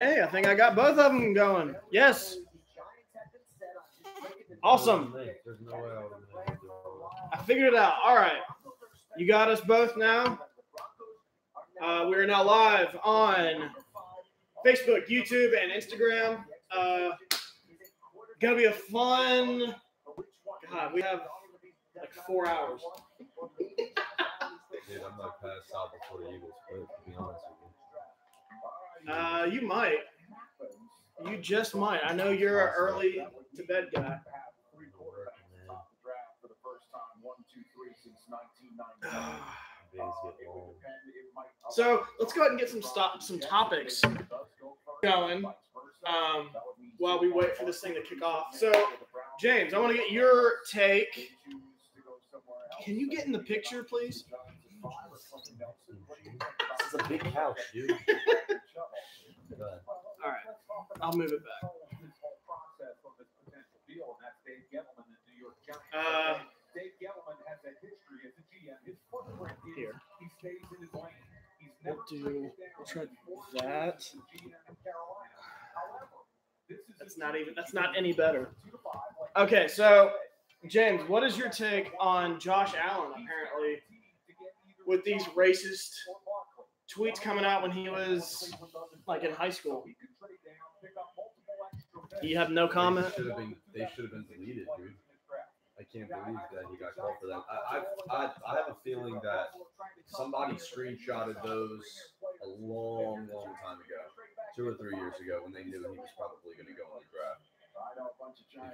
Hey, I think I got both of them going. Yes. Awesome. There's no way I would have been able to do all I figured it out. All right. You got us both now. We're now live on Facebook, YouTube, and Instagram. Gonna be a fun. God, we have like 4 hours. Dude, I might pass out before the Eagles quit, to be honest with you. You might. You just might. I know you're an early to bed guy. So let's go ahead and get some topics going while we wait for this thing to kick off. So, James, I want to get your take. Can you get in the picture, please? This is a big couch, dude. All right, I'll move it back. Here. We'll try that. That's not any better. Okay, so James, what is your take on Josh Allen apparently with these racist tweets coming out when he was like in high school? You have no comment? They should have been deleted, dude. I can't believe that he got called for that. I have a feeling that somebody screenshotted those a long time ago, 2 or 3 years ago, when they knew he was probably going to go in the draft.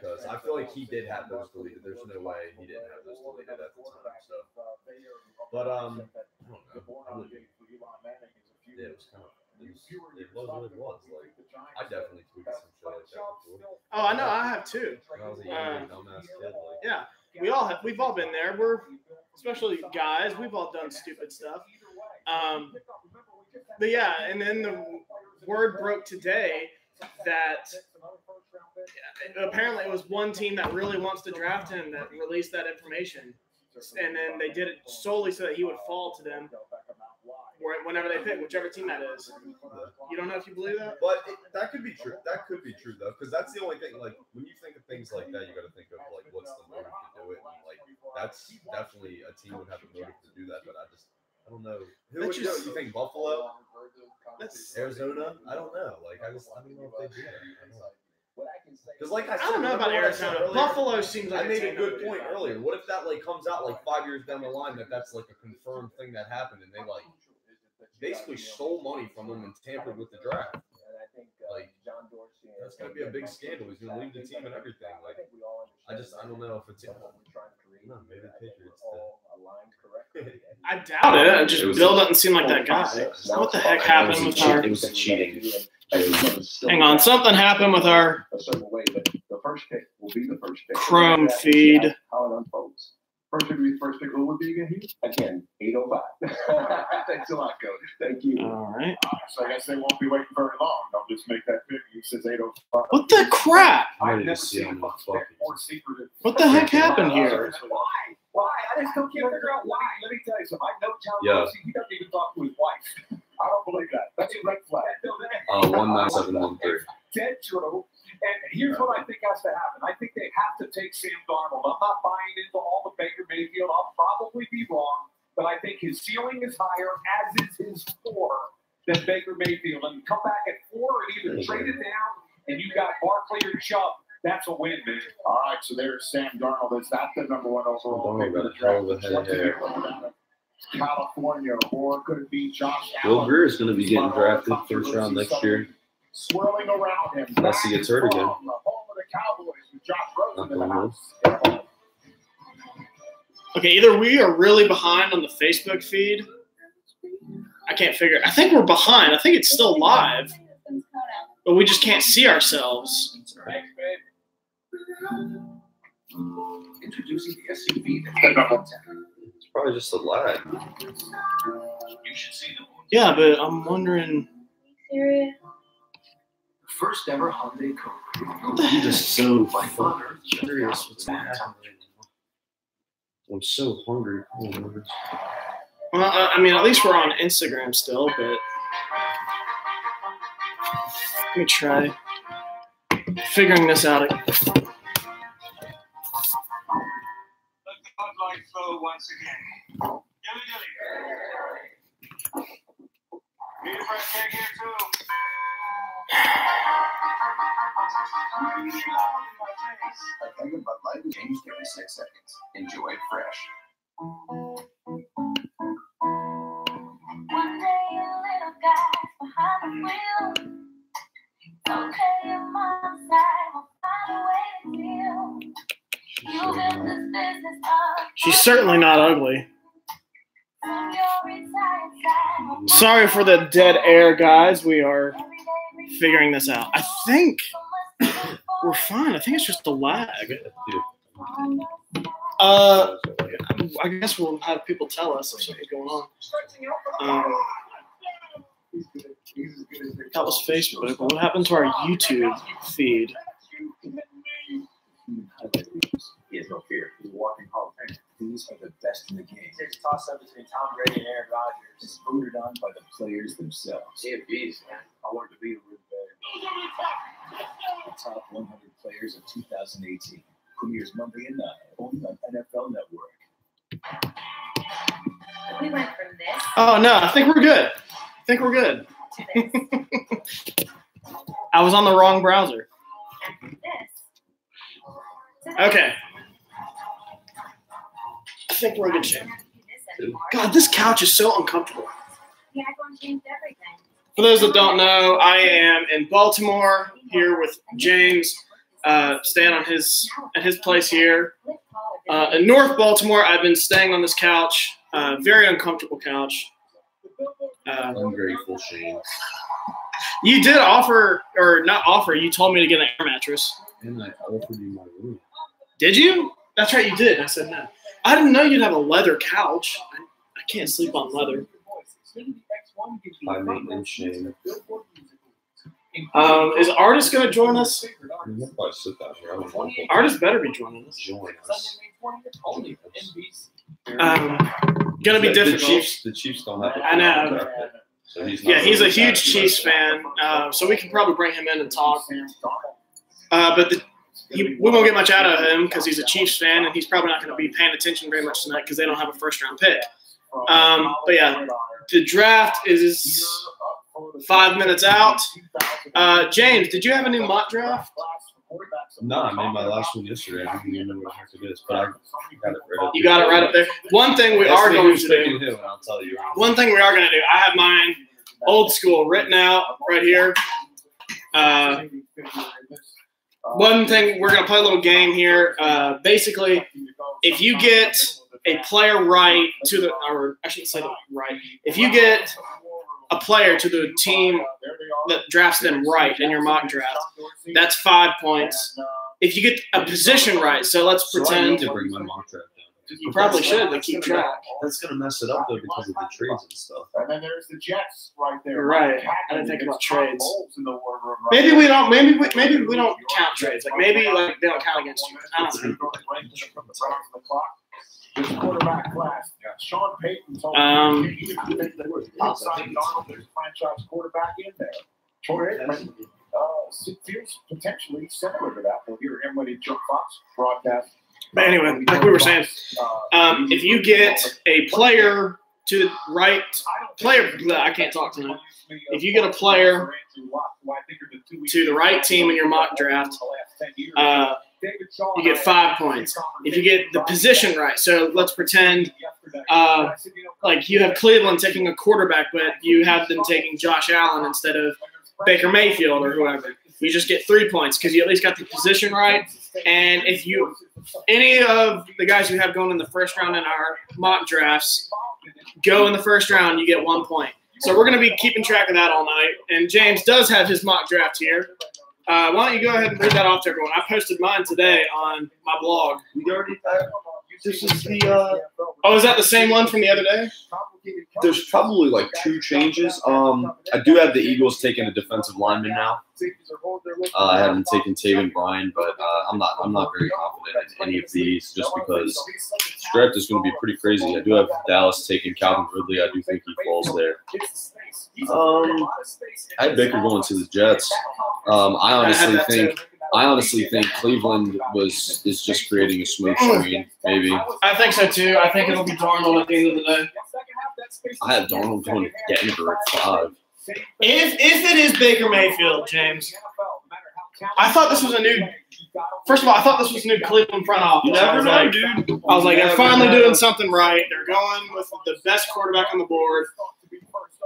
Because I feel like he did have those deleted. There's no way he didn't have those deleted at the time. So, but I don't know. Yeah, it was kind of. It was what it was. Like, I definitely tweeted some shit like that before. Oh, I know. I have too. I was a young dumbass kid. Like, yeah, we've all been there. Especially guys. We've all done stupid stuff. But yeah, and then the word broke today that apparently it was one team that really wants to draft him that released that information, and then they did it solely so that he would fall to them whenever they pick, whichever team that is. You don't know if you believe that? But that could be true. That could be true, though, because that's the only thing. Like, when you think of things like that, you got to think of, like, what's the motive to do it. And, like, that's definitely a team would have a motive to do that, but I don't know. Who would do it? You think Buffalo? Arizona? I don't know. Like, I don't know if they do that. Because, like I said, I don't know about Arizona. Buffalo seems like I made a good point earlier. What if that, like, comes out, like, 5 years down the line that's, like, a confirmed thing that happened, and they, like, basically stole money from them and tampered with the draft? Like, that's going to be a big scandal. He's going to leave the team and everything. Like, I don't know if it's no, maybe the Patriots did. I doubt it. Just Bill doesn't seem like that guy. What the heck happened with our? It was cheating. Hang on, something happened with our Chrome feed. How it unfolds. First pick will be the first pick. Who would be again here? Again, 805. Thanks a lot, Coach. Thank you. All right. So I guess they won't be waiting very long. They'll just make that pick. He says 805. What the crap? I need to see him. What the heck happened here? Why? I just can't figure out why. Let me tell you something. I know John Dorsey. He doesn't even talk to his wife. I don't believe that. That's a red flag. 19713. Dead true. And here's what I think has to happen. I think they have to take Sam Darnold. I'm not buying into all the Baker Mayfield. I'll probably be wrong, but I think his ceiling is higher, as is his floor, than Baker Mayfield. And come back at 4 and either trade it down, and you got Barkley or Chubb. That's a win, man. All right, so there's Sam Darnold. Is that the number 1 overall pick of the draft? California, or could it be Josh Allen? Will Greer is going to be getting drafted first round next year. Swirling around him. Unless he gets hurt again. The home of the Cowboys with Josh Rosen in the house. Okay, either we are really behind on the Facebook feed. I can't figure it. I think we're behind. I think it's still live, but we just can't see ourselves. Thanks, babe. Introducing the SUV. It's probably just a lag. You should see them. Yeah, but I'm wondering. First ever Hyundai Cobra. I'm just so curious what's happening. I'm so hungry. Well, I mean, at least we're on Instagram still, but Let me try figuring this out. Let the Bud Light flow once again. Dilly dilly. Need a fresh cake here too. A keg of Bud Light changed every 6 seconds. Enjoy it fresh. One day a little guy's behind the wheel. Okay, your mom's side will find a way to deal. You built this business up. She's certainly not ugly. From your retired side will Sorry for the dead air, guys. We are figuring this out. I think we're fine. I think it's just a lag. I guess we'll have people tell us if something's going on. That was Facebook. What happened to our YouTube feed? He has no fear. He's a walking Hall of Fame. These are the best in the game. It's a toss-up between Tom Brady and Aaron Rodgers. It's voted on by the players themselves. CFBs, man. I wanted to be a Rude Bear. The top 100 players of 2018 premieres Monday at 9, only on NFL Network. We went from this Oh, no. I think we're good. to this I was on the wrong browser. and from this to this. Okay. I think we're in good shape. I don't have to do this anymore. God, this couch is so uncomfortable. The iPhone changed everything. For those that don't know, I am in Baltimore here with James, staying at his place here. In North Baltimore, I've been staying on this couch, very uncomfortable couch. Ungrateful Shane. You did offer, or not offer, you told me to get an air mattress. And I offered you my room. Did you? That's right, you did. I said no. I didn't know you'd have a leather couch. I can't sleep on leather. High maintenance Shane. Is Artist going to join us? He'll probably sit down here. I don't know. Artist better be joining us. Join us. Going to be difficult. The Chiefs don't have. I know. So he's not Yeah, he's a really huge bad. Chiefs fan, so we can probably bring him in and talk. But we won't get much out of him because he's a Chiefs fan, and he's probably not going to be paying attention very much tonight because they don't have a first-round pick. But yeah, the draft is 5 minutes out. James, did you have a new mock draft? No, I made my last one yesterday. I didn't even know what the heck it is, but I got it right up. You got it right up there. One thing we are going to do. Who, and I'll tell you. One thing we are going to do. I have mine old school written out right here. One thing, we're going to play a little game here. Basically, if you get a player right to the, or I shouldn't say the right, if you get a player to the team that drafts them right in your mock draft, that's 5 points. If you get a position right, so let's So I need pretend to bring my mock draft down. you probably should to keep track. That's gonna mess it up though because of the trades and stuff. And then there's the Jets right there. You're right. I didn't think about trades. In the war room right Maybe there. we don't. Maybe we don't count trades. Like maybe like they don't count against you. I don't know. This quarterback class, Sean Payton told Um, he didn't think they would outside Donald, there's a franchise quarterback in there. Troy Aikman feels potentially similar to that. We'll hear him when he Joe Fox broadcast. But anyway, like we were saying, if you get a player to the right player, I can't talk tonight. If you get a player to the right team in your mock draft, you get 5 points. If you get the position right, so let's pretend like you have Cleveland taking a quarterback, but you have them taking Josh Allen instead of Baker Mayfield or whoever. You just get 3 points because you at least got the position right. And if you any of the guys you have going in the first round in our mock drafts go in the first round, you get 1 point. So we're going to be keeping track of that all night. And James does have his mock draft here. Why don't you go ahead and read that off to everyone? I posted mine today on my blog. We already have. This is the. Oh, is that the same one from the other day? There's probably like 2 changes. I do have the Eagles taking a defensive lineman now. I haven't taken Taven Bryan, but I'm not very confident in any of these just because this draft is going to be pretty crazy. I do have Dallas taking Calvin Ridley. I do think he falls there. I had Baker going to the Jets. I honestly think Cleveland is just creating a smoke screen, maybe. I think so too. I think it'll be Darnold at the end of the day. I have Darnold going to Denver at 5. If it is Baker Mayfield, James, I thought this was a new. First of all, I thought this was a new Cleveland front office. You never know, dude. I was like, they're finally doing something right. They're going with the best quarterback on the board.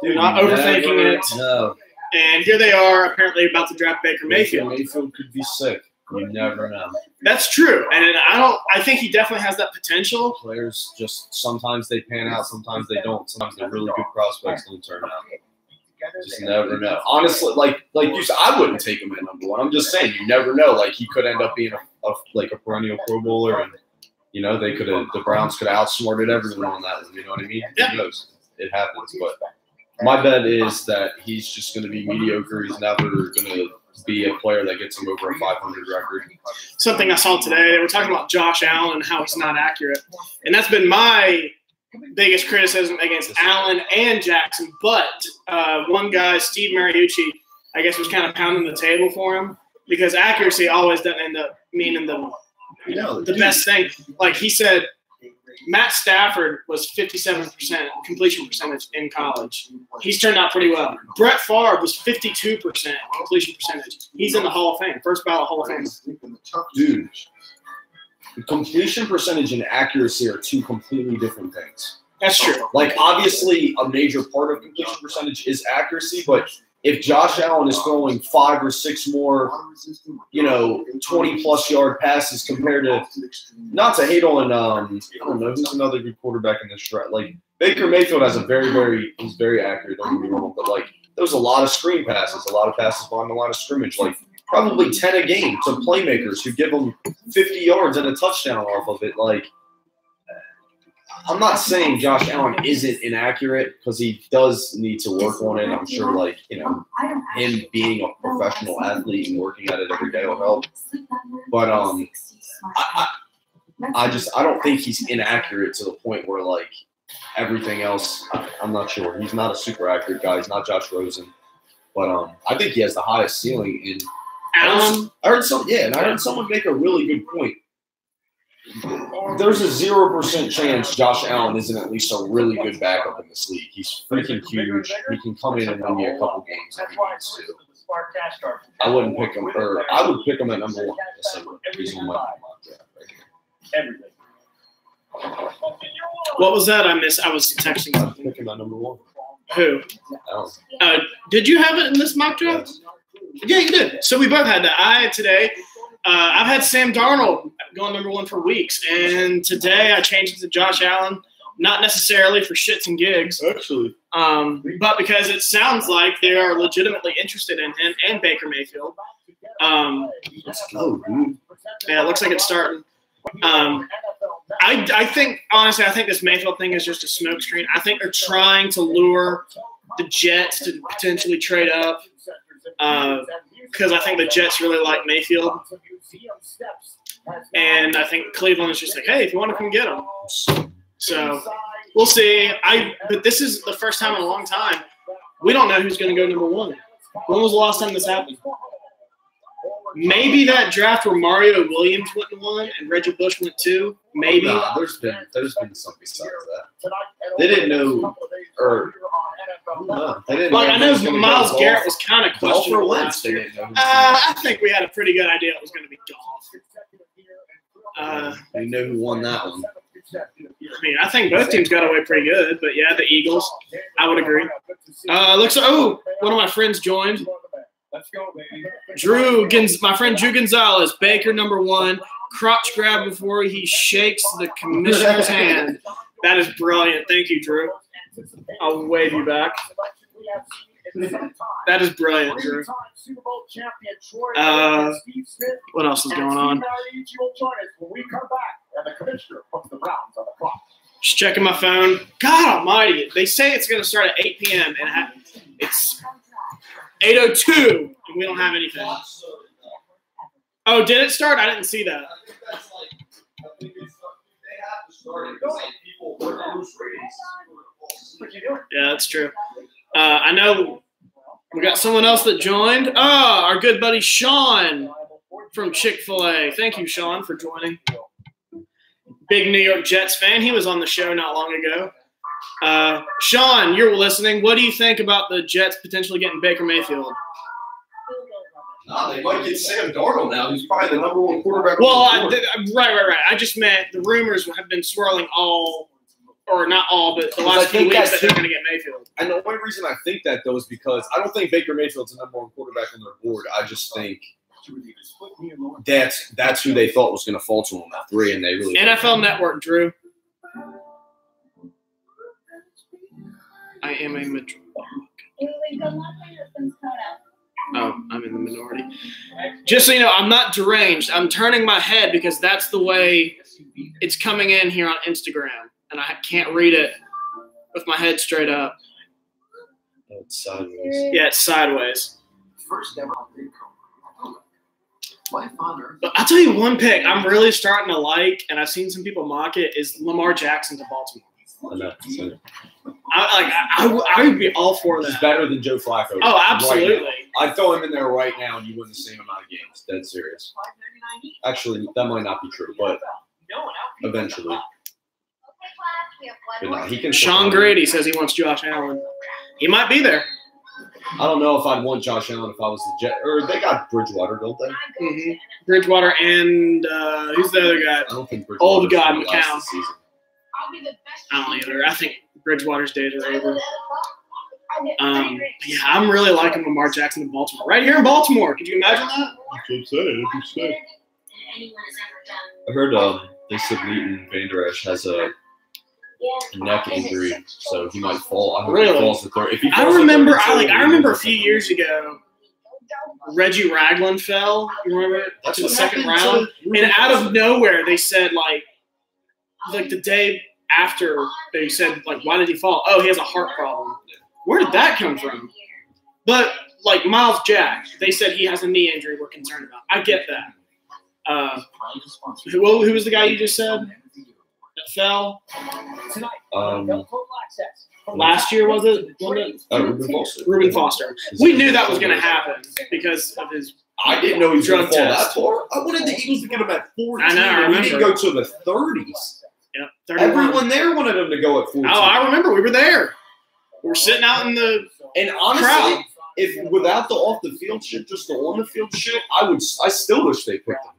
They're not overthinking it. No. And here they are, apparently about to draft Baker Mayfield. Mayfield could be sick. You never know. That's true, and I think he definitely has that potential. Players just sometimes they pan out, sometimes they don't. Sometimes they're really good prospects don't turn out. Just never know. Honestly, like you said, I wouldn't take him at number 1. I'm just saying, you never know. Like he could end up being a perennial Pro Bowler, and the Browns could have outsmarted everyone on that one. You know what I mean? Yeah. Who knows? It happens, but my bet is that he's just going to be mediocre. He's never going to be a player that gets him over a 500 record. Something I saw today, they were talking about Josh Allen and how he's not accurate. And that's been my biggest criticism against Allen and Jackson. But one guy, Steve Mariucci, I guess was kind of pounding the table for him because accuracy always doesn't end up meaning the best thing. Like he said, Matt Stafford was 57% completion percentage in college. He's turned out pretty well. Brett Favre was 52% completion percentage. He's in the Hall of Fame, first ballot Hall of Fame. Dude, completion percentage and accuracy are 2 completely different things. That's true. Like, obviously, a major part of completion percentage is accuracy, but if Josh Allen is throwing 5 or 6 more, 20-plus yard passes compared to, not to hate on, I don't know, who's another good quarterback in this draft? Like, Baker Mayfield has he's very accurate, don't get me wrong, but, like, there's a lot of screen passes, a lot of passes behind the line of scrimmage, like, probably 10 a game to playmakers who give them 50 yards and a touchdown off of it. Like, I'm not saying Josh Allen isn't inaccurate because he does need to work on it. I'm sure, him being a professional athlete and working at it every day will help. But I don't think he's inaccurate to the point where everything else. I'm not sure. He's not a super accurate guy. He's not Josh Rosen. But I think he has the highest ceiling in. Allen. I heard someone make a really good point. There's a 0% chance Josh Allen isn't at least a really good backup in this league. He's freaking huge. He can come in and win me a couple games if he needs to. I wouldn't pick him, or I would pick him at number 1. He's on my draft right here. What was that? I missed. I was texting something. Pick him at number 1. Who? Allen. Did you have it in this mock draft? Yeah, you did. So we both had that. I had today. I've had Sam Darnold going number 1 for weeks, and today I changed it to Josh Allen, not necessarily for shits and gigs, Actually, but because it sounds like they are legitimately interested in him and Baker Mayfield. let's go, dude. Yeah, it looks like it's starting. I think, honestly, I think this Mayfield thing is just a smokescreen. I think they're trying to lure the Jets to potentially trade up because I think the Jets really like Mayfield. And I think Cleveland is just like, hey, if you want to come get him. So we'll see. But this is the first time in a long time. We don't know who's going to go number 1. When was the last time this happened? Maybe that draft where Mario Williams went 1 and Reggie Bush went 2. Maybe. Nah, there's been something besides that. They didn't know, or no, they didn't. I know Myles Garrett was kind of questionable last year. I think we had a pretty good idea it was going to be Dolph. We know who won that one. I mean, I think both teams got away pretty good, but yeah, the Eagles, I would agree. Looks like, one of my friends joined. Let's go, baby. My friend Drew Gonzalez, Baker number 1, crotch grab before he shakes the commissioner's hand. That is brilliant. Thank you, Drew. I'll wave you back. That is brilliant, Drew. What else is going on? And the commissioner puts the Browns on the clock. Just checking my phone. God almighty. They say it's going to start at 8 p.m. and it's 8:02 and we don't have anything. Oh, did it start? I didn't see that. Yeah, that's true. I know we got someone else that joined. Oh, our good buddy Sean from Chick-fil-A. Thank you, Sean, for joining. Big New York Jets fan. He was on the show not long ago. Sean, you're listening. What do you think about the Jets potentially getting Baker Mayfield? They might get Sam Darnold now. He's probably the number one quarterback. Well, right. I just meant the rumors have been swirling or not all, but the last few weeks that they're going to get Mayfield. And the only reason I think that, though, is because I don't think Baker Mayfield's the number one quarterback on their board. I just think that's who they thought was going to fall to them at 3, and they really NFL Network, Drew. I am a majority. Oh, I'm in the minority. Just so you know, I'm not deranged. I'm turning my head because that's the way it's coming in here on Instagram, and I can't read it with my head straight up. It's sideways. Yeah, it's sideways. First ever. My father. But I'll tell you one pick I'm really starting to like, and I've seen some people mock it, is Lamar Jackson to Baltimore. I would be all for that. He's better than Joe Flacco. Oh, absolutely. Right, I'd throw him in there right now, and you win the same amount of games. Dead serious. Actually, that might not be true, but eventually. But no, he can. Sean Grady says he wants Josh Allen. He might be there. I don't know if I'd want Josh Allen if I was the Jet. Or they got Bridgewater, don't they? Mm-hmm. Bridgewater and who's the other guy? I don't think Bridgewater. Old guy McCown. I don't either. I think Bridgewater's days are over. Yeah, I'm really liking Lamar Jackson in Baltimore. Right here in Baltimore. Could you imagine that? That's what I'm saying. I heard they said Leighton Vander Esch has a neck injury, so he might fall. I hope he falls to third. If he falls I remember a few years ago, Reggie Ragland fell. You remember? That's to the what second happened round, and out of nowhere they said like the day after they said like, why did he fall? Oh, he has a heart problem. Where did that come from? But like Miles Jack, they said he has a knee injury we're concerned about. I get that. Who was the guy you just said that fell? Last year was it? Reuben Foster. Reuben Foster. We knew that was going to happen because of his. I didn't know he was going to fall that test. far. I wanted the Eagles to get him at 14. I know. I remember. He didn't go to the 30s. Yep. 31. Everyone there wanted him to go at 14. Oh, I remember. We were there. We were sitting out in the and honestly, crowd. If without the off the field shit, just the on the field shit, I still wish they picked him.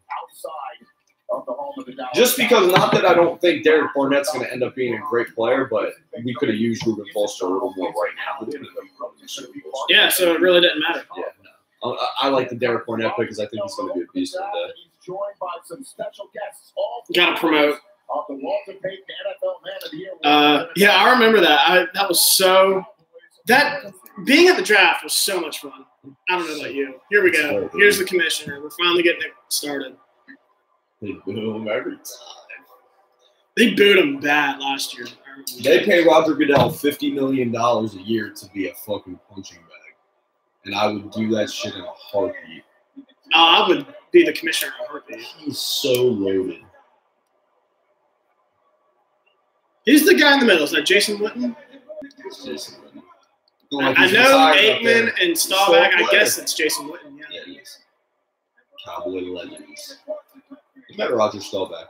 Just because, not that I don't think Derek Barnett's going to end up being a great player, but we could have used Reuben Foster a little more right now. Yeah, so it really didn't matter. Yeah, no. I like the Derek Barnett pick because I think he's going to be a beast one day. Got to promote. Yeah, I remember that. That was so. That being at the draft was so much fun. I don't know about you. Here we go. Here's the commissioner. We're finally getting it started. They boo him every time. They booed him bad last year. They pay Roger Goodell $50 million a year to be a fucking punching bag, and I would do that shit in a heartbeat. I would be the commissioner in a heartbeat. He's so loaded. Who's the guy in the middle? Is that Jason Witten? It's Jason Witten. I know Aikman and Staubach. I guess it's Jason Witten. Yeah, he is. Cowboy legends. You met Roger Staubach.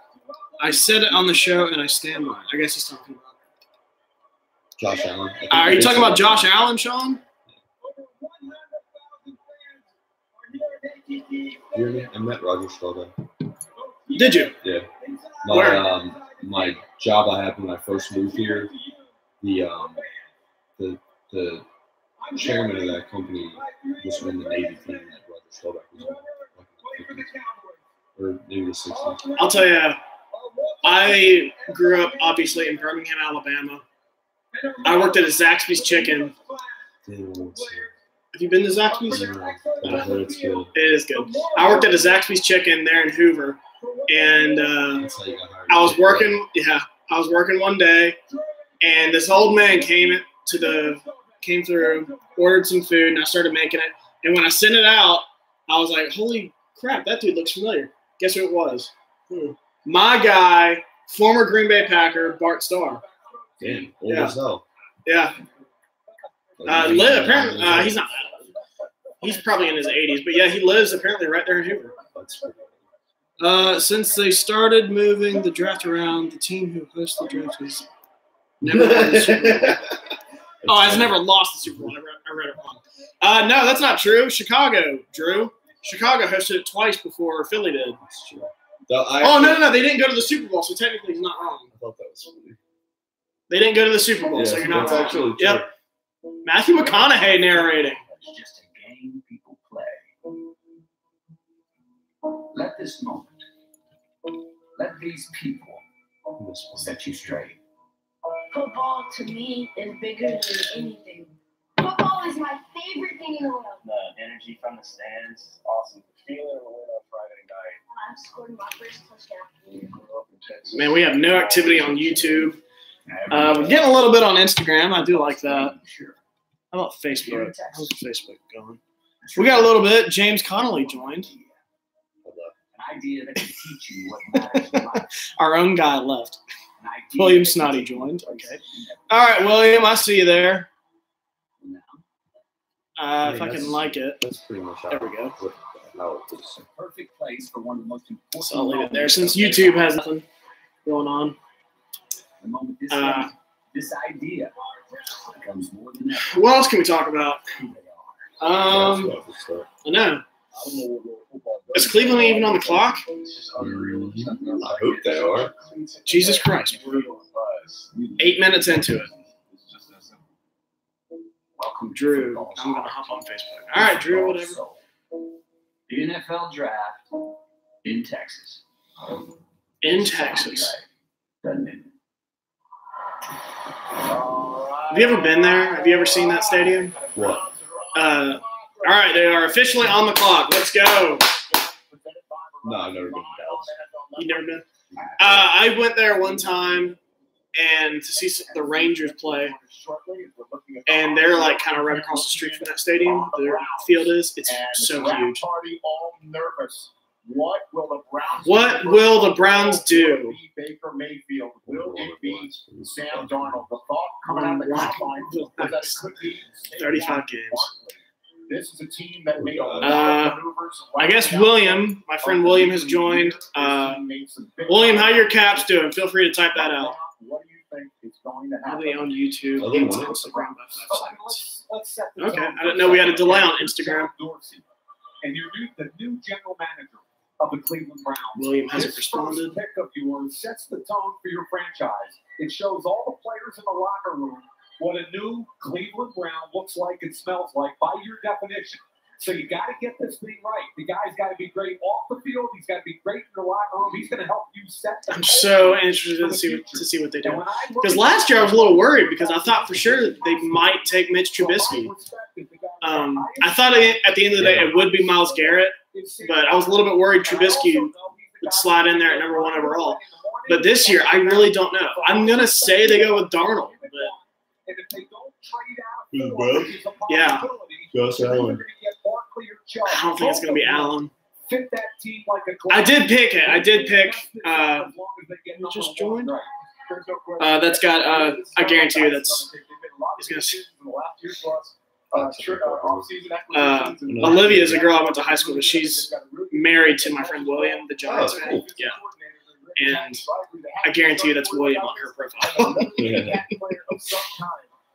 I said it on the show, and I stand by it. I guess he's talking about Josh Allen. Are you talking about Josh Allen, Sean? You hear me? I met Roger Staubach. Did you? Yeah. Where? My job I had when I first moved here, the chairman of that company was from the Navy team that Roger Staubach was on. Or maybe the 60s. I'll tell you, I grew up obviously in Birmingham, Alabama. I worked at a Zaxby's Chicken. Have you been to Zaxby's? I heard it's good. It is good. I worked at a Zaxby's Chicken there in Hoover, and That's how you got hired. I was working. Yeah, I was working one day, and this old man came through, ordered some food, and I started making it. And when I sent it out, I was like, "Holy crap, that dude looks familiar." Guess who it was? My guy, former Green Bay Packer, Bart Starr. Damn, old as hell. Yeah. Apparently, he's not. He's probably in his 80s, but yeah, he lives apparently right there in Hoover. Since they started moving the draft around, the team who hosts the draft has never won the Super Bowl. Oh, has never lost the Super Bowl. I read it wrong. No, that's not true. Chicago, Drew. Chicago hosted it twice before Philly did. That's true. No. They didn't go to the Super Bowl, so technically he's not wrong. I thought that was funny. They didn't go to the Super Bowl, so you're not wrong. Actually true. Yep. Matthew McConaughey narrating. It's just a game people play. Let this moment, let these people set you straight. Football to me is bigger than anything. Football is my favorite thing in the world. The energy from the stands, awesome. Feeling a win on Friday night. I scored my first touchdown. Man, we have no activity on YouTube. We're getting a little bit on Instagram. I do like that. How about Facebook? How's Facebook going? We got a little bit. James Connolly joined. An idea that can teach you what matters in life. Our own guy left. William Snotty joined. Okay. All right, William, I see you there. If I can like it. That's pretty much how There we go. how it is. Perfect place for one of the most important. So I'll leave it there since YouTube has nothing going on. The moment this idea becomes more than ever. What else can we talk about? I know. Is Cleveland even on the clock? I hope they are. Jesus Christ. We're 8 minutes into it. Welcome, Drew, I'm going to hop on Facebook. All right, Drew, whatever. The NFL draft in Texas. In Texas. Doesn't it? Have you ever been there? Have you ever seen that stadium? What? All right, they are officially on the clock. Let's go. No, I've never been to Dallas. You never been? I went there one time and to see the Rangers play, and they're like kind of right across the street from that stadium. Their field is. It's so huge. What will the Browns What will the Browns do? Baker Mayfield? Will it be Sam Darnold? The thought coming out of the combine was that it could be 35 games. This is a team that made a lot of maneuvers. I guess William, my friend William, has joined. William, how your Caps doing? Feel free to type that out. What do you think is going to happen? Probably on YouTube. Oh, they won. Instagram by 5 seconds. Let's set the Okay, tone. I didn't know we had a delay on Instagram. And the new general manager of the Cleveland Browns. William hasn't This responded. first pick of yours sets the tone for your franchise. It shows all the players in the locker room what a new Cleveland Brown looks like and smells like by your definition. So you got to get this thing right. The guy's got to be great off the field. He's got to be great in the locker room. He's going to help you set the I'm so interested to see what they do. Because last year I was a little worried because I thought for sure they might take Mitch Trubisky. I thought at the end of the day it would be Myles Garrett, but I was a little bit worried Trubisky would slide in there at number 1 overall. But this year I really don't know. I'm gonna say they go with Darnold, but yeah, Josh Allen. I don't think it's gonna be Allen. Fit that team like a I did pick it. I did pick. Just joined. That's got. I guarantee you that's. He's gonna. Olivia is a girl I went to high school with. She's married to my friend William, the Giants fan. Cool. Yeah, and I guarantee you that's William on her profile. Yeah.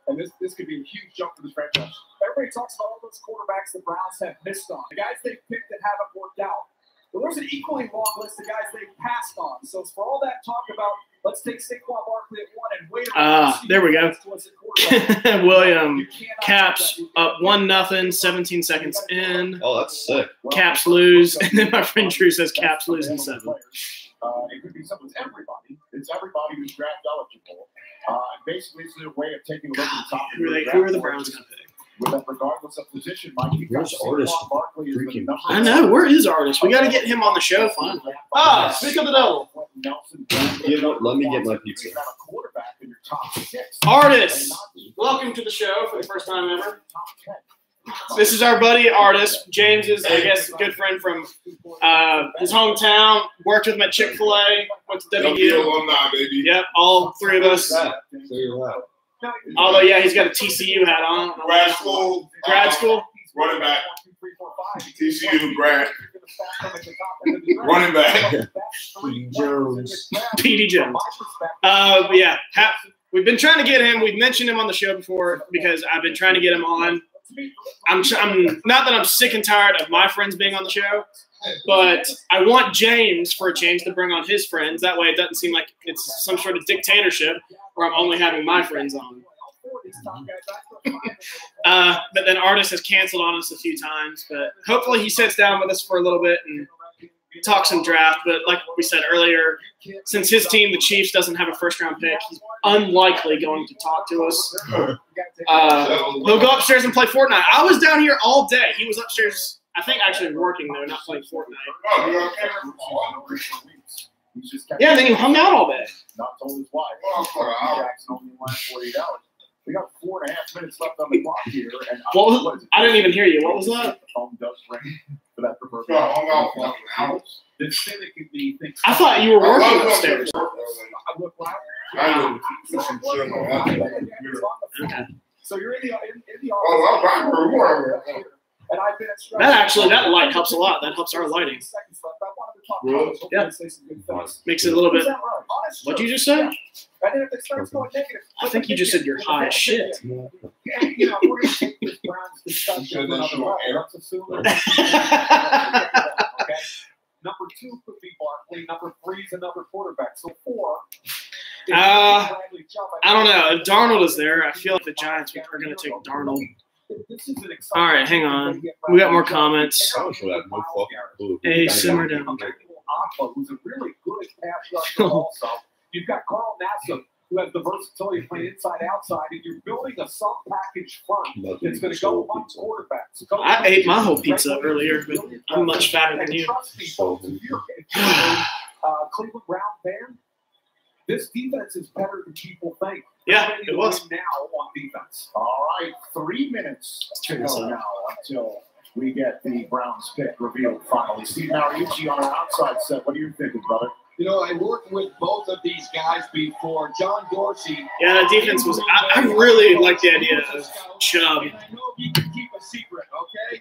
And this could be a huge jump for this franchise. Everybody talks about all those quarterbacks the Browns have missed on. The guys they picked that haven't worked out. Well, there's an equally long list of guys they've passed on. So for all that talk about, let's take Saquon Barkley at 1 and wait. There we go. William, Caps up 1-0, 17 seconds in. Oh, that's sick. Caps lose, and then my friend Drew says Caps lose in 7. It could be someone's everybody. It's everybody who's draft eligible. Basically, it's a way of taking a look at the top. Who are the Browns going to pick? Regardless of position, Mike, Where's Artist? Barkley is the number I know. Where is Artist? We got to get him on the show finally. Speak of the devil. Let me get my pizza. Artist, welcome to the show for the first time ever. This is our buddy Artist. James is, I guess, a good friend from his hometown. Worked with him at Chick-fil-A. Went to WU. Alumni, baby. Yep, all three of us. Although, yeah, he's got a TCU hat on. Grad school. Running back. TCU grad. Running back. Jones. P.D. Jones. But yeah, we've been trying to get him. We've mentioned him on the show before because I've been trying to get him on. I'm not that I'm sick and tired of my friends being on the show, but I want James for a change to bring on his friends. That way it doesn't seem like it's some sort of dictatorship where I'm only having my friends on. But then Artist has canceled on us a few times, but hopefully he sits down with us for a little bit and talk some draft. But like we said earlier, since his team, the Chiefs, doesn't have a first-round pick, he's unlikely going to talk to us. He'll go upstairs and play Fortnite. I was down here all day. He was upstairs, I think, actually working, though, not playing Fortnite. Yeah, and then you hung out all day. Not told his wife. Jackson only last 48 hours. We got 4.5 minutes left on the clock here. And I didn't even hear you. What was that? The phone does ring for that preferred. I thought you were working upstairs. So you're in the office. That light helps a lot. That helps our lighting. Yeah. Makes it a little bit. What'd you just say? I think you just said you're high as shit. Number 2 could be Barkley. Number 3 is another quarterback. So 4. I don't know. If Darnold is there, I feel like the Giants are going to take Darnold. All right, hang on. We got more comments. Hey, simmer down. Who's a really good pass rusher also. You've got Carl Nassib, who has the versatility of playing inside, outside, and you're building a sub-package front that's going to go among quarterbacks. I ate my whole pizza earlier, but I'm much fatter than you. Cleveland Brown fan, this defense is better than people think. Yeah, it was. Now on defense. All right, 3 minutes to go now until we get the Browns pick revealed finally. Steve Mariucci on our outside set. What are you thinking, brother? You know, I worked with both of these guys before. John Dorsey. Yeah, that defense was. I really like the idea of Chubb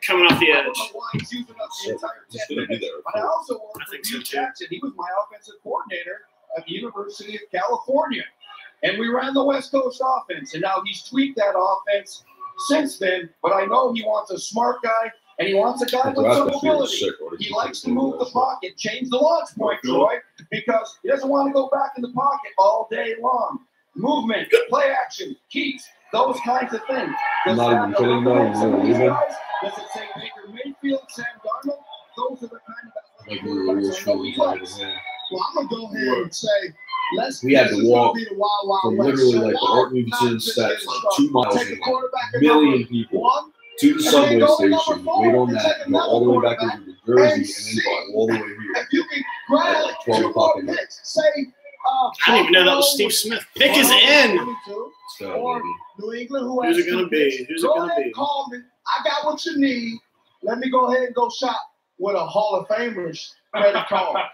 coming off the edge. But I also worked with Hugh Jackson. He was my offensive coordinator at the University of California. And we ran the West Coast offense. And now he's tweaked that offense since then. But I know he wants a smart guy. And he wants a guy with some mobility. He likes to move the pocket, change the launch point, Troy, because he doesn't want to go back in the pocket all day long. Movement, play action, keeps, those kinds of things. I'm not even kidding, no. Does it say Baker Mayfield, Sam Darnold? Those are the kind of guys he likes. Well, I'm going to go ahead and say, we had to walk from literally like the Art Movie steps, like 2 miles, a million people. To the subway station, wait on that, go all the way back into New Jersey, and then go all the way here at like 12 o'clock at night. I didn't even know that was Steve Smith. Pick is in. Who's it going to be? Who's it going to be? Call me. I got what you need. Let me go ahead and go shop with a Hall of Famers credit card.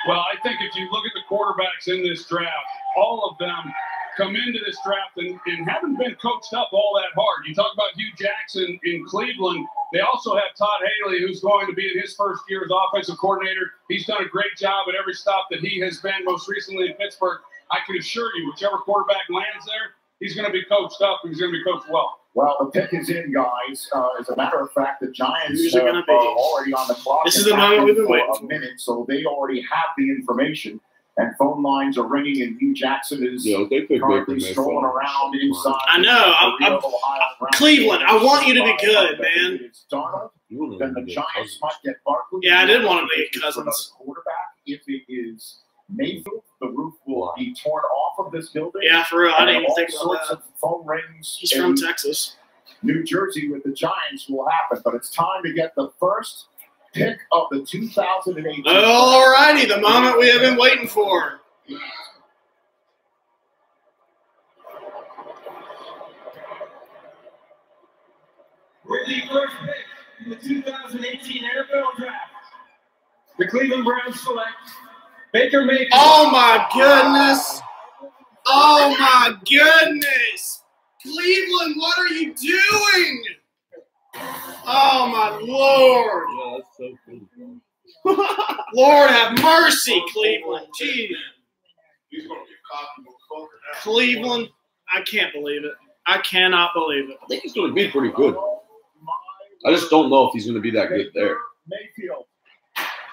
Well, I think if you look at the quarterbacks in this draft, all of them come into this draft and haven't been coached up all that hard. You talk about Hugh Jackson in Cleveland. They also have Todd Haley, who's going to be in his first year as offensive coordinator. He's done a great job at every stop that he has been, most recently in Pittsburgh. I can assure you, whichever quarterback lands there, he's going to be coached up and he's going to be coached well. Well, the pick is in, guys. As a matter of fact, the Giants are already on the clock. This is the moment we've been waiting for. A minute, so they already have the information. And phone lines are ringing, and Hugh Jackson is currently strolling around inside. I know. I'm Cleveland, I want you to be good, man. It's Darnold. Then the Giants might get Barkley. Yeah, I did want him to get Cousins. Quarterback. If it is Mayfield, the roof will be torn off of this building. Yeah, for real. I didn't even think about that. Of phone rings. He's from Texas. New Jersey with the Giants will happen, but it's time to get the first pick of the 2018. All righty, the moment we have been waiting for. With the first pick in the 2018 NFL Draft, the Cleveland Browns select Baker Mayfield. Oh my goodness! Oh my goodness! Cleveland, what are you doing? Oh my Lord! Yeah, that's so cool, bro. Lord have mercy, Cleveland. Jeez. He's going to get cocky motherfucker now. Cleveland, I can't believe it. I cannot believe it. I think he's going to be pretty good. I just don't know if he's going to be that good there. Mayfield,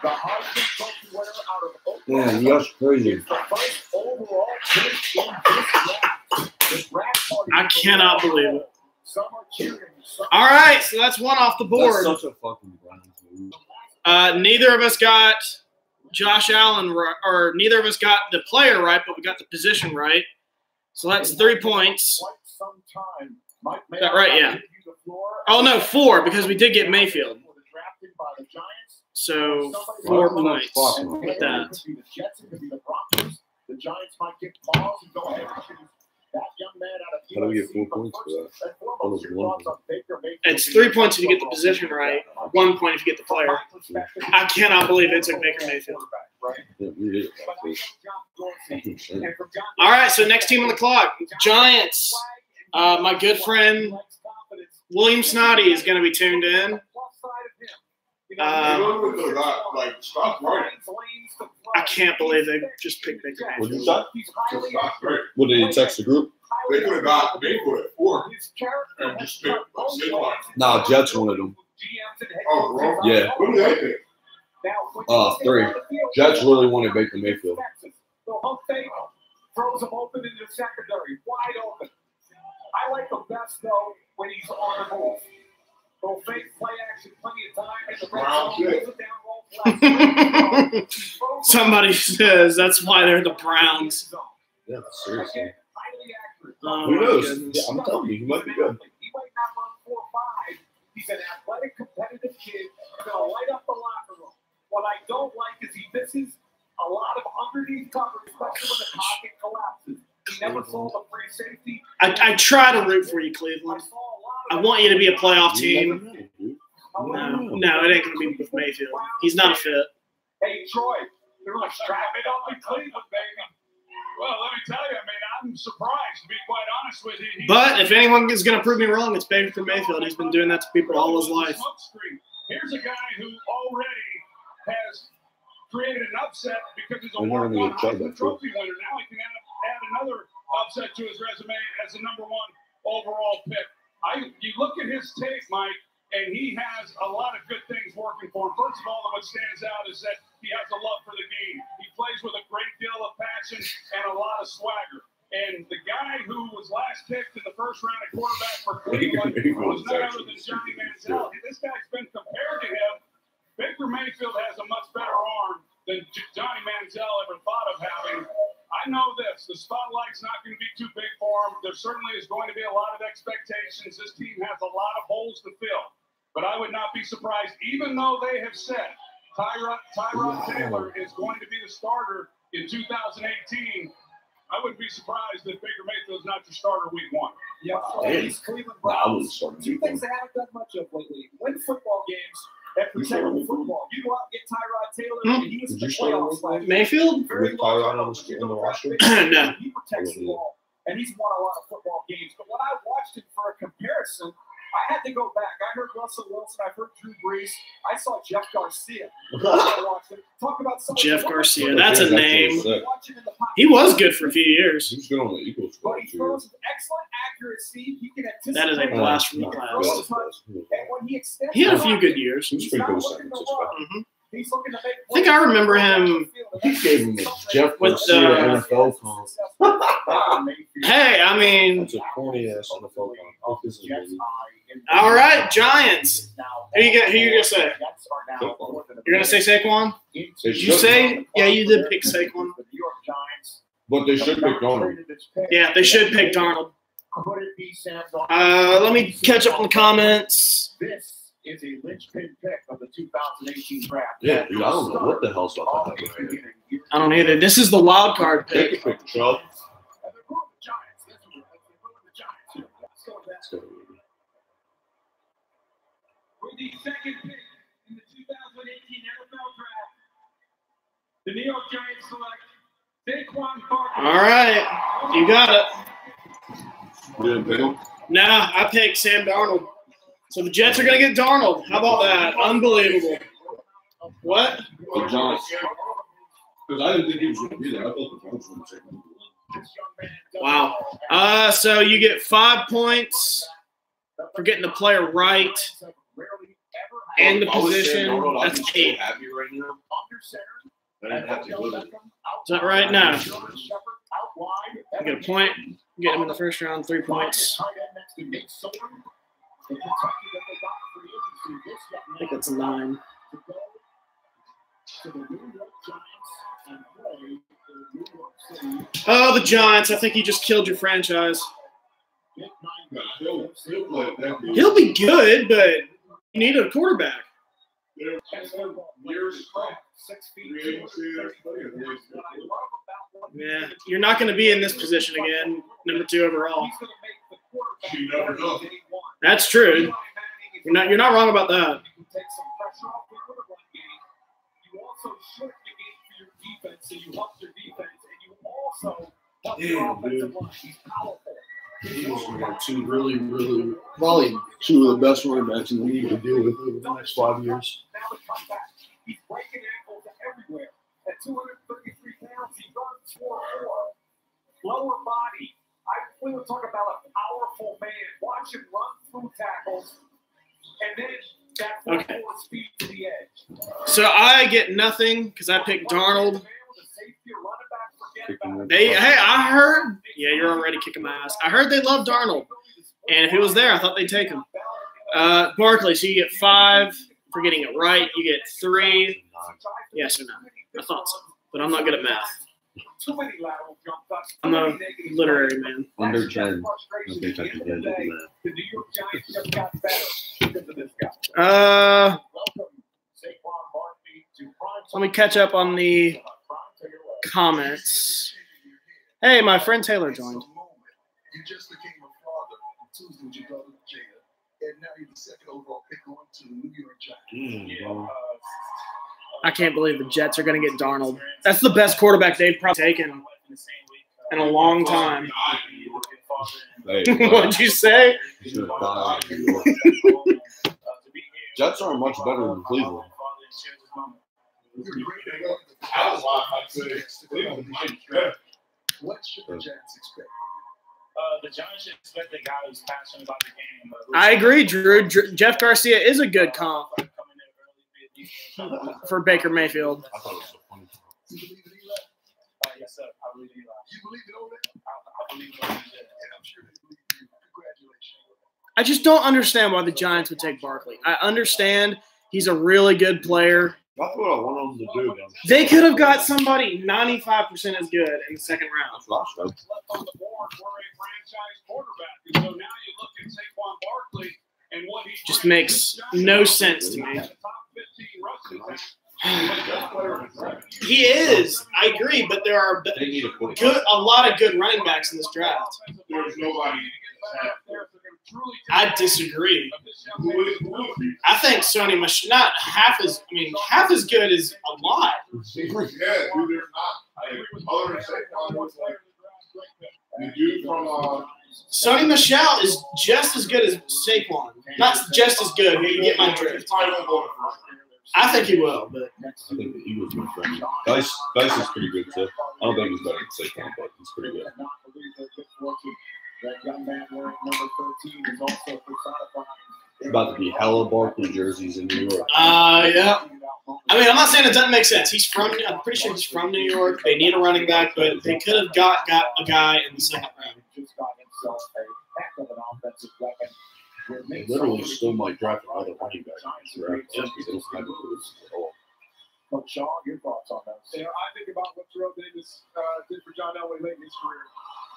the Heisman Trophy winner out of Oklahoma. Man, that's crazy. Is the first overall pick in this draft. The draft party I cannot believe it. Some are cheering. Some All right, so that's one off the board. That's such a fucking Browns move. Neither of us got Josh Allen right, or neither of us got the player right, but we got the position right. So that's 3 points. quite some time. Mike Is that right? Yeah. Oh, no, 4, because we did get Mayfield. Drafted by the Giants. So 4 points with that. It could be the Jets, it could be the Broncos. The Giants might get pause and go ahead and choose that young man out of How do we get USC. 4 points for that? But first and foremost, your thoughts on Baker Mayfield. It's 3 points if you get the position right, 1 point if you get the player. I cannot believe it took Baker Mayfield. Yeah, we did. All right, so next team on the clock, Giants. My good friend William Snoddy is going to be tuned in. Stop running. I can't believe they just picked Baker What Mayfield. did you say? Stop running. What did he text the group? They could have got Mayfield at 4 and just picked Saquon. Nah, Jets wanted him. Oh, bro. Yeah. What do they think? 3. Jets really wanted Baker Mayfield. Throws him open into the secondary, wide open. I like him best though when he's on the move. He'll fake play action plenty of time in the red zone. Down roll, Somebody says that's why they're the Browns. Yeah, seriously. Highly accurate. Oh, Who my knows? goodness. Yeah, I'm telling you, he might be good. He might not run 4.5. He's an athletic, competitive kid. He's gonna light up the locker room. What I don't like is he misses a lot of underneath coverage, especially when the pocket collapses. He never saw the free safety. I try to root for you, Cleveland. I want you to be a playoff team. No, it ain't going to be with Mayfield. He's not a fit. Hey, Troy, they're going to strap it up in Cleveland, baby. Well, let me tell you, I mean, I'm surprised, to be quite honest with you. But if anyone is going to prove me wrong, it's Baker Mayfield. He's been doing that to people all his life. Here's a guy who already has created an upset because he's a We're never one-on-one gonna Heisman Trophy winner. Now he can add another upset to his resume as the #1 overall pick. You look at his tape, Mike, and he has a lot of good things working for him. First of all, what stands out is that he has a love for the game. He plays with a great deal of passion and a lot of swagger. And the guy who was last picked in the first round at quarterback for Cleveland was none other than Johnny Manziel. This guy's been compared to him. Baker Mayfield has a much better arm than Johnny Manziel ever thought of having. I know this. The spotlight's not going to be too big for him. There certainly is going to be a lot of expectations. This team has a lot of holes to fill. But I would not be surprised, even though they have said Tyrod Taylor is going to be the starter in 2018. I wouldn't be surprised if Baker Mayfield's not your starter week 1. Yeah, these Cleveland Browns. Two things they haven't done much of lately: win football games and protect the football. You go out and get Tyrod Taylor, and he was in the playoffs last year. Mayfield? Very With Tyrod low. on the roster? No. He protects the ball, and he's won a lot of football games. But when I watched him for a comparison, I had to go back. I heard Russell Wilson. I heard Drew Brees. I saw Jeff Garcia. I watched him. Talk about Jeff Garcia. That's a name. Watch him in the pocket. He was good for a few years. He's good on the Eagles. But he throws with excellent accuracy. He can anticipate. That is a blasphemy class. And when he extends He had a few the good years. He was pretty good with San Francisco. Mhm. he's looking to make I think I remember him. He gave him a Jeff With Garcia NFL comp. Hey, I mean, That's a corny ass NFL comp. This is amazing. all right, Giants. Who you gonna say? You're gonna say Saquon? They Did you should- say? Yeah, you did pick Saquon. But they should pick Darnold. Yeah, they should pick Darnold. Let me catch up on the comments. is a linchpin pick of the 2018 draft. Yeah, dude, I don't know what the hell's up with that. I don't either. This is the wild card pick. Chubb. With the second pick in the 2018 NFL draft, the New York Giants select Saquon Barkley. All right, you got it. You didn't pick him? Nah, I picked Sam Darnold. So the Jets are going to get Darnold. How about that? Unbelievable. What? The Giants. Because I didn't think he was going to be there. I thought the Giants were going to take him. Wow. So you get 5 points for getting the player right and the position. That's 8. Happy right now. I didn't have to go there. Is that right? No. You get a point. You get him in the first round, 3 points. I think that's 9. Oh, the Giants. I think you just killed your franchise. He'll be good, but you need a quarterback. Yeah, you're not going to be in this position again, number 2 overall. You never know. That's true. You're not wrong about that. Damn, dude. Eagles are going to probably 2 of the best running backs in the league to deal with over the next 5 years. He's breaking ankles everywhere. At 233 pounds, he runs 4.4. Lower body. We were talking about a powerful man. Watch him run through tackles, and then that speed to the edge. So I get nothing because I picked Darnold. I heard. Yeah, you're already kicking my ass. I heard they love Darnold, and if he was there, I thought they'd take him. Barkley, so you get 5 for getting it right. You get 3. Yes or no? I thought so, but I'm not good at math. I'm a literary man. Under 10. I think I can get that. Let me catch up on the comments. Hey, my friend Taylor joined. You just became a father on Tuesday with your daughter Jada, and now you're the 2nd overall pick going to the New York Giants. I can't believe the Jets are going to get Darnold. That's the best quarterback they've probably taken in a long time. What'd you say? Jets are much better than Cleveland. What should the Giants expect? The Giants should expect a guy who's passionate about the game. I agree, Drew. Jeff Garcia is a good comp for Baker Mayfield. You believe in Eli? Yes, sir. I believe in Eli. You believe in Ole? I believe in Eli. And I'm sure they believe in you. Congratulations. I just don't understand why the Giants would take Barkley. I understand he's a really good player. That's what I want them to do. Man. They could have got somebody 95% as good in the 2nd round. Just makes no sense to me. He is. I agree, but there are a lot of good running backs in this draft. There's nobody. I disagree. I think Sony Michel not half as good as a lot. Yeah, dude, there's not. Other than Saquon, what's like the dude from Sony Michel is just as good as Saquon. Not just as good. You get my drift. I think he will, but I think the Eagles are friendly. Dice is pretty good too. I don't think he's better than Saquon, but he's pretty good. That young man wearing number 13 is also personifying. About to be hella Barkley jerseys in New York. Yeah. I mean, I'm not saying it doesn't make sense. I'm pretty sure he's from New York. They need a running back, but they could have got a guy in the 2nd round. They literally still might draft another running back. But Sean, your thoughts on that? I think about what Terrell Davis did for John Elway late in his career.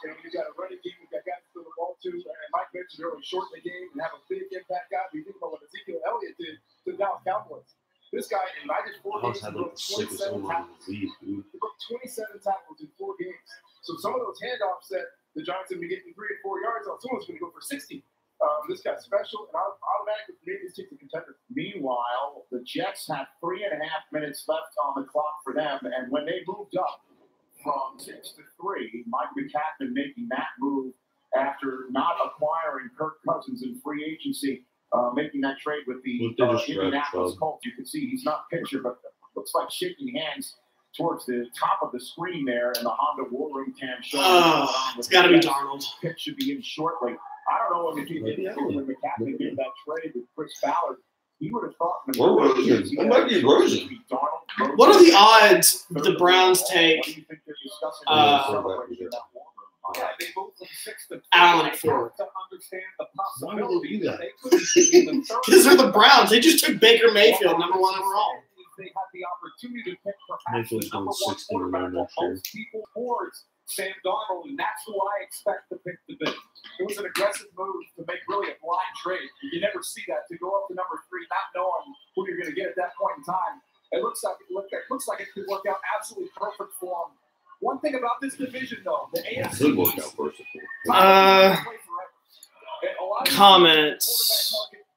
You got a running game, you got guys to the ball to, and Mike mentioned earlier, shorten the game and have a big impact guy. We think about what Ezekiel Elliott did to the Dallas Cowboys. This guy invited 4 games and broke 27 tackles. He broke 27 tackles in 4 games. So some of those handoffs that the Giants have been getting 3 and 4 yards on, someone's going to go for 60. This guy's special, and automatically maybe this team's a contender. Meanwhile, the Jets had 3.5 minutes left on the clock for them, and when they moved up from 6 to 3, Mike McCaffrey making that move after not acquiring Kirk Cousins in free agency, making that trade with the Indianapolis Colts. You can see he's not pictured, but looks like shaking hands towards the top of the screen there, and the Honda War Room cam showing. It's got to be Darnold. Pick should be in shortly. I don't know if he did when McCaffrey did that trade with Chris Ballard. He would have thought. It might be Rosen. What are the odds the Browns take Allen at 4? Why would they do that? Because they're the Browns. They just took Baker Mayfield, #1 overall. They had the opportunity to pick perhaps Mayfield's the going #1 60 in quarterback next that year. most people towards Sam Darnold, and that's who I expect to pick the big. It was an aggressive move to make really a blind trade. You never see that, to go up to #3, not knowing who you're going to get at that point in time. It looks like it could work out absolutely perfect for him. One thing about this division, though, the AFC Could work out perfect. Comment.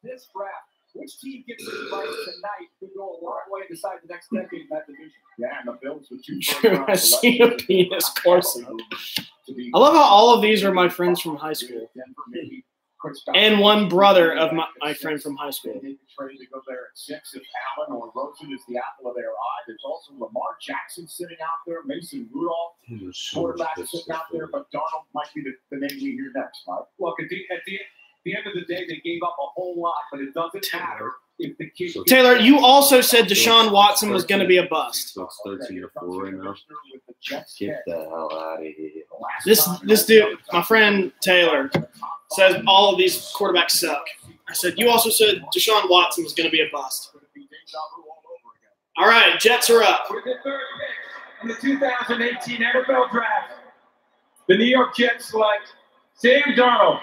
This draft, which team gets it right tonight could go a long way to decide the next decade in that division. Yeah, and the Bills with 2 first rounds. I've seen a penis Corson. I love how all of these are my friends from high school. And one brother of my friend from high school. Ready to go there at 6 if Allen or Rosen is the apple of their eye. There's also Lamar Jackson sitting out there, Mason Rudolph, quarterback sitting out there, but Darnold might be the name we hear next, Mike. Look, at the end of the day, they gave up a whole lot, but it doesn't matter if the kids. Taylor, you also said Deshaun Watson was going to be a bust. So it's 13-4 right now. Get the hell out of here. This dude, my friend Taylor, says all of these quarterbacks suck. I said, you also said Deshaun Watson was going to be a bust. All right, Jets are up. With the third pick in the 2018 NFL Draft, the New York Jets select Sam Darnold.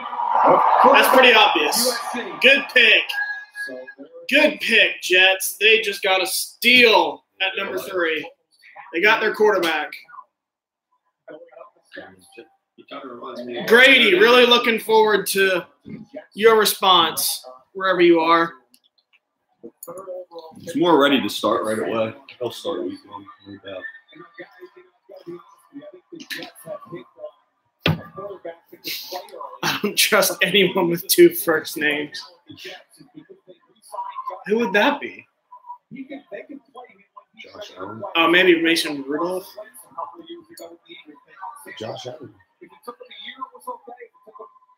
That's pretty obvious. USC. Good pick. Good pick, Jets. They just got a steal at #3. They got their quarterback. Grady, really looking forward to your response wherever you are. He's more ready to start right away. He'll start week 1. No doubt. I don't trust anyone with 2 first names. Who would that be? Josh Allen. Oh, maybe Mason Rudolph. Josh Allen. If it took them a year, it was okay.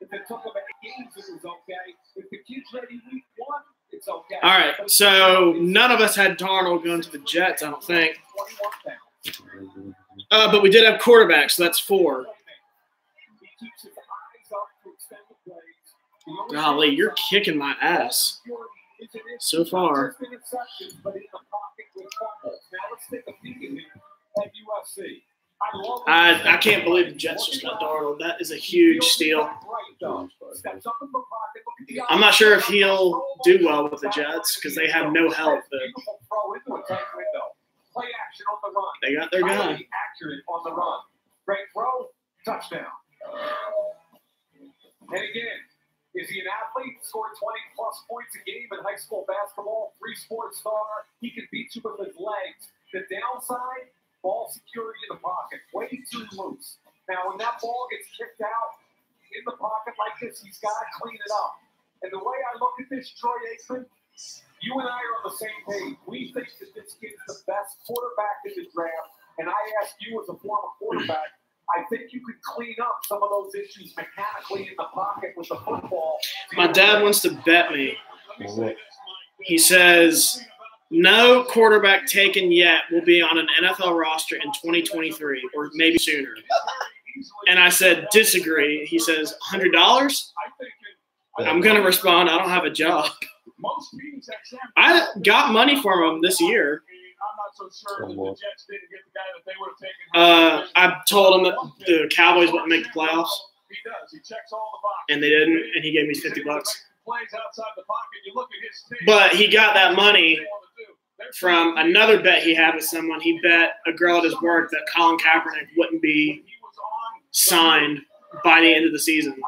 If it took them 8 games, it was okay. If the kid's ready week 1, it's okay. All right, so none of us had Darnold going to the Jets, I don't think. But we did have quarterbacks, so that's 4. Golly, you're kicking my ass so far. I can't believe the Jets just got Darnold. That is a huge steal. I'm not sure if he'll do well with the Jets because they have no help. They got their guy. Accurate on the run. Great throw, touchdown. And again, is he an athlete? Scored 20-plus points a game in high school basketball. 3-sport star. He can beat you with his legs. The downside, ball security in the pocket. Way too loose. Now, when that ball gets kicked out in the pocket like this, he's got to clean it up. And the way I look at this, Troy Aikman, you and I are on the same page. We think that this kid's the best quarterback in the draft. And I ask you as a former quarterback, I think you could clean up some of those issues mechanically in the pocket with the football. My dad wants to bet me. He says, no quarterback taken yet will be on an NFL roster in 2023 or maybe sooner. And I said, disagree. He says, $100? I'm going to respond, I don't have a job. I got money for him this year. I'm not so sure that the Jets didn't get the guy that they would have taken. I told him that the Cowboys wouldn't make the playoffs. He does. He checks all the boxes. And they didn't, and he gave me $50. Plays outside the pocket. You look at his tape. But he got that money from another bet he had with someone. He bet a girl at his work that Colin Kaepernick wouldn't be signed by the end of the season.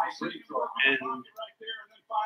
And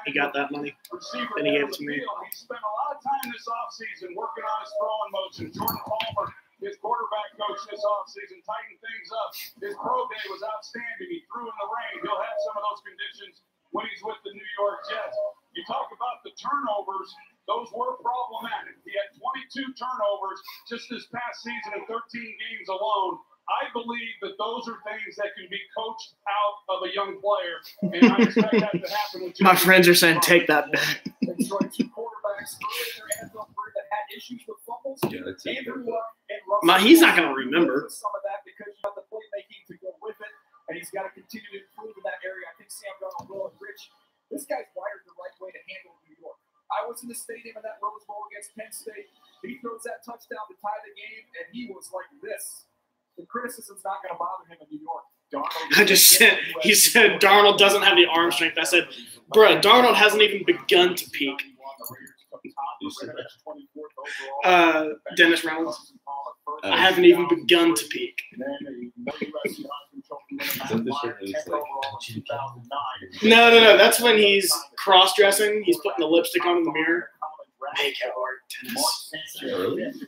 he got that money, and he gave it to me. He spent a lot of time this offseason working on his throwing motion. Jordan Palmer, his quarterback coach this offseason, tightened things up. His pro day was outstanding. He threw in the rain. He'll have some of those conditions when he's with the New York Jets. You talk about the turnovers. Those were problematic. He had 22 turnovers just this past season in 13 games alone. I believe that those are things that can be coached out of a young player, and I expect that to happen with my friends are saying, take that back. He's not going to remember. Some of that because you have the playmaking to go with it, and he's got to continue to improve in that area. I think Sam Darnold will. Rich, this guy's wired the right way to handle New York. I was in the stadium in that Rose Bowl against Penn State. He throws that touchdown to tie the game, and he was like this. The criticism's not going to bother him in New York. He said Darnold doesn't have the arm strength. I said, bro, Darnold hasn't even begun to peak. Dennis Reynolds. I haven't even begun to peak. No. That's when he's cross-dressing. He's putting the lipstick on in the mirror. Make it work, Dennis.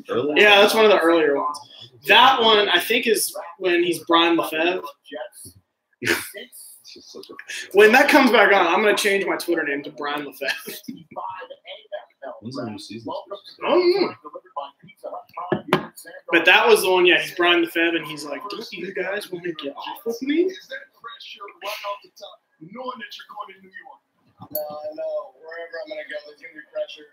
Early? Yeah, that's one of the earlier ones. That one, I think, is when he's Brian Lefebvre. When that comes back on, I'm going to change my Twitter name to Brian Lefebvre. When's the new season? But that was the one, yeah, he's Brian Lefebvre, and he's like, don't you guys want to get off with me? Is that pressure right off the top, knowing that you're going to New York? No, I know. Wherever I'm going to go, there's going to be pressure.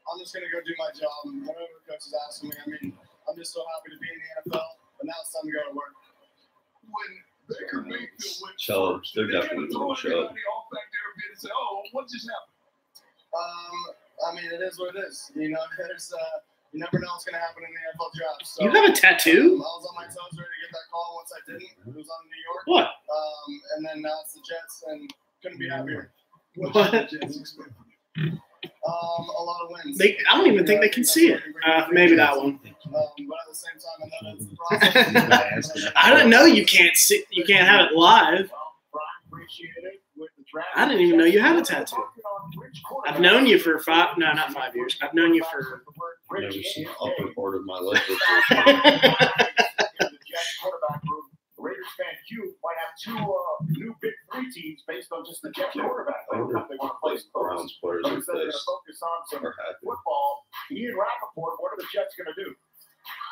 I'm just going to go do my job. And whatever the coach is asking me, I mean, I'm just so happy to be in the NFL, but now it's time to go to work. When Baker Mayfield went Show up. They're definitely going to show up. Back there a bit and say, oh, what just happened? I mean, it is what it is. You know, there's you never know what's going to happen in the NFL draft. So, you have a tattoo? I was on my toes ready to get that call. Once I didn't, it was on New York. What? And then now it's the Jets, and couldn't be happier. What? A lot of wins. I don't even think they can see it. Maybe that one. But at the same time, I know that's the process. I didn't know you can't see. You can't have it live. I didn't even know you had a tattoo. I've known you for not 5 years. I've known you for. Never seen the upper part of my life. Raiders fan Q might have two new big three teams based on just the Jets quarterback. They want to play Browns players like Instead, they're going this. to focus on some football. Ian Rappaport, what are the Jets going to do?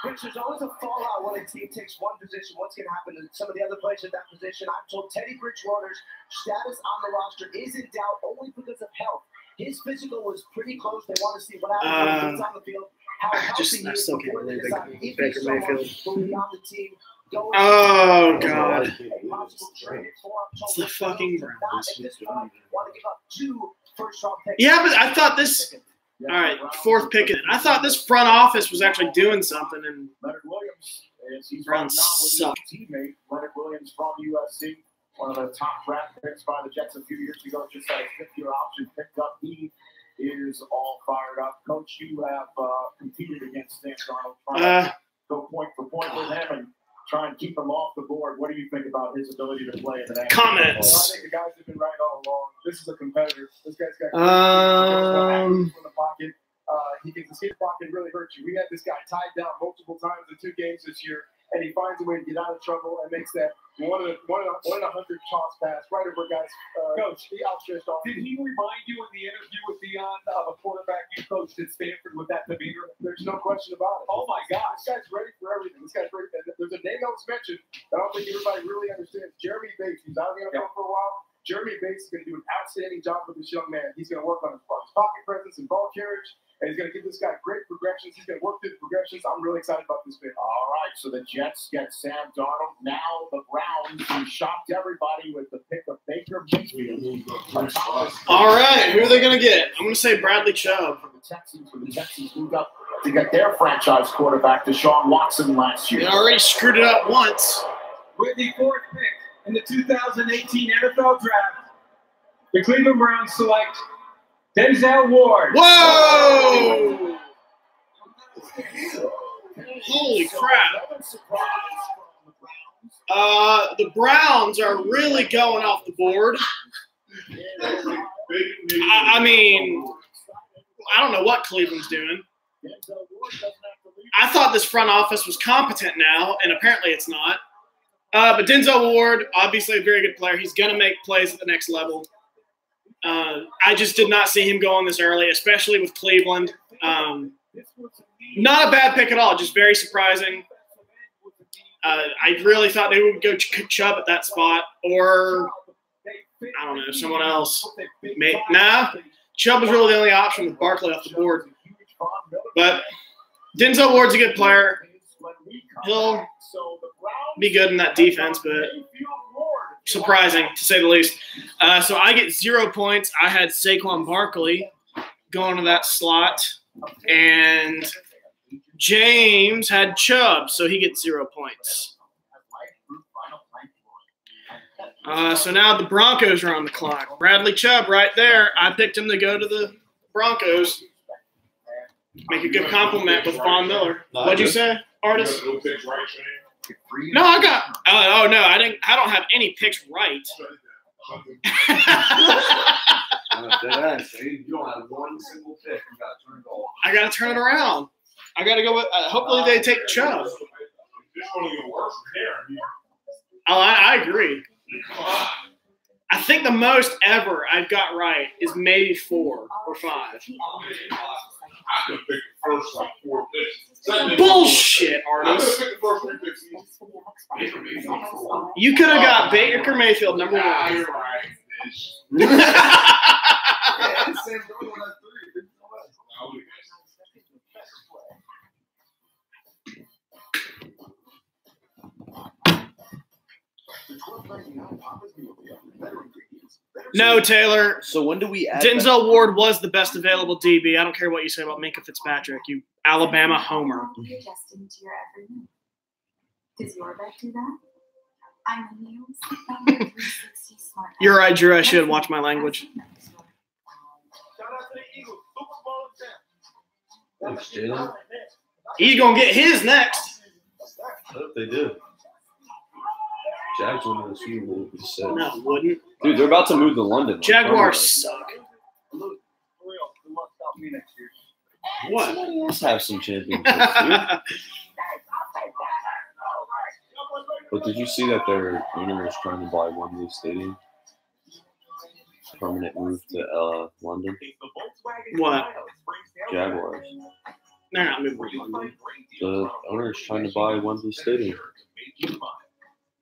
Which there's always a fallout when a team takes one position. What's going to happen to some of the other players at that position? I'm told Teddy Bridgewater's status on the roster is in doubt only because of health. His physical was pretty close. They want to see what happens when he's on the field. How healthy I still can't believe Baker Mayfield. will be on the team. Oh, God. It's the fucking Browns. Yeah, but I thought this. All right, fourth pick. I thought this front office was actually doing something, and Leonard Williams is Browns suck. Teammate Leonard Williams from USC, one of the top draft picks by the Jets a few years ago. Just had a fifth-year option picked up. He is all fired up. Coach, you have competed against Sam Darnold, trying to go point for point with him and try and keep him off the board. What do you think about his ability to play in the next? Comments. Well, I think the guys have been right all along. This is a competitor. This guy's got from the pocket. He can escape the pocket and really hurt you. We had this guy tied down multiple times in 2 games this year, and he finds a way to get out of trouble and makes that one in 100 toss pass right over guys. Coach, he outstretched off. Did he remind you in the interview with Dion of a quarterback you coached at Stanford with that demeanor? There's no question about it. Oh my God, this guy's ready for everything. This guy's ready. There's a name that was mentioned that I don't think everybody really understands. Jeremy Bates. He's out of the NFL for a while. Jeremy Bates is going to do an outstanding job with this young man. He's going to work on his pocket presence and ball carriage, and he's going to give this guy great progressions. He's going to work through the progressions. I'm really excited about this pick. All right, so the Jets get Sam Darnold. Now the Browns, who shocked everybody with the pick of Baker Mayfield. All right, who are they going to get? I'm going to say Bradley Chubb. The Texans moved up to get their franchise quarterback, Deshaun Watson, last year. They already screwed it up once. With the fourth pick In the 2018 NFL Draft, the Cleveland Browns select Denzel Ward. Whoa! Holy crap. The Browns are really going off the board. I mean, I don't know what Cleveland's doing. I thought this front office was competent now, and apparently it's not. But Denzel Ward, obviously a very good player. He's going to make plays at the next level. I just did not see him going this early, especially with Cleveland. Not a bad pick at all, just very surprising. I really thought they would go Chubb at that spot, or I don't know, someone else. Nah, Chubb was really the only option with Barkley off the board. But Denzel Ward's a good player. He'll be good in that defense, but surprising to say the least. So I get 0 points. I had Saquon Barkley going to that slot, and James had Chubb, so he gets 0 points. So now the Broncos are on the clock. Bradley Chubb right there. I picked him to go to the Broncos. Make a good compliment with Von Miller. What'd you say, Artist? No, I got. Oh no, I didn't. I don't have any picks right. You don't have one single pick. You got to turn it all. I got to turn it around. I got to go with. Hopefully they take Chubb. Oh, I agree. I think the most ever I've got right is maybe 4 or 5. I could pick the first like 4 picks. Bullshit, Artist. You could have got Baker Mayfield number 1. No, Taylor. So when do we add Denzel Ward was the best available DB. I don't care what you say about Minkah Fitzpatrick, you Alabama homer. Adjusting to your every move. Does your vet do that? I'm a new 360 smart. You're right, Drew. I should watch my language. Thanks, Jalen. He's going to get his next. I hope they do. Jags win the Super Bowl. No, wouldn't. Dude, they're about to move to London. Jaguars suck. What? Somebody else have some championships, dude. But did you see that their owner is trying to buy Wembley Stadium? Permanent move to London. What? Jaguars. They're not moving to London. The owner is trying to buy Wembley Stadium.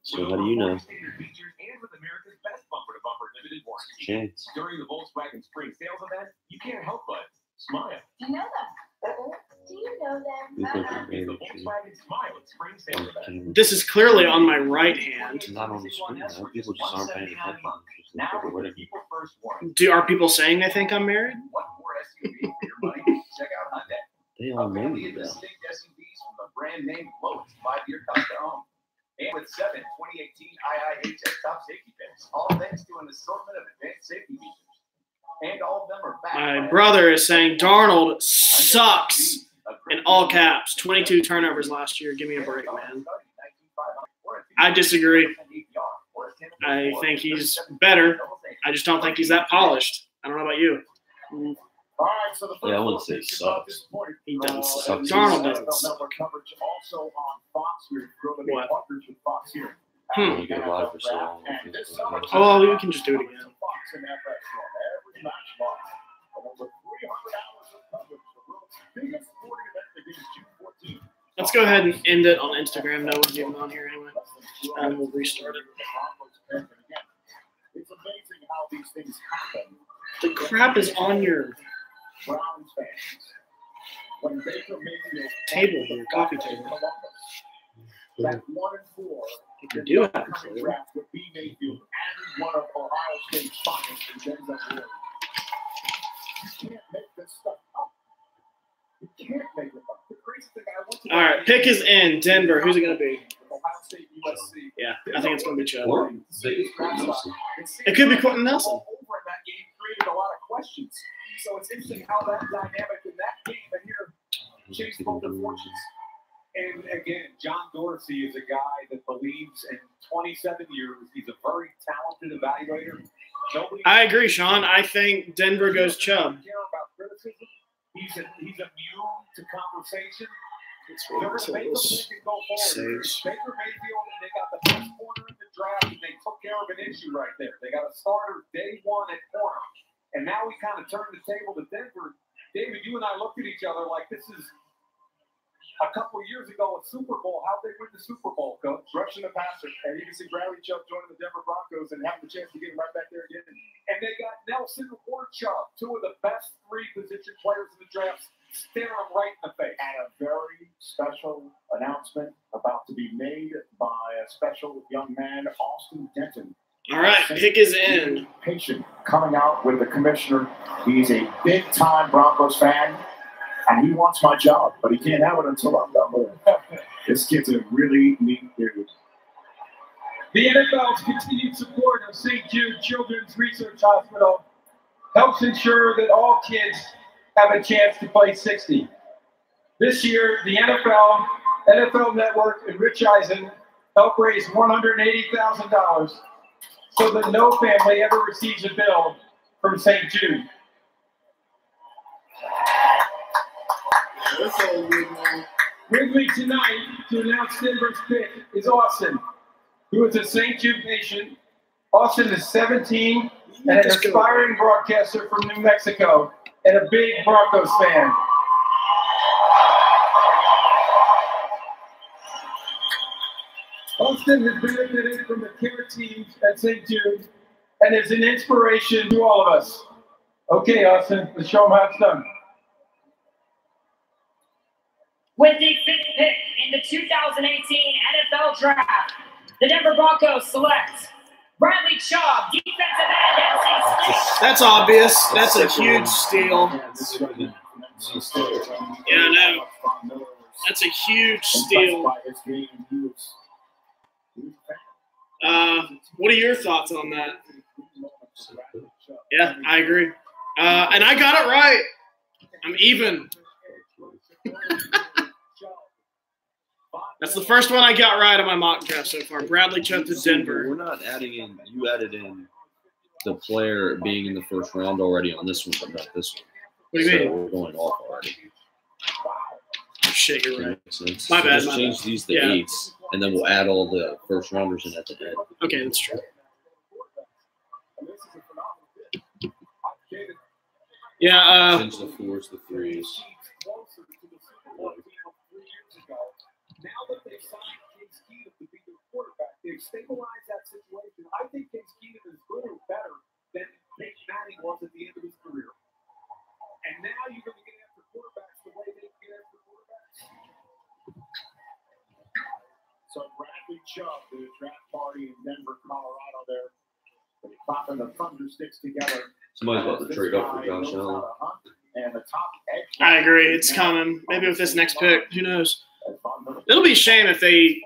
So how do you know? Chance. During the Volkswagen Spring Sales event, you can't help but smile. Do you know them? Do you know them? The Volkswagen Smile at Spring Sales event. This is clearly on my right hand. Not on the screen. Now. People just aren't paying attention. Now, people first one. Are people saying they think I'm married? What more SUV for your money? Check out Hyundai. They all know Family you, of though. distinct SUVs from the brand name Lotus 5-year Costa home. And with 7 2018 IIHS top safety picks, all thanks to an assortment of advanced safety features. And all of them are backed. My brother is saying Darnold sucks in all caps. 22 turnovers last year. Give me a break, man. I disagree. I think he's better. I just don't think he's that polished. I don't know about you. Yeah, I wouldn't say it sucks. He doesn't suck. Sucks. Darnold doesn't suck. What? I only get live for so long. Oh, you can just do it again. Let's go ahead and end it on Instagram. No one's even on here anyway. And we'll restart it. It's amazing how these things happen. The crap is on your Browns fans. When Baker Mayfield table here, coffee table. that 1-4 You can do it. draft with B. Mayfield and one of Ohio State's finest in Denzel Ward. You can't make this stuff up. You can't make it up. The crazy thing I went to All right, pick is in. Denver. Who's it going to be? Ohio State, USC. Yeah, I think it's going to be Chubb. Or It could be Quentin Nelson. Over in that game created a lot of questions. So it's interesting how that dynamic in that game and here changed both their fortunes. And again, John Dorsey is a guy that believes in 27 years. He's a very talented evaluator. I agree, Sean. I think Denver goes Chubb. He's immune to conversation. Saves. Baker Mayfield, they got the best corner in the draft, and they took care of an issue right there. They got a starter day one at corner. And now we kind of turned the table to Denver. David, you and I looked at each other like this is a couple of years ago a Super Bowl. How'd they win the Super Bowl, Coach? Rushing the passer. And you can see Bradley Chubb joining the Denver Broncos and having the chance to get him right back there again. And they got Nelson or Chubb, two of the best three position players in the draft, stare him right in the face. And a very special announcement about to be made by a special young man, Austin Denton. All right, pick is in. Patient coming out with the commissioner. He's a big-time Broncos fan, and he wants my job, but he can't have it until I'm done with it. This kid's a really neat dude. The NFL's continued support of St. Jude Children's Research Hospital helps ensure that all kids have a chance to play 60. This year, the NFL Network, and Rich Eisen helped raise $180,000 so that no family ever receives a bill from St. Jude. With me tonight to announce Denver's pick is Austin, who is a St. Jude patient. Austin is 17 and an aspiring broadcaster from New Mexico and a big Broncos fan. Austin has benefited from the care teams at St. Jude and is an inspiration to all of us. Okay, Austin, let's show them how it's done. With the 5th pick in the 2018 NFL Draft, the Denver Broncos select Bradley Chubb, defensive end, NC State. That's obvious. That's a huge steal. Yeah, no. That's a huge steal. What are your thoughts on that? Yeah, I agree. And I got it right. I'm even. That's the first one I got right on my mock draft so far. Bradley Chubb to Denver. We're not adding in. You added in the player being in the first round already on this one, but not this one. What do you mean? We're going off already. Shit, you're right. My bad. Just change these to 8s, and then we'll add all the first rounders in at the end. Okay, that's true. Yeah. Change the 4s to 3s. Now that they've signed Case Keenum to be their quarterback, they've stabilized that situation. I think Case Keenum is good or better than Peyton Manning was at the end of his career. And now you're going to get after quarterbacks the way they get after quarterbacks. So Bradley Chubb, the draft party in Denver, Colorado there. They're clapping the thunder sticks together. Somebody's about to trade up for Josh Allen. And the top edge. I agree. It's coming. Maybe with this next pick. Who knows? It'll be a shame if they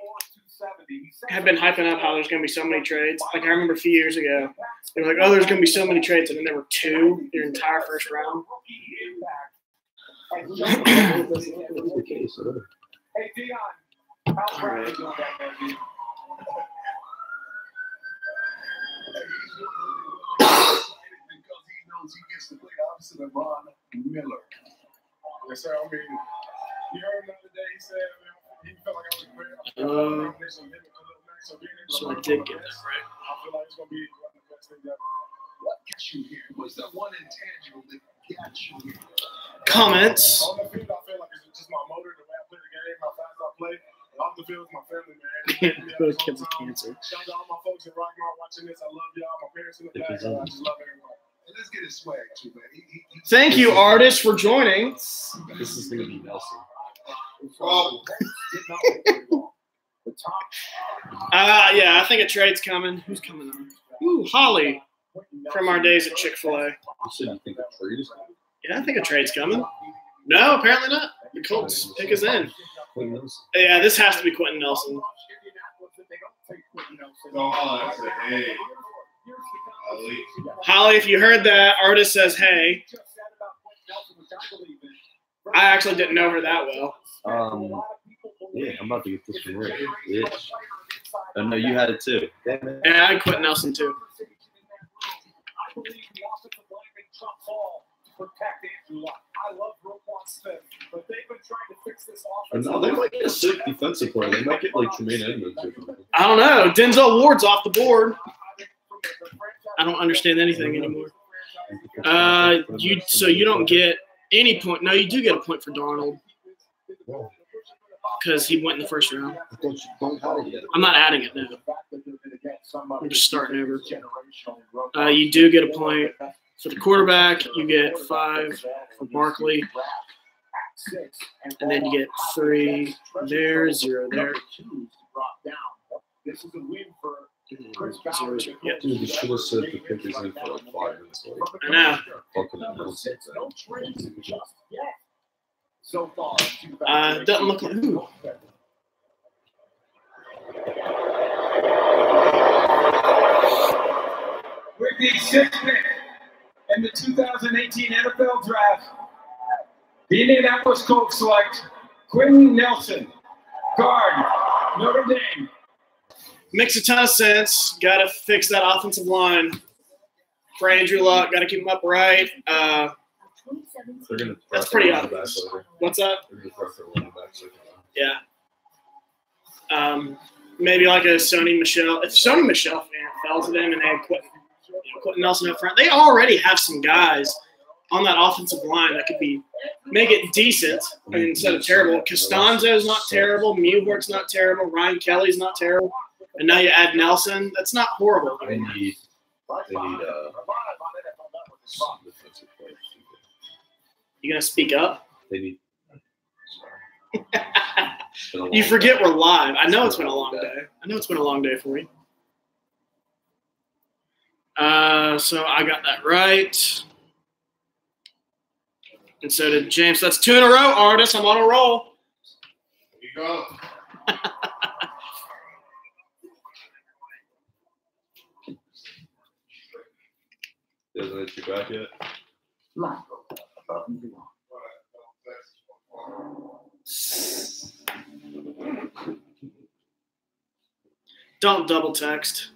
have been hyping up how there's going to be so many trades. Like I remember a few years ago, they were like, "Oh, there's going to be so many trades," and then there were 2 your entire first round. Hey, Dion, how's Bradley doing back there, dude? Because he knows he gets to play opposite of Von Miller. Yes, sir. I mean, you heard him the other day. He said he felt like I was great. So I did get that right. I feel like it's going to be one of the best things ever. What gets you here? What's that one intangible that got you here? Comments. On the field, I feel like it's just my motor, the way I play the game, how fast I play. Off the field, it's my family, man. Those kids with cancer. Shout out to all my folks in Rockmart watching this. I love y'all. My parents in the back. I just love everyone. And let's get his swag too, man. Thank you, artist, for joining. This is going to be Nelson. Yeah, I think a trade's coming. Who's coming on? Ooh, Holly from our days at Chick-fil-A. You said you think a trade is coming? Yeah, I think a trade's coming. No, apparently not. The Colts pick is in. Yeah, this has to be Quentin Nelson. Holly, if you heard that, Artist says, hey. I actually didn't know her that well. Yeah, I'm about to get this one right. Yeah. Oh, no, you had it too. Damn it. Yeah, I quit Nelson too. No, they might get a sick defensive player. They might get like Tremaine Edmonds or something. I don't know. Denzel Ward's off the board. I don't understand anything anymore. So you don't get any point. No, you do get a point for Darnold because he went in the first round. I'm not adding it now. I'm just starting over. You do get a point for the quarterback. You get 5 for Barkley. And then you get 3 there, 0 there. This is a win for Chris Yeah. Dude, you should have said the pick is in for like 5 minutes. I know. Fucking nonsense. So far, doesn't look like who. With the 6th pick in the 2018 NFL Draft, the Indianapolis Colts select Quentin Nelson, guard, Notre Dame. Makes a ton of sense. Got to fix that offensive line for Andrew Luck. Got to keep him upright. That's pretty obvious. What's that? Yeah. Maybe like a Sony Michel. If Sony Michel fell to them and they had Quentin Nelson up front, they already have some guys on that offensive line that could make it decent instead of terrible. Costanzo's not terrible. Muhort's not terrible. Ryan Kelly's not terrible. And now you add Nelson. That's not horrible. They need You gonna speak up? They need. You forget we're live. I know it's been a long day. I know it's been a long day for you. So I got that right. And so did James. That's 2 in a row, Artist. I'm on a roll. Here you go. Doesn't hit you back yet? Don't double text.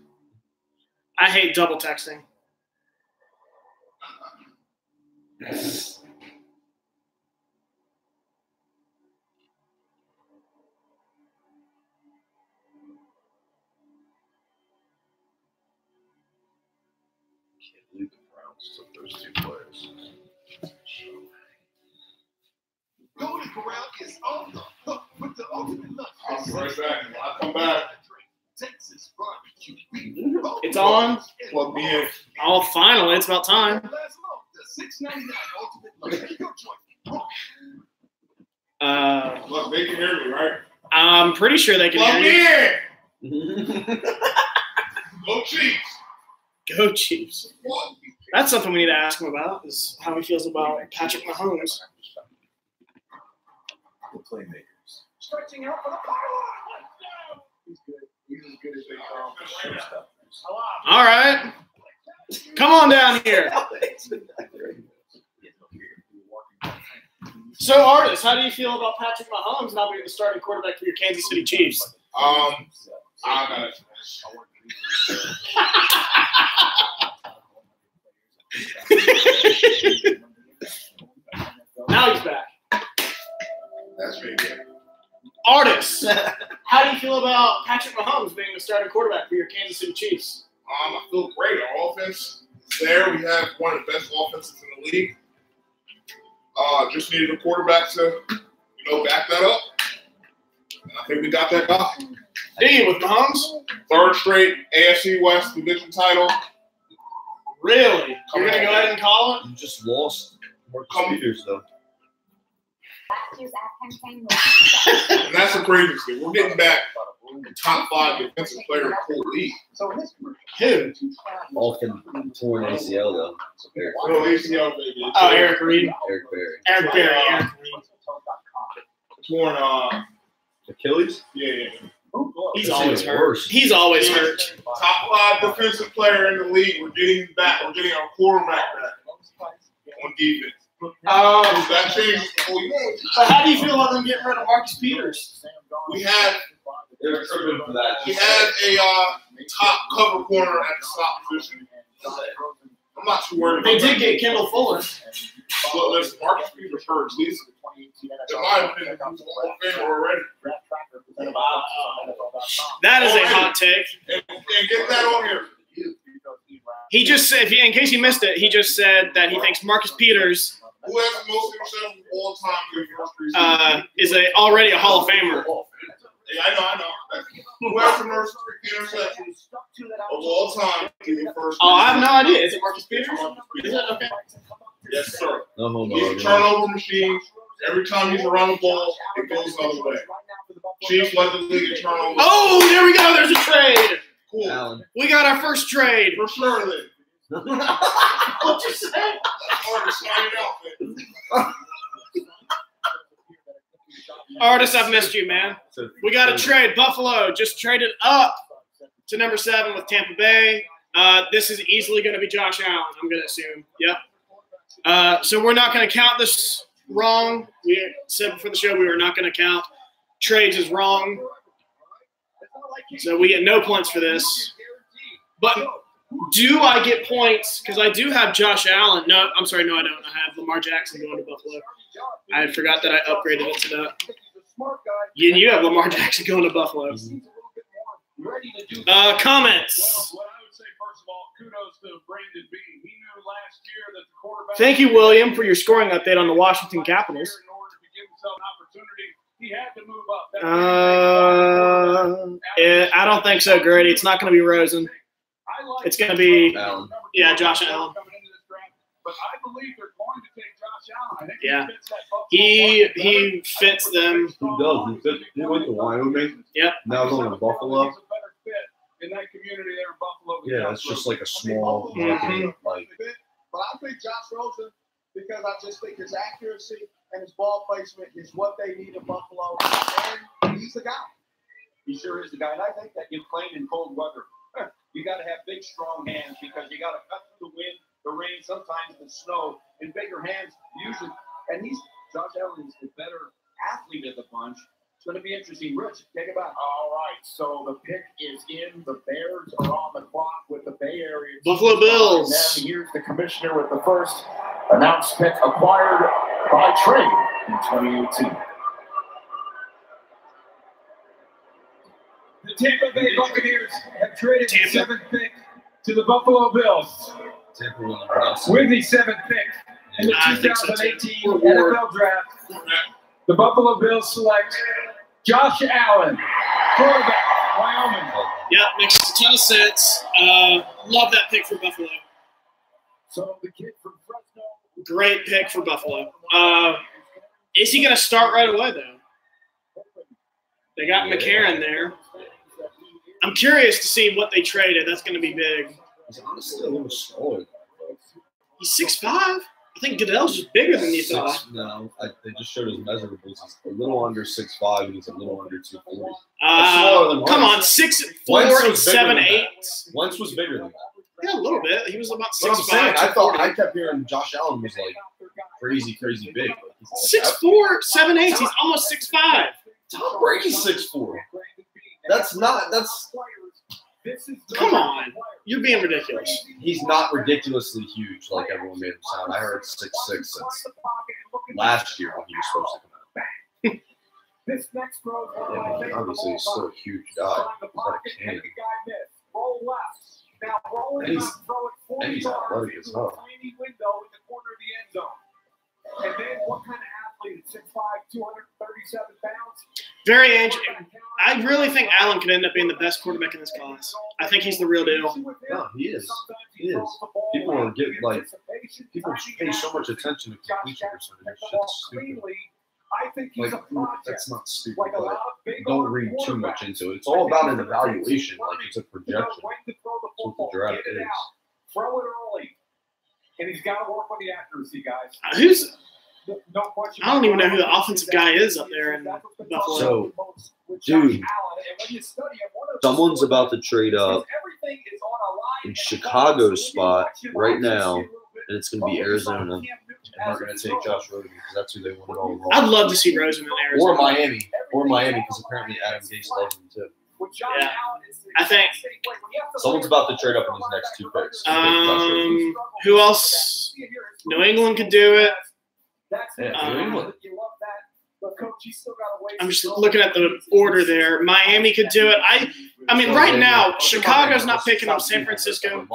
I hate double texting. Those 2 players. Golden Corral is on the hook with the ultimate lunch. I'll be right back. I'll come back. Texas barbecue. It's on. Plug me in. Oh, finally. It's about time. The $6.99 ultimate lunch. Look, they can hear me, right? I'm pretty sure they can Plug hear me you. in. Go Chiefs. Go Chiefs. That's something we need to ask him about, is how he feels about Patrick Mahomes. the playmakers. Stretching out for the pylon. He's good. He's as good as they come. All right. Come on down here. So, Artist, how do you feel about Patrick Mahomes now being the starting quarterback for your Kansas City Chiefs? I got it. Now he's back. That's me. Artist, how do you feel about Patrick Mahomes being the starting quarterback for your Kansas City Chiefs? I feel great. Our offense is there. We have one of the best offenses in the league. Just needed a quarterback to, back that up. And I think we got that guy. D with Mahomes? Third straight AFC West division title. Really? You're going to go ahead and call it? You just lost Marcus Peters, though. And that's the craziest thing. We're getting back top 5 defensive player in the whole league. Who? All from torn ACL, though. Eric ACL, baby. Oh, Eric Reed. Eric Berry. Eric Berry. Eric Reed. Torn Achilles? Yeah. Oh, boy. He's It's always even hurt. worse. He's always hurt. Top 5 defensive player in the league. We're getting back. We're getting our quarterback back on defense. That changes the whole year. But how do you feel about them getting rid of Marcus Peters? We had a top cover corner at the slot position. I'm not too worried about They that. did get Kendall Fuller. But listen, Marcus Peters hurt. At least, in my opinion, he's a Hall of Famer already. That is a hot take. And get that on here. He just said, in case you missed it, he just said that he thinks Marcus Peters Who has the most interceptions of all time in the first 3 seasons? is already a Hall of Famer. Yeah, I know. Who has the most interceptions of all time in the first 3 Oh, I have no seasons? idea. Is it Marcus Peters? Is it? Okay. Yes, sir. No, hold He's a on. turnover machine. Every time he's around the ball, it goes the other way. Chiefs led the league in turnovers. Oh, there we go. There's a trade. Cool. Allen. We got our first trade. For sure, then. What'd you say? That's hard to sign it out, man. Artis, I've missed you, man. We got a trade. Buffalo just traded up to number 7 with Tampa Bay. This is easily going to be Josh Allen, I'm going to assume. Yep. So we're not going to count this wrong. We said before the show we were not going to count trades as wrong. So we get no points for this. But do I get points? Because I do have Josh Allen. No, I'm sorry. No, I don't. I have Lamar Jackson going to Buffalo. I forgot that I upgraded it to that. You have Lamar Jackson going to Buffalo. Comments. What I would say, first of all, kudos to Brandon Beane. He knew last year that the quarterback. Thank you, William, for your scoring update on the Washington Capitals. In order to give himself an opportunity, he had to move up. I don't think so, Grady. It's not going to be Rosen. It's going to be, Allen. yeah, Josh Allen. But I believe they're going to take Josh Allen. I think Yeah. he fits that Buffalo He fits them. He does. He went to Wyoming. Yep. Now going to Buffalo. He's a better fit in that community there in Buffalo. Yeah, it's just like a small market. Like, But I think Josh Rosen, because I just think his accuracy and his ball placement is what they need in Buffalo, and he's the guy. He sure is the guy. And I think that you play in cold weather. You got to have big, strong hands because you got to cut through the wind, the rain, sometimes the snow. In bigger hands, usually. And Josh Allen is the better athlete of the bunch. It's going to be interesting. Rich, take it back. All right, so the pick is in. The Bears are on the clock with the Bay Area. Buffalo Bills. And then here's the commissioner with the first announced pick acquired by trade in 2018. The Tampa Bay Buccaneers have traded the 7th pick to the Buffalo Bills. Tampa won the draft. With the 7th pick in the I think so, too. 2018 NFL Draft, the Buffalo Bills select Josh Allen, quarterback, Wyoming. Yep, makes a ton of sense. Love that pick for Buffalo. So the kid from Fresno. Great pick for Buffalo. Is he going to start right away, though? They got McCarron there. I'm curious to see what they traded. That's going to be big. He's honestly a little solid. He's 6'5". I think Goodell's just bigger than you thought. No, they just showed his measurables. He's a little under 6'5", and he's a little under 240. That's smaller than Come Wentz. on, 6'4" and 7'8". Wentz was bigger than that. Yeah, a little bit. He was about 6'5". But I'm saying, I kept hearing Josh Allen was like crazy big. 6'4", 7'8". He's almost 6'5". Tom Brady's 6'4". Come on. You're being ridiculous. He's not ridiculously huge like everyone made him sound. I heard 6'6" since last year when he was supposed to come out. This next throw, Yeah, obviously he's still a huge guy. He's like a cannon. roll left. Now rolling And up, throw it 40 he's yards athletic as into a hell. tiny window in the corner of the end zone. And then what kind of athlete? 6'5", 237 pounds. Very interesting. I really think Allen could end up being the best quarterback in this class. I think he's the real deal. No, he is. He is. People are getting people pay so much attention to completion percentage. Shit's stupid. I think he's a project. That's not stupid, Like a lot but of big don't read too much into it. It's all about an evaluation. Like it's a projection. That's what the draft is. Throw it early. And he's got to work on the accuracy, guys. No question. I don't even know who the offensive guy is up there in Buffalo. So, dude, Someone's about to trade up in Chicago's spot right now, and it's going to be Arizona. And they're going to take Josh Rosen because that's who they wanted all along. I'd love to see Rosen in Arizona. Or Miami, because apparently Adam Gase loves him too. Yeah, I think someone's about to trade up in these next 2 picks. Who else? New England could do it. Yeah, New England. I'm just looking at the order there. Miami could do it. I mean, right now, Chicago's not picking up San Francisco.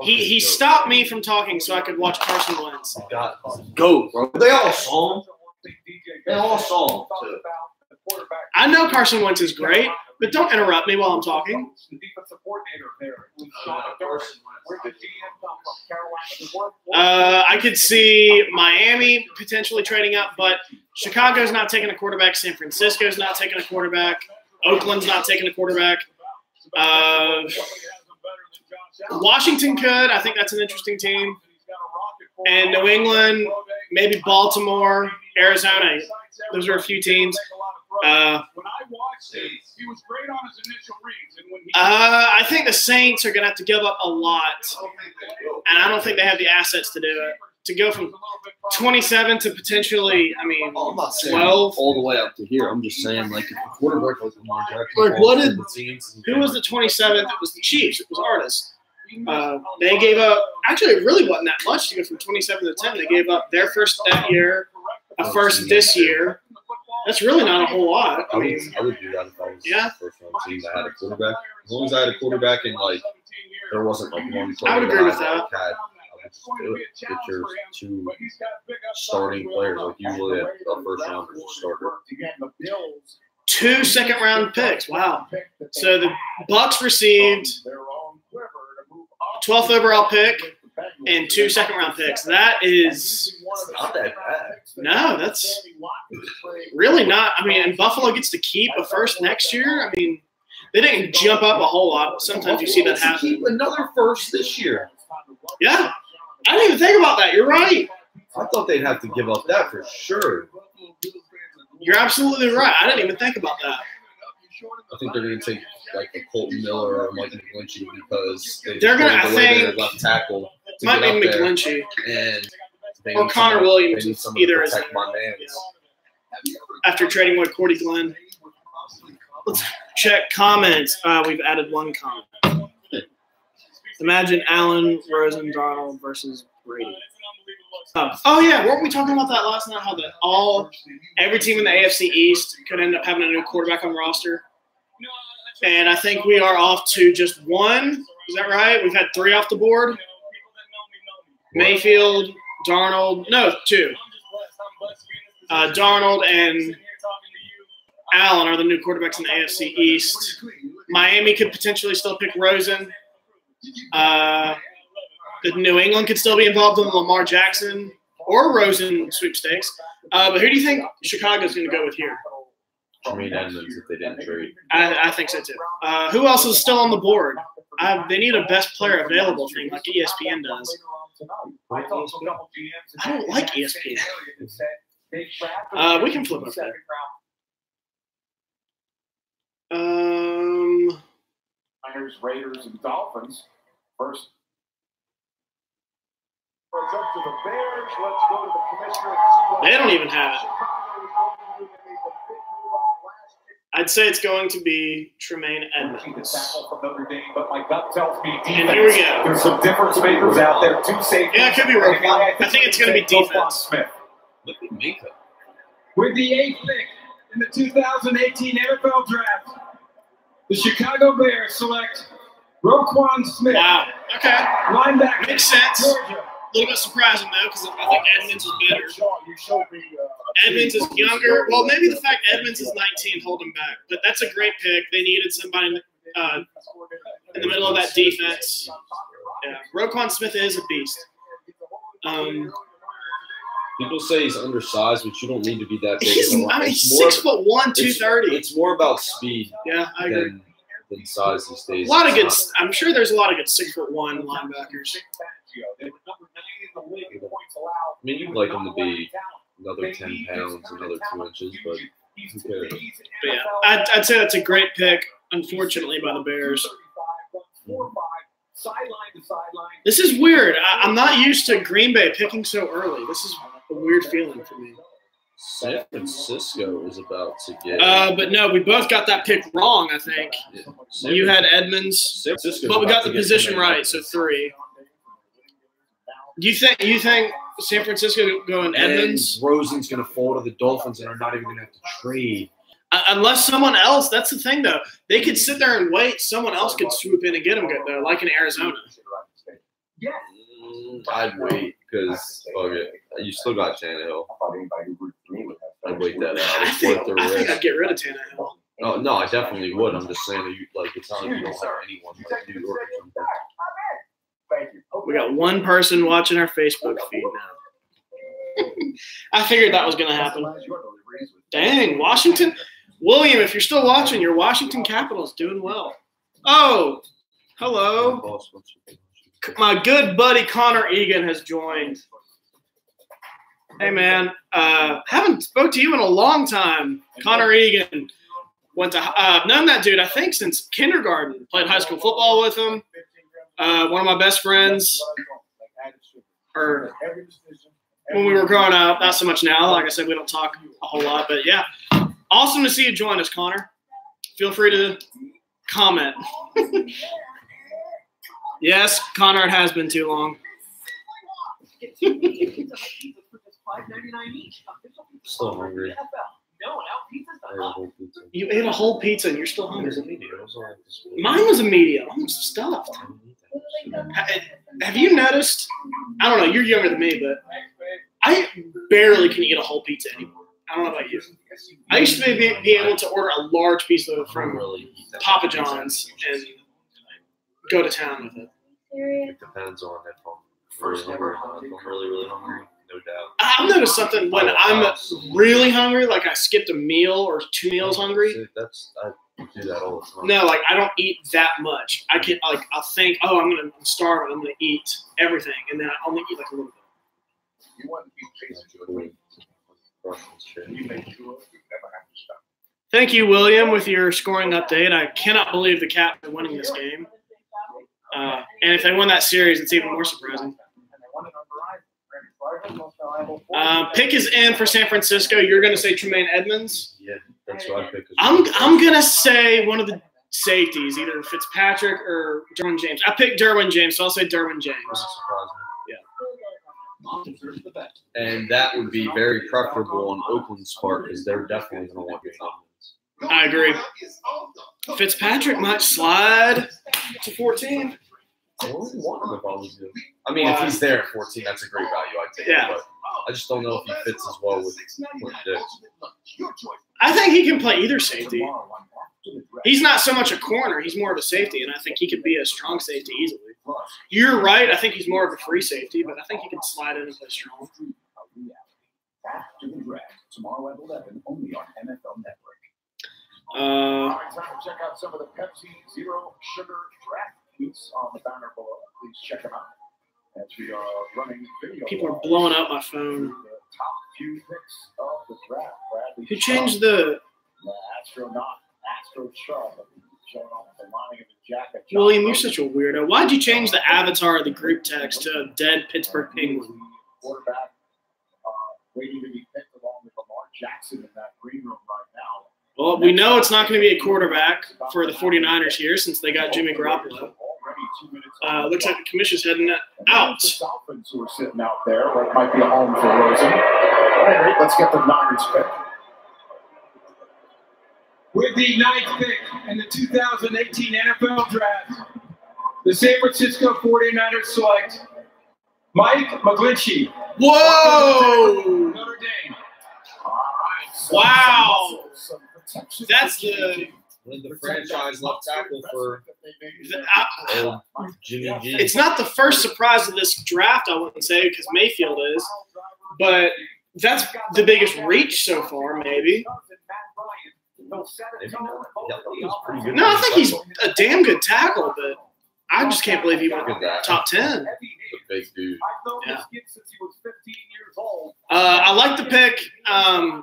He stopped me from talking so I could watch Carson Wentz. Go, bro. They all saw him. They all saw him, too. I know Carson Wentz is great, but don't interrupt me while I'm talking. I could see Miami potentially trading up, but Chicago's not taking a quarterback. San Francisco's not taking a quarterback. Oakland's not taking a quarterback. Washington could. I think that's an interesting team. And New England, maybe Baltimore, Arizona. Those are a few teams. I think the Saints are going to have to give up a lot, and I don't think they have the assets to do it. To go from 27 to potentially, 12. All the way up to here. I'm just saying, like, if the quarterback was Lamar Jackson. Like, who was the 27th? It was the Chiefs. It was Artis. They gave up, actually, it really wasn't that much to go from 27 to 10. They gave up their first that year, a first this year. That's really not a whole lot. I would do that if I was the first round team that had a quarterback. As long as I had a quarterback and, like, there wasn't, like, one player I would agree with that. I would just do it. Get your 2 starting players. Like, usually a first rounder is a starter. 2 second-round picks. Wow. So the Bucs received 12th overall pick and 2 second-round picks. That is not that bad. No, that's really not. And Buffalo gets to keep a first next year. They didn't jump up a whole lot. Sometimes you see that happen. Keep another first this year. Yeah. I didn't even think about that. You're right. I thought they'd have to give up that for sure. You're absolutely right. I didn't even think about that. I think they're going to take like a Colton Miller or Mike McGlinchey because they're going to, I think, their left tackle to might get be up McGlinchey and or Connor Williams. Either is my man. After trading with Cordy Glenn. Let's check comments. We've added 1 comment. Imagine Allen, Rosen, Darnold versus Brady. Oh yeah, weren't we talking about that last night? How every team in the AFC East could end up having a new quarterback on the roster, and I think we are off to just 1. Is that right? We've had 3 off the board. Mayfield, Darnold. No, 2. Darnold and Allen are the new quarterbacks in the AFC East. Miami could potentially still pick Rosen. The New England could still be involved in the Lamar Jackson or Rosen sweepstakes. But who do you think Chicago's going to go with here? Jermaine Edmonds if they didn't trade. I think so too. Who else is still on the board? They need a best player available thing like ESPN does. I don't like ESPN. We can flip it up. Niners, Raiders, and Dolphins. First. It's up to the Bears. Let's go to the commissioner and see what they don't even have it. I'd say it's going to be Tremaine Edmonds. But my gut tells me defense. And here we go. There's some difference makers out there. 2 safeties. Yeah, it could be Roquan. I think it's going to be defense. Look at Mika. With the 8th pick in the 2018 NFL Draft, the Chicago Bears select Roquan Smith. Wow. Okay. Linebacker. Makes sense. Georgia. A little bit surprising, though, because I think Edmonds is better. Edmonds is younger. Well, maybe the fact Edmonds is 19 hold him back. But that's a great pick. They needed somebody in the middle of that defense. Yeah, Roquan Smith is a beast. People say he's undersized, but you don't need to be that big. He's 6'1", 230. It's more about speed. Yeah, I agree. Than size these days. A lot of good. I'm sure there's a lot of good 6'1" linebackers. I mean, you'd like him to be another 10 pounds, another 2 inches, but But yeah, I'd say that's a great pick, unfortunately, by the Bears. This is weird. I'm not used to Green Bay picking so early. This is a weird feeling for me. San Francisco is about to get. But no, we both got that pick wrong, I think. You had Edmonds, but we got the position right, so 3. You think San Francisco going Edmonds? And Rosen's going to fall to the Dolphins and are not even going to have to trade. Unless someone else, that's the thing, though. They could sit there and wait. Someone else could swoop in and get them good, though, like in Arizona. I'd wait because, you still got Tannehill. I'd wait that out. I think I'd get rid of Tannehill. Oh, no, I definitely would. I'm just saying that it's not like you don't have anyone like New York or something. We got one person watching our Facebook feed now. I figured that was going to happen. Dang, Washington. William, if you're still watching, your Washington Capitals doing well. Oh, hello. My good buddy Connor Egan has joined. Hey, man. Haven't spoke to you in a long time. Connor Egan. I've known that dude, I think, since kindergarten. Played high school football with him. One of my best friends. Or when we were growing up, not so much now. Like I said, we don't talk a whole lot. But, yeah, awesome to see you join us, Connor. Feel free to comment. Yes, Connor, it has been too long. Still hungry. You ate a whole pizza and you're still hungry. Mine was a medium. I'm stuffed. Have you noticed? I don't know. You're younger than me, but I barely can eat a whole pizza anymore. I don't know about you. I used to be able to order a large pizza from Papa John's and go to town with it. It depends on if I'm really hungry or not. If I'm really, really hungry, no doubt. I've noticed something when I'm really hungry, like I skipped a meal or 2 meals hungry. I do that all the time. No, like I don't eat that much. I can I'll think, oh, I'm starving. I'm gonna eat everything, and then I only eat like a little bit. You want to be patient. You make sure you never have to stop. Thank you, William, with your scoring update. I cannot believe the Caps are winning this game. And if they win that series, it's even more surprising. Pick is in for San Francisco. You're going to say Tremaine Edmonds? Yeah, that's what I pick. I'm going to say one of the safeties, either Fitzpatrick or Derwin James. I picked Derwin James, so I'll say Derwin James. Yeah. And that would be very preferable on Oakland's part because they're definitely going to want your Edmonds. I agree. Fitzpatrick might slide to 14. I wouldn't want him if I was you. I mean, if he's there at 14, that's a great value. I'd take it. But I just don't know if he fits as well with Dix. I think he can play either safety. He's not so much a corner. He's more of a safety, and I think he could be a strong safety easily. You're right. I think he's more of a free safety, but I think he can slide in and play strong. After the draft, tomorrow at 11, only on NFL Network. All right, time to check out some of the Pepsi Zero Sugar draft tweets on the banner below. Please check them out. As we are running video. People are blowing up my phone. The top few picks of the draft. Bradley Who changed the astronaut, Astro Sharp, showing off the lining of his jacket. William, you're such a weirdo. Why'd you change the avatar of the group text to a dead Pittsburgh Penguin? Quarterback waiting to be picked along with Lamar Jackson in that green room right now. Well, we know it's not going to be a quarterback for the 49ers here since they got Jimmy Garoppolo. Looks like the commission's heading out. The Dolphins who are sitting out there, where it might be a home for Rosen. All right, let's get the Niners pick. With the 9th pick in the 2018 NFL Draft, the San Francisco 49ers select Mike McGlinchey. Whoa! Notre Dame. Wow. That's the franchise left tackle for Jimmy G. It's not the first surprise of this draft, I wouldn't say, because Mayfield is, but that's the biggest reach so far, maybe. No, I think he's a damn good tackle, but I just can't believe he went top 10. The big dude. Yeah. Since he was 15 years old. I like the pick.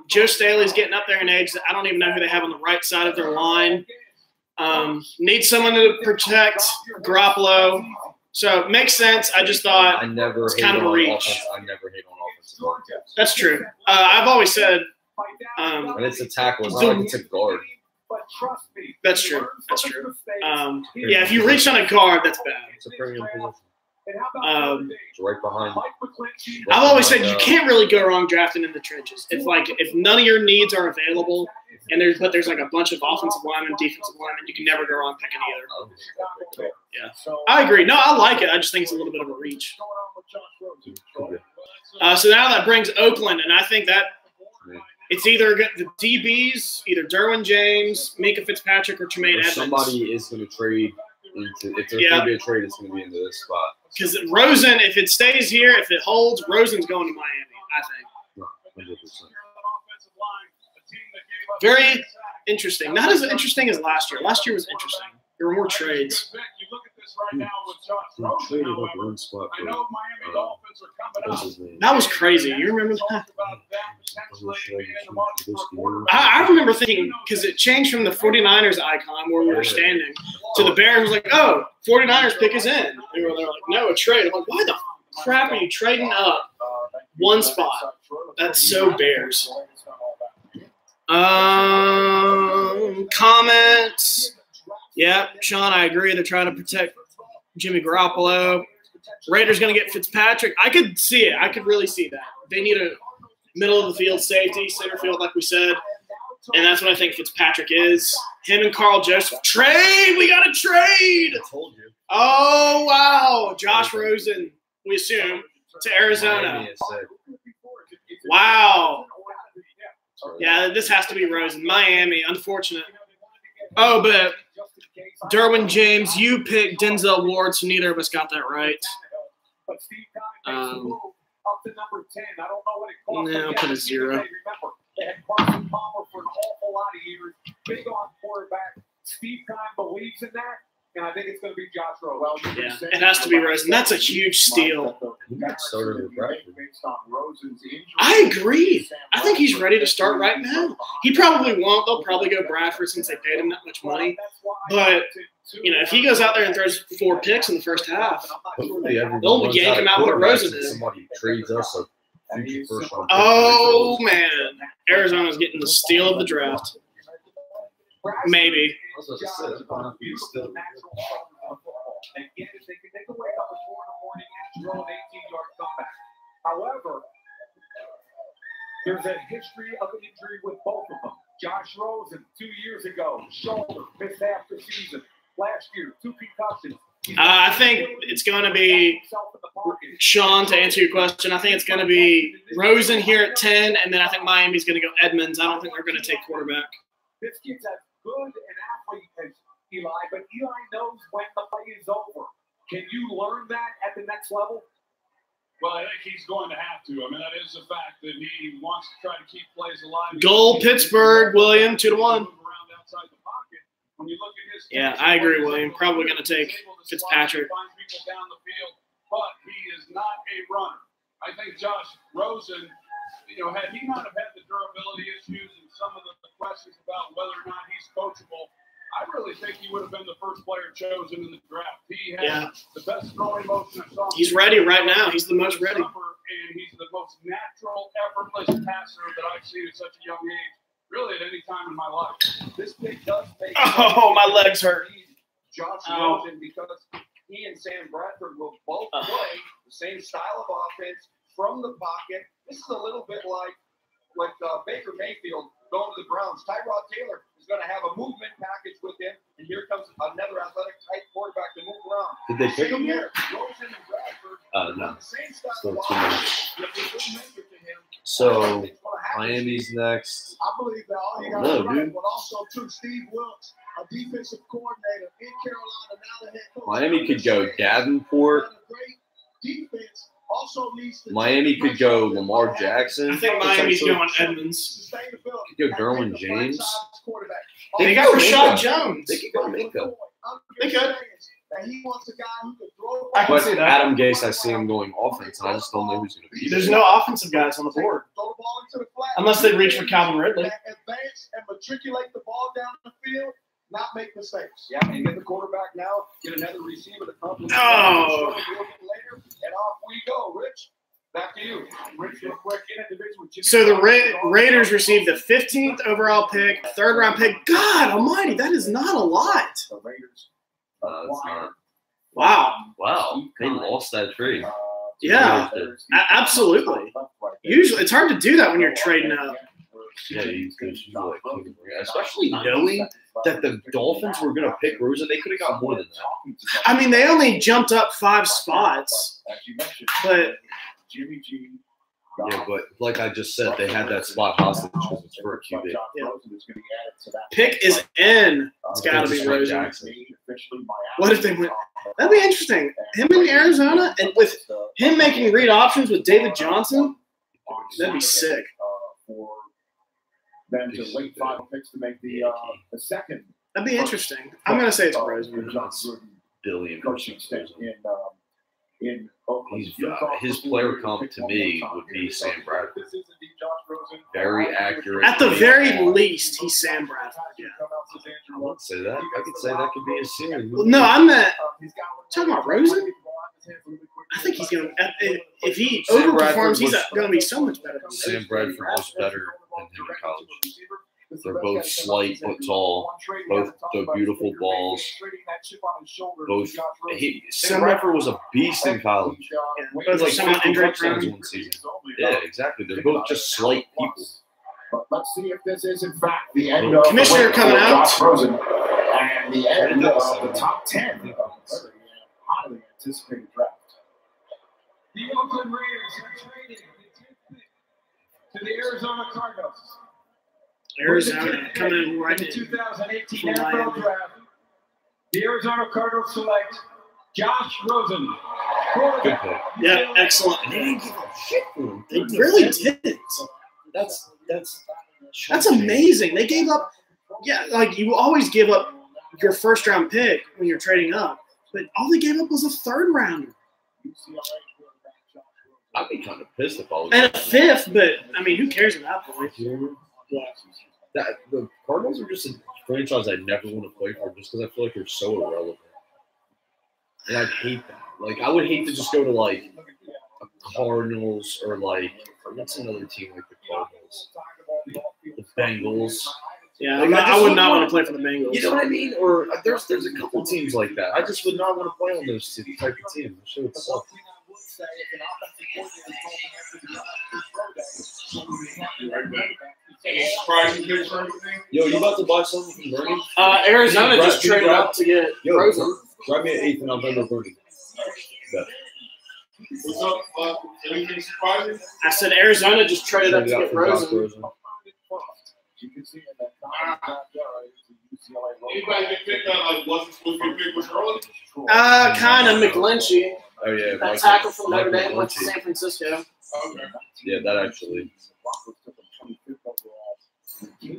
Joe Staley's getting up there in age. I don't even know who they have on the right side of their line. Need someone to protect Garoppolo. So it makes sense. I just thought it's kind of a reach. I never hate on offensive line. That's true. I've always said and it's a tackle. It's not like it's a guard. That's true. That's true. Yeah, if you reach on a guard, that's bad. It's a premium position. It's right behind. I've always said you can't really go wrong drafting in the trenches. If none of your needs are available, and there's like a bunch of offensive linemen, defensive linemen, you can never go wrong picking either. Yeah, I agree. No, I like it. I just think it's a little bit of a reach. So now that brings Oakland, and I think that it's either the DBs, either Derwin James, Minkah Fitzpatrick, or Tremaine Edmonds. Somebody is going to trade. If there's going to be a trade, it's going to be into this spot. Because Rosen, if it stays here, if it holds, Rosen's going to Miami, I think. 100%. Very interesting. Not as interesting as last year. Last year was interesting. There were more trades. Traded up one spot That was crazy. You remember that? I remember thinking, because it changed from the 49ers icon where we were standing to the Bears. Was like, oh, 49ers pick is in. And they're like, no, a trade. I'm like, why the crap are you trading up one spot? That's so Bears. Comments. Yeah, Sean, I agree. They're trying to protect Jimmy Garoppolo. Raiders going to get Fitzpatrick. I could see it. I could really see that. They need a middle of the field safety, center field, like we said. And that's what I think Fitzpatrick is. Him and Carl Joseph. Trade! We got a trade! I told you. Oh, wow. Josh Rosen, we assume, to Arizona. Wow. Yeah, this has to be Rosen. Miami, unfortunate. Oh, but Derwin James, you picked Denzel Ward, so neither of us got that right. No, I'll put a 0. Steve Keim believes in that, and I think it's going to be Josh Rosen. Yeah, it has to be Rosen. That's a huge steal. I agree. I think he's ready to start right now. He probably won't. They'll probably go Bradford since they paid him that much money. But, you know, if he goes out there and throws 4 picks in the first half, they'll yank him out where Rosen is. Somebody trades us a future first round pick. Oh, man. Arizona's getting the steal of the draft. Maybe. However, there's a history of an injury with both of them. Josh Rosen, 2 years ago, shoulder, missed half the season. Last year, 2 concussions. I think it's going to be, Sean, to answer your question, I think it's going to be Rosen here at 10, and then I think Miami's going to go Edmonds. I don't think they're going to take quarterback. This kid's as good an athlete as Eli, but Eli knows when the play is over. Can you learn that at the next level? Well, I think he's going to have to. I mean, that is the fact that he wants to try to keep plays alive. Goal, Pittsburgh, William, 2-1. When you look at his yeah, I agree, William. Probably going to take Fitzpatrick. But he is not a runner. I think Josh Rosen, you know, had he not have had the durability issues and some of the questions about whether or not he's coachable, I really think he would have been the first player chosen in the draft. He had the best throwing motion I saw. He's ready right now. He's the most ready. And he's the most natural, effortless passer that I've seen at such a young age, really at any time in my life. This pick does make oh, my legs hurt. Josh Rosen, because he and Sam Bradford will both play the same style of offense from the pocket. This is a little bit like Baker Mayfield going to the Browns. Tyrod Taylor is going to have a movement package with him, and here comes another athletic type quarterback to move around. Did they pick him yet? Rosen and Bradford, no. the same style Still of 2 offense. minutes. So Miami's next. I believe that all you got to do, but also too, Steve Wilkes, a defensive coordinator in Carolina, now the head coach. Miami could go Davenport. Defense also needs to Miami could go Lamar Jackson. I think Miami's going Edmonds. Could go Derwin James. They got Rashad Jones. They could go Minkah. They could. and he wants a guy who can throw. I can But see that. Adam Gase, I see him going offense, and I just don't know who's going to be there. There's no offensive guys on the board. Throw the ball into the flat. Unless they reach for Calvin Ridley. Advance and matriculate the ball down the field, not make mistakes. Yeah, and get the quarterback now, get another receiver to come. Oh. Later, and off we go. Rich, back to you. Rich, real quick, in a division with Jimmy. So the Raiders received the 15th overall pick, third round pick. God almighty, that is not a lot. The Raiders. It's not. Wow. Wow, they lost that trade. Yeah, absolutely. Usually, it's hard to do that when you're trading up. Yeah, especially knowing that the Dolphins were going to pick Rosen, they could have got more than that. I mean, they only jumped up 5 spots, but yeah, but like I just said, they had that spot hostage because it's for a QB. Yeah. Pick is in. It's got to be Rosen. What if they went? That'd be interesting. Him in Arizona, and with him making read options with David Johnson, that'd be sick. For them to wait 5 picks to make the second. That'd be interesting. I'm gonna say it's Rosen. Billion coaching stint in Oakland. His player comp to me would be Sam Bradford. Very accurate. At the very least, he's Sam Bradford. Yeah. I wouldn't say that. I could say that could be a ceiling. No, I meant talking about Rosen. I think he's gonna. If he overperforms, he's gonna be so much better. Sam Bradford was better than him in college. They're both slight but tall. Both throw beautiful balls. Both. Sam Bradford was a beast in college. Yeah, both like somewhat 50 injury touchdowns prone. one season. Yeah, exactly. They're both just slight people. But let's see if this is in fact the end of Commissioner the coming out. Josh Rosen and the end of the top 10 of this highly anticipated draft. The Oakland Raiders are traded to the Arizona Cardinals. Arizona coming in right in the in. 2018 NFL Draft. The Arizona Cardinals select Josh Rosen. Good pick. Yeah, excellent. And they didn't give a shit for him. They really didn't. That's amazing. They gave up. Yeah, like you always give up your first round pick when you're trading up, but all they gave up was a third rounder I'd be kind of pissed if I was. and a fifth. But I mean, who cares at that point? Yeah. The Cardinals are just a franchise I never want to play for just because I feel like they're so irrelevant. And I'd hate that. Like, I would hate to just go to, like, a Cardinals or, like, what's another team like the Cardinals? The Bengals. Yeah, Like, I would not want to play for the Bengals. You know what I mean? Or there's a couple teams like that. I just would not want to play on those type of teams. I'm sure it's suck. Yo, you about to buy something from Bernie? Arizona just traded up to get Rosen. Grab me an 8th of November Bernie. Bet. What's up? Anything surprising? I said Arizona just traded up to get Rosen. Anybody get picked on like wasn't supposed to be picked was early? Kind of McGlinchey. Oh yeah, That tackle from Notre Dame went to San Francisco. Okay. Yeah, that actually. To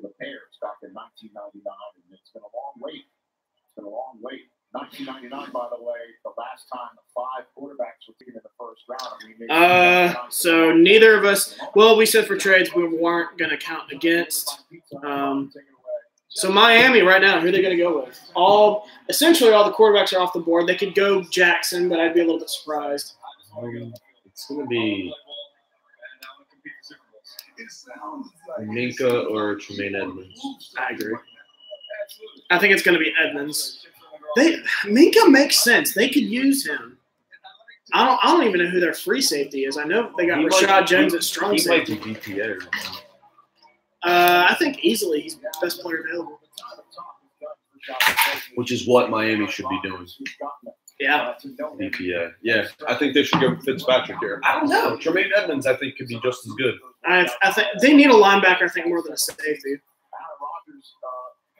the Bears back in 1999, and it's been a long wait. It's been a long wait. 1999, by the way, the last time 5 quarterbacks were taken in the first round. So neither of us. Well, we said for trades we weren't going to count against. So Miami right now, who are they going to go with? Essentially all the quarterbacks are off the board. They could go Jackson, but I'd be a little bit surprised. It's going to be Minka or Tremaine Edmonds. I agree. I think it's going to be Edmonds. Minka makes sense. They could use him. I don't even know who their free safety is. I know they got Rashad Jones at strong safety. He might be DPA. I think easily he's the best player available. Which is what Miami should be doing. Yeah. DPA. Yeah, I think they should go Fitzpatrick here. I don't know. Tremaine Edmonds, I think, could be just as good. I think they need a linebacker, I think, more than a safety.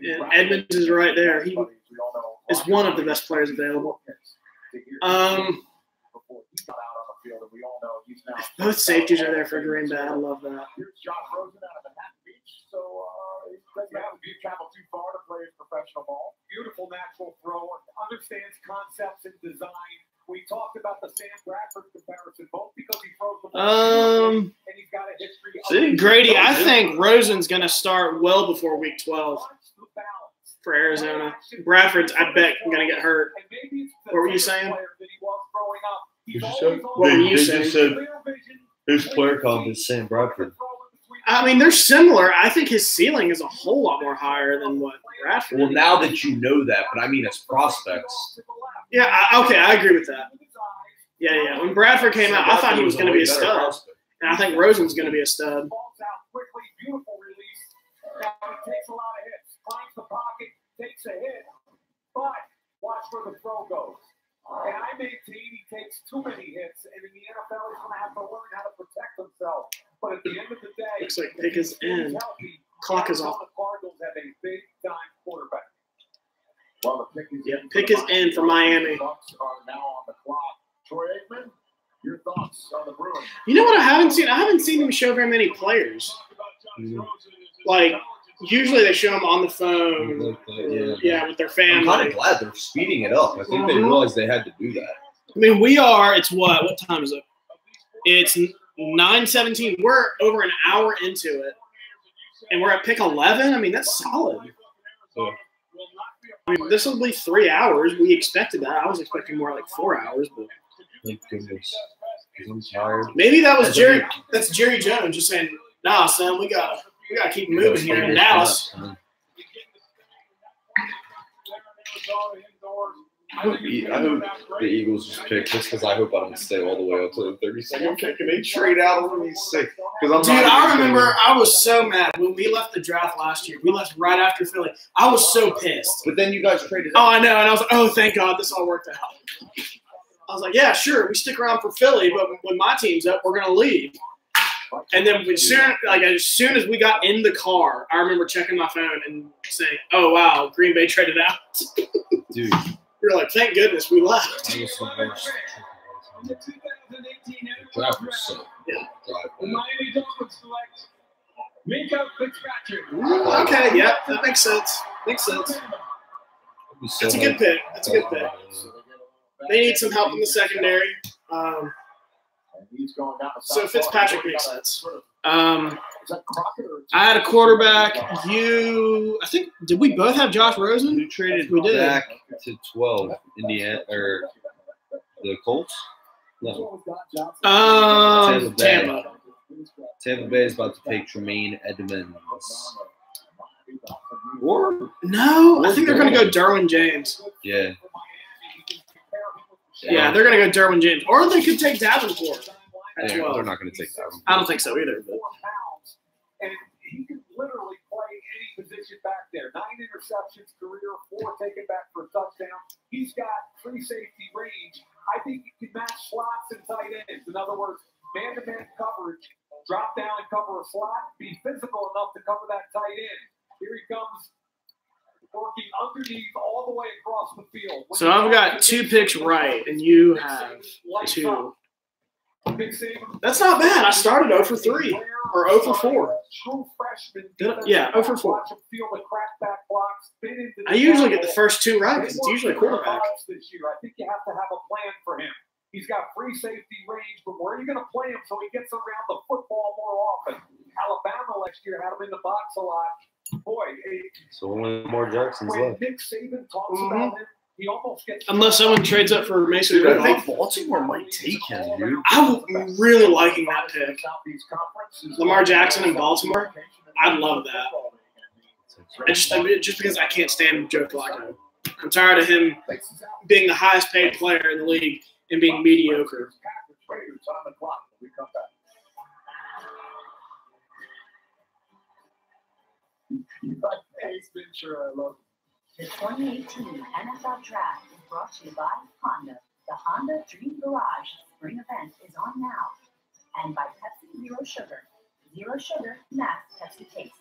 And Edmonds is right there. He is one of the best players available. Both safeties are there for Green Bay. I love that. Doesn't have to be travel too far to play his professional ball. Beautiful natural thrower. Understands concepts and design. We talked about the Sam Bradford comparison, both because he throws the ball and he's got a history of Grady, I think Rosen's going to start well before week 12 for Arizona. Bradford's, I bet, going to get hurt. What were you saying? What were you saying? Just said his player comp is Sam Bradford. I mean, they're similar. I think his ceiling is a whole lot more higher than what Bradford. Well, now that you know that, but I mean as prospects. Yeah, okay, I agree with that. Yeah. When Bradford came out, I thought he was going to be a stud. And I think Rosen's going to be a stud. Beautiful release. Now he takes a lot of hits, climbs the pocket, takes a hit, but watch where the throw goes. And I maintain he takes too many hits, and in the NFL he's going to have to learn how to protect himself. But at the end of the day, looks like pick is in. Clock is off. The Cardinals have a big-time quarterback. Well, the pick is pick is in for Miami. Bucks are now on the clock. Troy Aikman, your thoughts on the Bruins? You know what I haven't seen? I haven't seen them show very many players. Like, usually they show them on the phone. Yeah, with their family. I'm kind of glad they're speeding it up. I think they realized they had to do that. I mean, it's what? What time is it? It's 9:17. We're over an hour into it. And we're at pick 11. I mean, that's solid. Yeah. I mean, this will be 3 hours. We expected that. I was expecting more like 4 hours, but thank goodness. I'm tired. Maybe that was Jerry. That's Jerry Jones just saying, "Nah, son, we gotta keep moving here in Dallas." I hope the Eagles just pick just because I hope I don't stay all the way up to the 32nd pick and they trade out of me sick. Dude, I remember I was so mad when we left the draft last year. We left right after Philly. I was so pissed. But then you guys traded out. Oh, I know. And I was like, oh, thank God this all worked out. I was like, yeah, sure. We stick around for Philly, but when my team's up, we're going to leave. And then as soon as we got in the car, I remember checking my phone and saying, oh, wow, Green Bay traded out. Dude. We were like, thank goodness we left. The draft was so okay, yeah, that makes sense. That's a good pick. That's a good pick. They need some help in the secondary. So Fitzpatrick makes sense. I had a quarterback. I think, did we both have Josh Rosen? Who traded we did. back to 12? Indiana or the Colts? No. Tampa. Tampa Bay is about to take Tremaine Edmonds. Or I think they're going to go Derwin James. Yeah. Yeah, they're going to go Derwin James. Or they could take Davenport. They're not going to take that one. I don't think so either. But. And he can literally play any position back there. 9 interceptions, career 4 taken back for a touchdown. He's got free safety range. I think he can match slots and tight ends. In other words, man-to-man coverage, drop down and cover a slot, be physical enough to cover that tight end. Here he comes, working underneath all the way across the field. So I've got 2 picks right, and you have 2. That's not bad. I started 0 for 3 or 0 for 4. Yeah, 0 for 4. I usually get the first 2 right because it's usually a quarterback. I think you have to have a plan for him. He's got free safety range, but where are you going to play him so he gets around the football more often? Alabama last year had him in the box a lot. Boy, so only Lamar Jackson's left. Nick Saban talks about him. He almost gets unless someone trades up for Mason Rudolph. Rudolph. I think Baltimore might take him, dude. I'm really liking that pick. Lamar Jackson in Baltimore. I love that. Just because I can't stand Joe Flacco. I'm tired of him being the highest paid player in the league and being mediocre. The 2018 NFL Draft is brought to you by Honda. The Honda Dream Garage Spring event is on now. And by Pepsi Zero Sugar. Zero sugar, max Pepsi taste.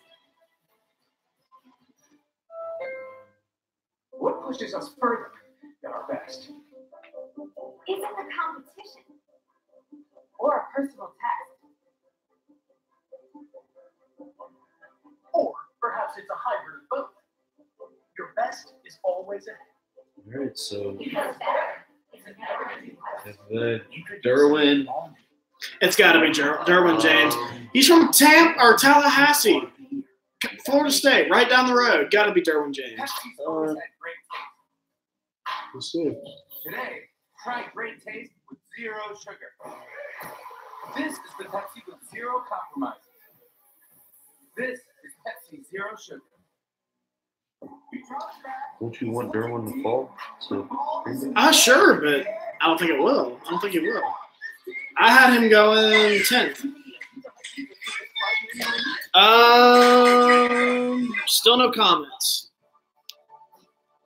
What pushes us further than our best? Isn't a competition or a personal test. Or perhaps it's a high All right, so Derwin. It's got to be Derwin James. He's from Tallahassee, Florida State, right down the road. Got to be Derwin James. Let's see. Today, try great taste with zero sugar. This is the Pepsi with zero compromise. This is Pepsi Zero Sugar. Don't you want Derwin to fall? So, Sure, but I don't think it will. I don't think it will. I had him going 10th. Still no comments.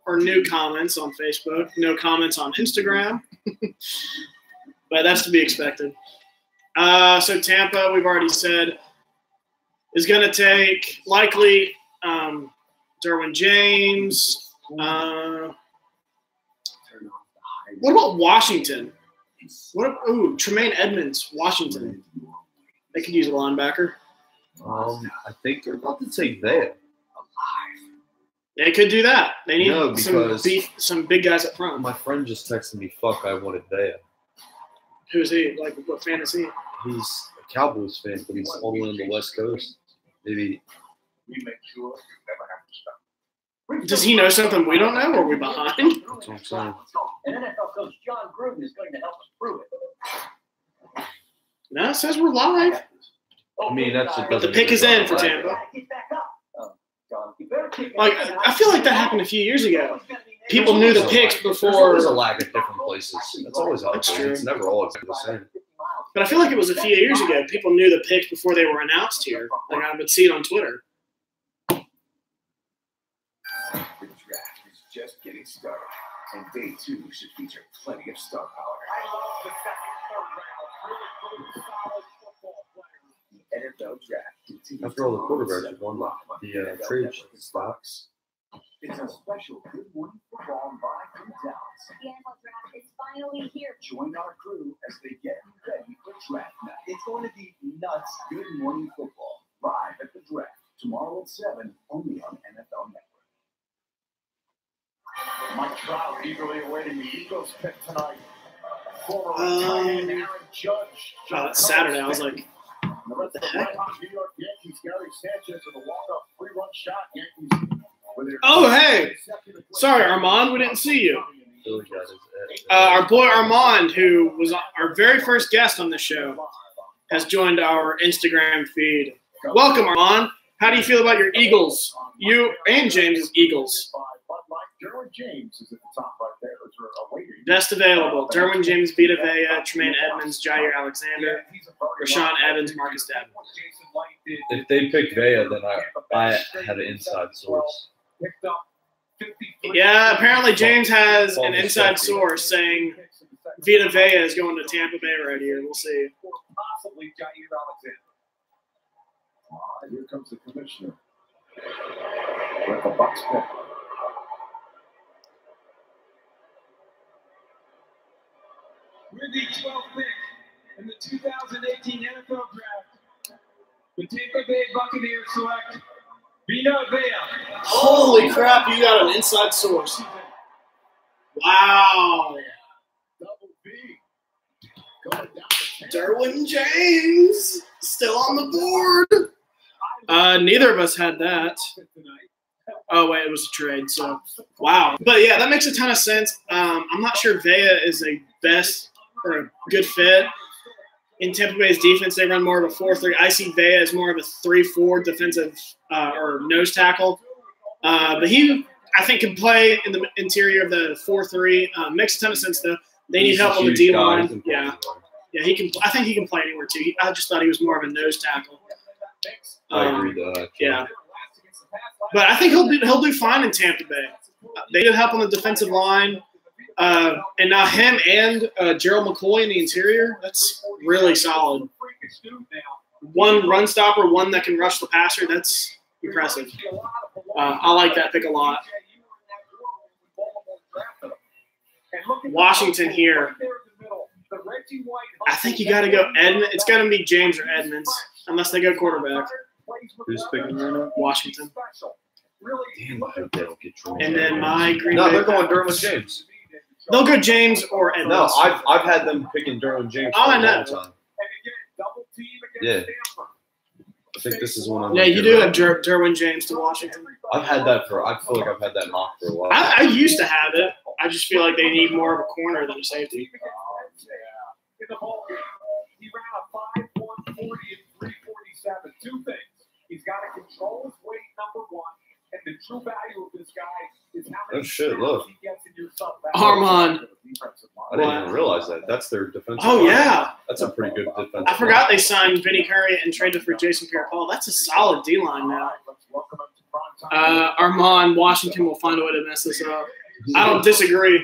Or new comments on Facebook. No comments on Instagram. But that's to be expected. So Tampa, we've already said, is going to take likely Derwin James. What about Washington? Tremaine Edmonds, Washington. They could use a linebacker. I think they're about to take that. They could do that. They need because some big guys up front. My friend just texted me, "Fuck, I wanted Vea." Who's he? Like, what fan is he? He's a Cowboys fan, but he's all in the West Coast. Maybe. We make sure you never have to stop. Does he know something we don't know, or are we behind? That's what I'm saying. And NFL coach John Gruden is going to help us prove it. No, it says we're live. I mean, that's But the pick is in for Tampa. Like, I feel like that happened a few years ago. People knew the picks before. There's always a lag at different places. That's always how it That's goes. true. It's never always the same. But I feel like it was a few years ago. People knew the picks before they were announced here. Like, I would see it on Twitter. The draft is just getting started, and day 2 should feature plenty of star power. I love the second, third round. Really good, solid football players. The NFL draft continues. After all, the quarterbacks have won the trade spots. It's a special Good Morning Football live from Dallas. The NFL draft is finally here. Join our crew as they get you ready for draft night. It's going to be nuts. Good Morning Football live at the draft tomorrow at 7, only on NFL Network. Mike Trout eagerly awaiting the Eagles pick tonight. Former Um, tight end Aaron Judge. Oh, it's Saturday. I was like, What the heck? New York Yankees, Gary Sanchez with a walk-up 3-run shot. Yankees. oh, hey. Sorry, Armand. We didn't see you. Our boy Armand, who was our very first guest on the show, has joined our Instagram feed. Welcome, Armand. How do you feel about your Eagles? You and James's Eagles. Derwin James is at the top right there. Best available. Derwin James, Vita Vea, Tremaine Edmonds, Jair Alexander, Rashawn Evans, Marcus Davenport. If they picked Vea, then I had an inside source. Yeah, apparently James has an inside source saying Vita Vea is going to Tampa Bay right here. We'll see. Possibly Jair Alexander. Here comes the commissioner. With the Bucks pick. We're the 12th pick in the 2018 NFL Draft. The Tampa Bay Buccaneers select Vita Vea. Holy crap, you got an inside source. Wow. Derwin James still on the board. Neither of us had that. Oh, wait, it was a trade. So, wow. But, yeah, that makes a ton of sense. I'm not sure Vea is a best or a good fit. In Tampa Bay's defense, they run more of a 4-3. I see Vea as more of a 3-4 defensive or nose tackle. But he, I think, can play in the interior of the 4-3. Makes a ton of sense, though. They need help on the D-line. Yeah. Yeah, he can. I think he can play anywhere, too. I just thought he was more of a nose tackle. I agree with that. Yeah. But I think he'll do fine in Tampa Bay. They did help on the defensive line. And now him and Gerald McCoy in the interior, that's really solid. One run stopper, one that can rush the passer, that's impressive. I like that pick a lot. Washington here. I think you got to go Edmonds. It's got to be James or Edmonds, unless they go quarterback. Who's picking right now? Washington. Damn, I hope they don't get Derwin. And then my Green No, Bay they're going Packers. Derwin James. They'll go James or Edmonds. No, I've had them picking Derwin James for Oh, I a know. long time. Yeah. I think this is one of Yeah, you do have Derwin James to Washington. I've had that for. I feel like I've had that mock for a while. I used to have it. I just feel like they need more of a corner than a safety. In the ball game, he ran a 5.140 and 3.47. Two things. He's got to control his weight, number one, and the true value of this guy is how many Oh shit! Look, he gets in your sub. Armand. I didn't even realize that. That's their defensive. Oh, line. yeah. That's a pretty good defensive. I forgot they signed Vinny Curry and traded for Jason Pierre-Paul. That's a solid D-line now. Armand, Washington will find a way to mess this up. I don't disagree.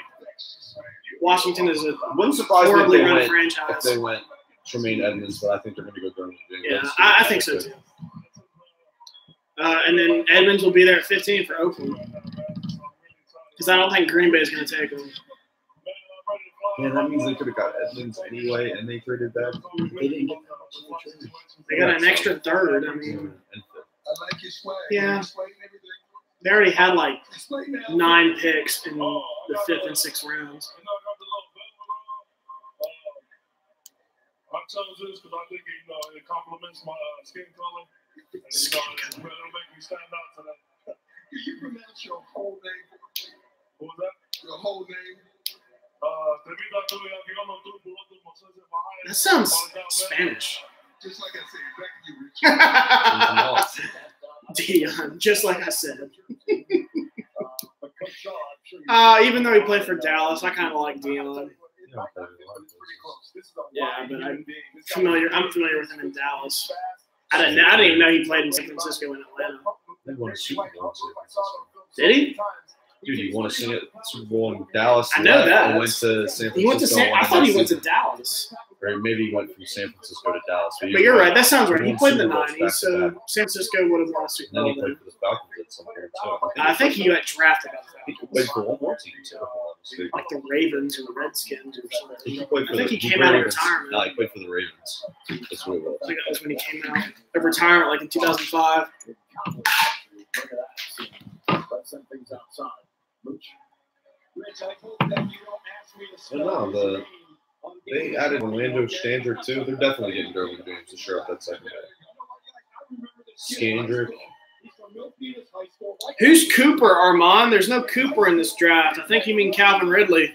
Washington is a Wouldn't surprise me horribly if run if franchise. they went Tremaine Edmonds, but I think they're going to go Derwin James. Yeah, I think so too. And then Edmonds will be there at 15 for Oakland. Because I don't think Green Bay is going to take him. Yeah, that means they could have got Edmonds anyway, and they traded back. They didn't get that. They got an extra third. I mean, I like your swag. Yeah. Your swag and everything. they already had like Explain that. 9 picks in the 5th and 6th rounds. I chose this because I think it complements my skin color. And, it'll make me stand out today. Can you pronounce your whole name? What was that? Your whole name? That sounds Spanish. Just like I said, back to you, Rich. Dion, just like I said. Even though he played for Dallas, I kind of like Dion. Yeah, but I'm familiar with him in Dallas. I didn't even know he played in San Francisco and Atlanta. They won a Super Bowl in San Francisco. Did he? Dude, he won a Super Bowl in Dallas. I know that. And went to San Francisco. He went to I thought he went to Dallas. Or maybe he went from San Francisco to Dallas. But you're right. That sounds right. He won played in the Super Bowls 90s, back to so back. San Francisco would have won a Super And then Bowl he played then. for the Falcons at some point too. I think he got drafted by the He Falcons. played for one more team too. Like the Ravens or the Redskins or something. He played for I think the he came out of Ravens. retirement. No, he played for the Ravens. That's what it was. I think that was when he came out of retirement, like in 2005. Look at that. Let's send things outside. Rich, I hope that you don't ask me to spell his name. They added Orlando Standard too. They're definitely getting Derwin James to shore up that secondary. Scandrick. Who's Cooper, Armand? There's no Cooper in this draft. I think you mean Calvin Ridley.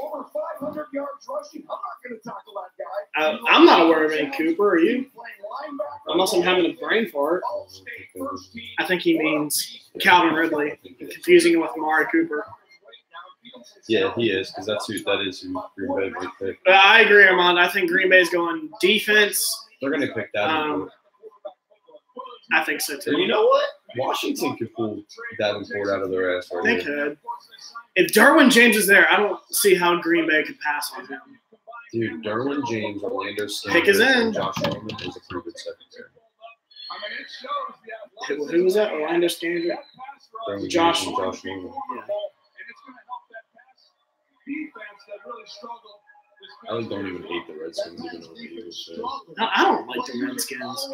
Over 500 yards rushing. I'm not going to tackle that guy. I'm not aware of any Cooper. Are you? Unless I'm having a brain fart. I think he means Calvin Ridley. Confusing him with Amari Cooper. Yeah, he is, because that is who Green Bay might pick. But I agree, Armand. I think Green Bay is going defense. They're going to pick that. I think so too. And you know what? Washington could pull Davenport out of their ass right They here. could. If Derwin James is there, I don't see how Green Bay could pass on him. Dude, Derwin James, Orlando Pick is Scandrick, in. and Josh Norman is a pretty good secondary. Who was that? Orlando Scandrick? Derwin Josh. James and Josh Norman. I really don't even hate the Redskins, even though the Eagles should. No, I don't like the Redskins.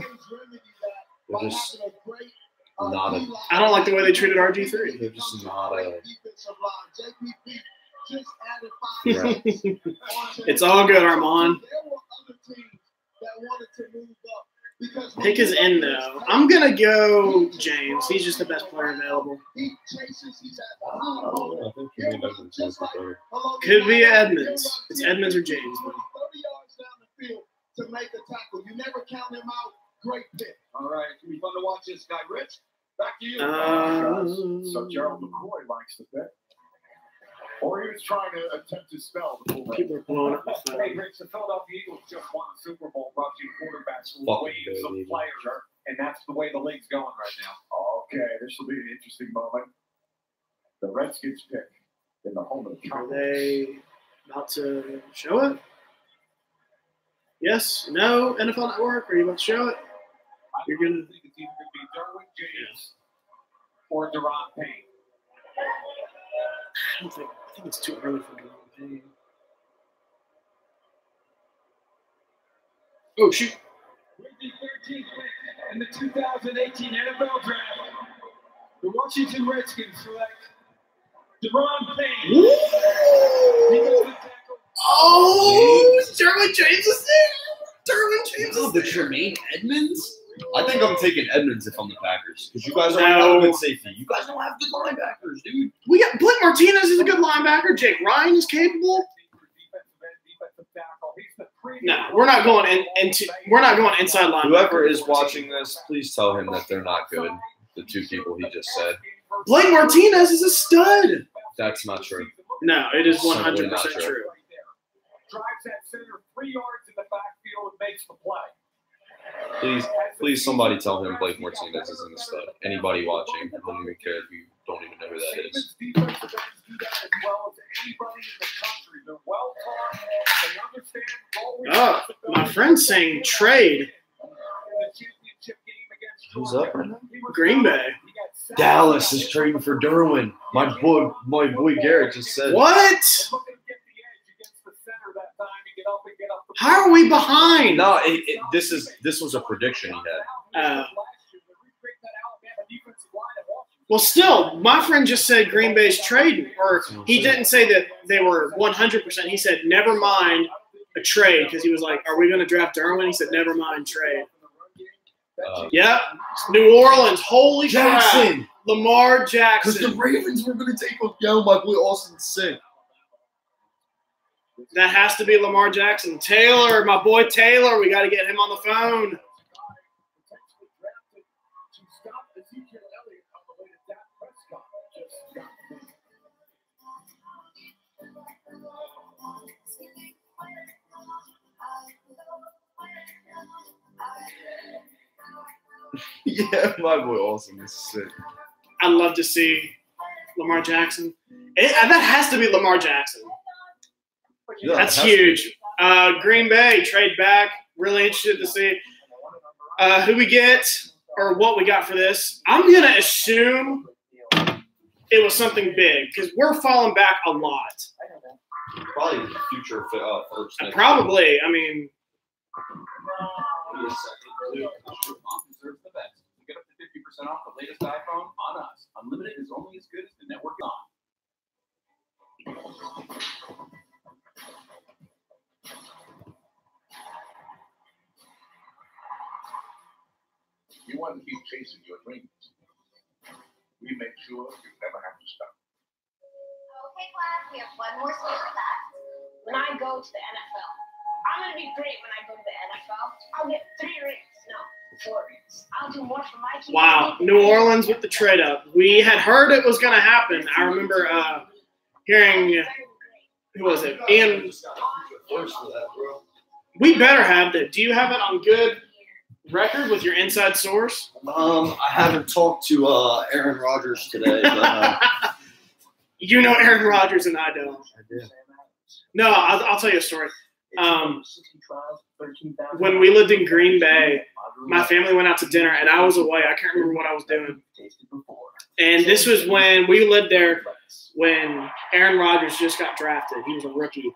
They're just not a. I don't like the way they treated RG3. They're just not a. It's all good, Armand. Pick is in, though. I'm going to go James. He's just the best player available. I think you need Edmonds to look better. Could be Edmonds. It's Edmonds or James. To make a tackle. You never count him out. Great pick. All right. It's going to be fun to watch this guy, Rich. Back to you. So Gerald McCoy likes the pick. Or he was trying to attempt to spell the full name. People are blowing up my phone. Hey, Rich, the Philadelphia Eagles just won the Super Bowl, rushing quarterbacks with Fucking waves of baby. players, and that's the way the league's going right now. Okay, this will be an interesting moment. The Redskins pick in the home of the Are Cowboys. they about to show it? Yes? No? NFL Network? Are you about to show it? You're going to. I think it's either going to be Derwin James or Deron Payne. I think it's too early for Deron Payne. Oh, shoot. With the 13th pick in the 2018 NFL Draft, The Washington Redskins select Deron Payne. Oh, Derwin James is there. Derwin James is but Jermaine Edmonds? I think I'm taking Edmonds if I'm the Packers because you guys don't have a good safety. You guys don't have good linebackers, dude. We got Blake Martinez is a good linebacker. Jake Ryan is capable. No, we're not going inside linebacker. Whoever is watching this, please tell him that they're not good. The two people he just said. Blake Martinez is a stud. That's not true. No, it is 100% Simply not true. Drives that center 3 yards in the backfield and makes the play. Please, somebody tell him Blake Martinez isn't a stud. Anybody watching, I don't even care if you don't even know who that is. Oh, my friend's saying trade. Who's up right now? Green Bay. Dallas is trading for Derwin. My boy Garrett just said. What? How are we behind? No, this was a prediction he had. Well, still, my friend just said Green Bay's trading, or he didn't say that they were 100%. He said, never mind a trade, because he was like, are we going to draft Derwin? He said, never mind trade. Yep. New Orleans. Holy Jackson. crap. Lamar Jackson. Because the Ravens were going to take him down. My boy Austin sick. That has to be Lamar Jackson. Taylor, my boy Taylor, we got to get him on the phone. Yeah, my boy Austin is sick. I'd love to see Lamar Jackson. That has to be Lamar Jackson. Yeah, that's huge. Green Bay, trade back. Really interested to see who we get or what we got for this. I'm going to assume it was something big because we're falling back a lot. Probably the future first. Probably. I mean. Deserves the best. Get up to 50% off the latest iPhone on us. Unlimited is only as good as the network is on. You want to keep chasing your dreams. We make sure you never have to stop. Okay, class, we have one more semester left. When I go to the NFL, I'm going to be great when I go to the NFL. I'll get 3 rings. No, 4 rings. I'll do more for my team. Wow, New Orleans with the trade up. We had heard it was going to happen. I remember hearing, who was it? Ian. We better have that. Do you have it on good record with your inside source? I haven't talked to Aaron Rodgers today. But, you know Aaron Rodgers and I don't. I did. No, I'll tell you a story. When we lived in Green Bay, my family went out to dinner, and I was away. I can't remember what I was doing. And this was when we lived there when Aaron Rodgers just got drafted. He was a rookie.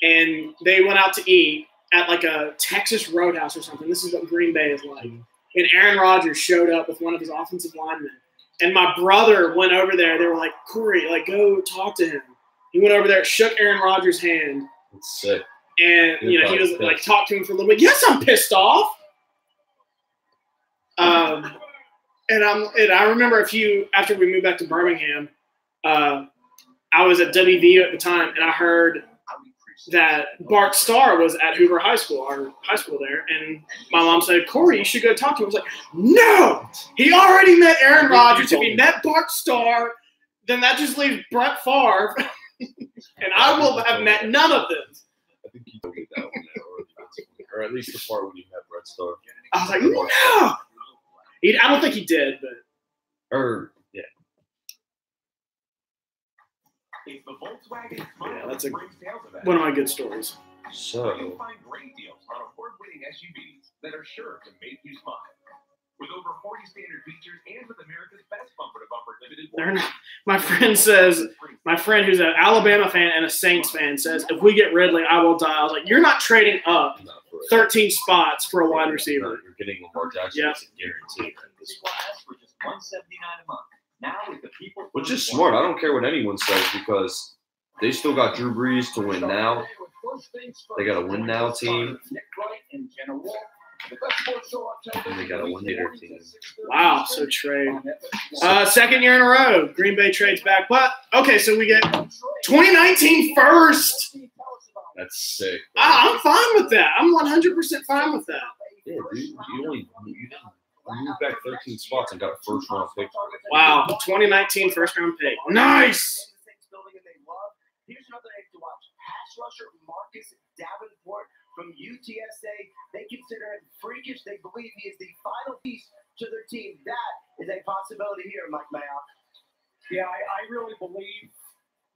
And they went out to eat at like a Texas Roadhouse or something. This is what Green Bay is like. And Aaron Rodgers showed up with one of his offensive linemen. And my brother went over there. They were like, Corey, like, go talk to him. He went over there, shook Aaron Rodgers' hand. That's sick. And, you know, he was like, talk to him for a little bit. Yes, I'm pissed off. And I remember after we moved back to Birmingham, I was at WVU at the time, and I heard that Bart Starr was at Hoover High School, our high school there, and my mom said, Corey, you should go talk to him. I was like, no! He already met Aaron Rodgers. If he met Bart Starr, then that just leaves Brett Favre, and I will have met none of them. I think he told me that one there, or at least the part when he met Brett Starr. I was like, no! I don't think he did, but. Yeah. Yeah, that's one of my good stories. So. You find great deals on award-winning SUVs that are sure to make you smile. With over 40 standard features and with America's best bumper-to-bumper limited. My friend who's an Alabama fan and a Saints fan says, if we get Ridley, I will die. I was like, you're not trading up 13 spots for a wide receiver. You're getting Lamar Jackson. Yeah. It's a guarantee. For just $179 a month. Now with the people, which is smart. I don't care what anyone says because they still got Drew Brees to win now. They got a win now team. And they got a win later team. Wow, so trade. Second year in a row, Green Bay trades back. But, okay, so we get 2019 first. That's sick. I'm fine with that. I'm 100% fine with that. Yeah, dude. You moved back 13 spots and got a first-round pick. Wow, 2019 first-round pick. Nice. Here's another name to watch. Pass rusher Marcus Davenport from UTSA. They consider him freakish. They believe he is the final piece to their team. That is a possibility here, Mike Mayock. Yeah, I really believe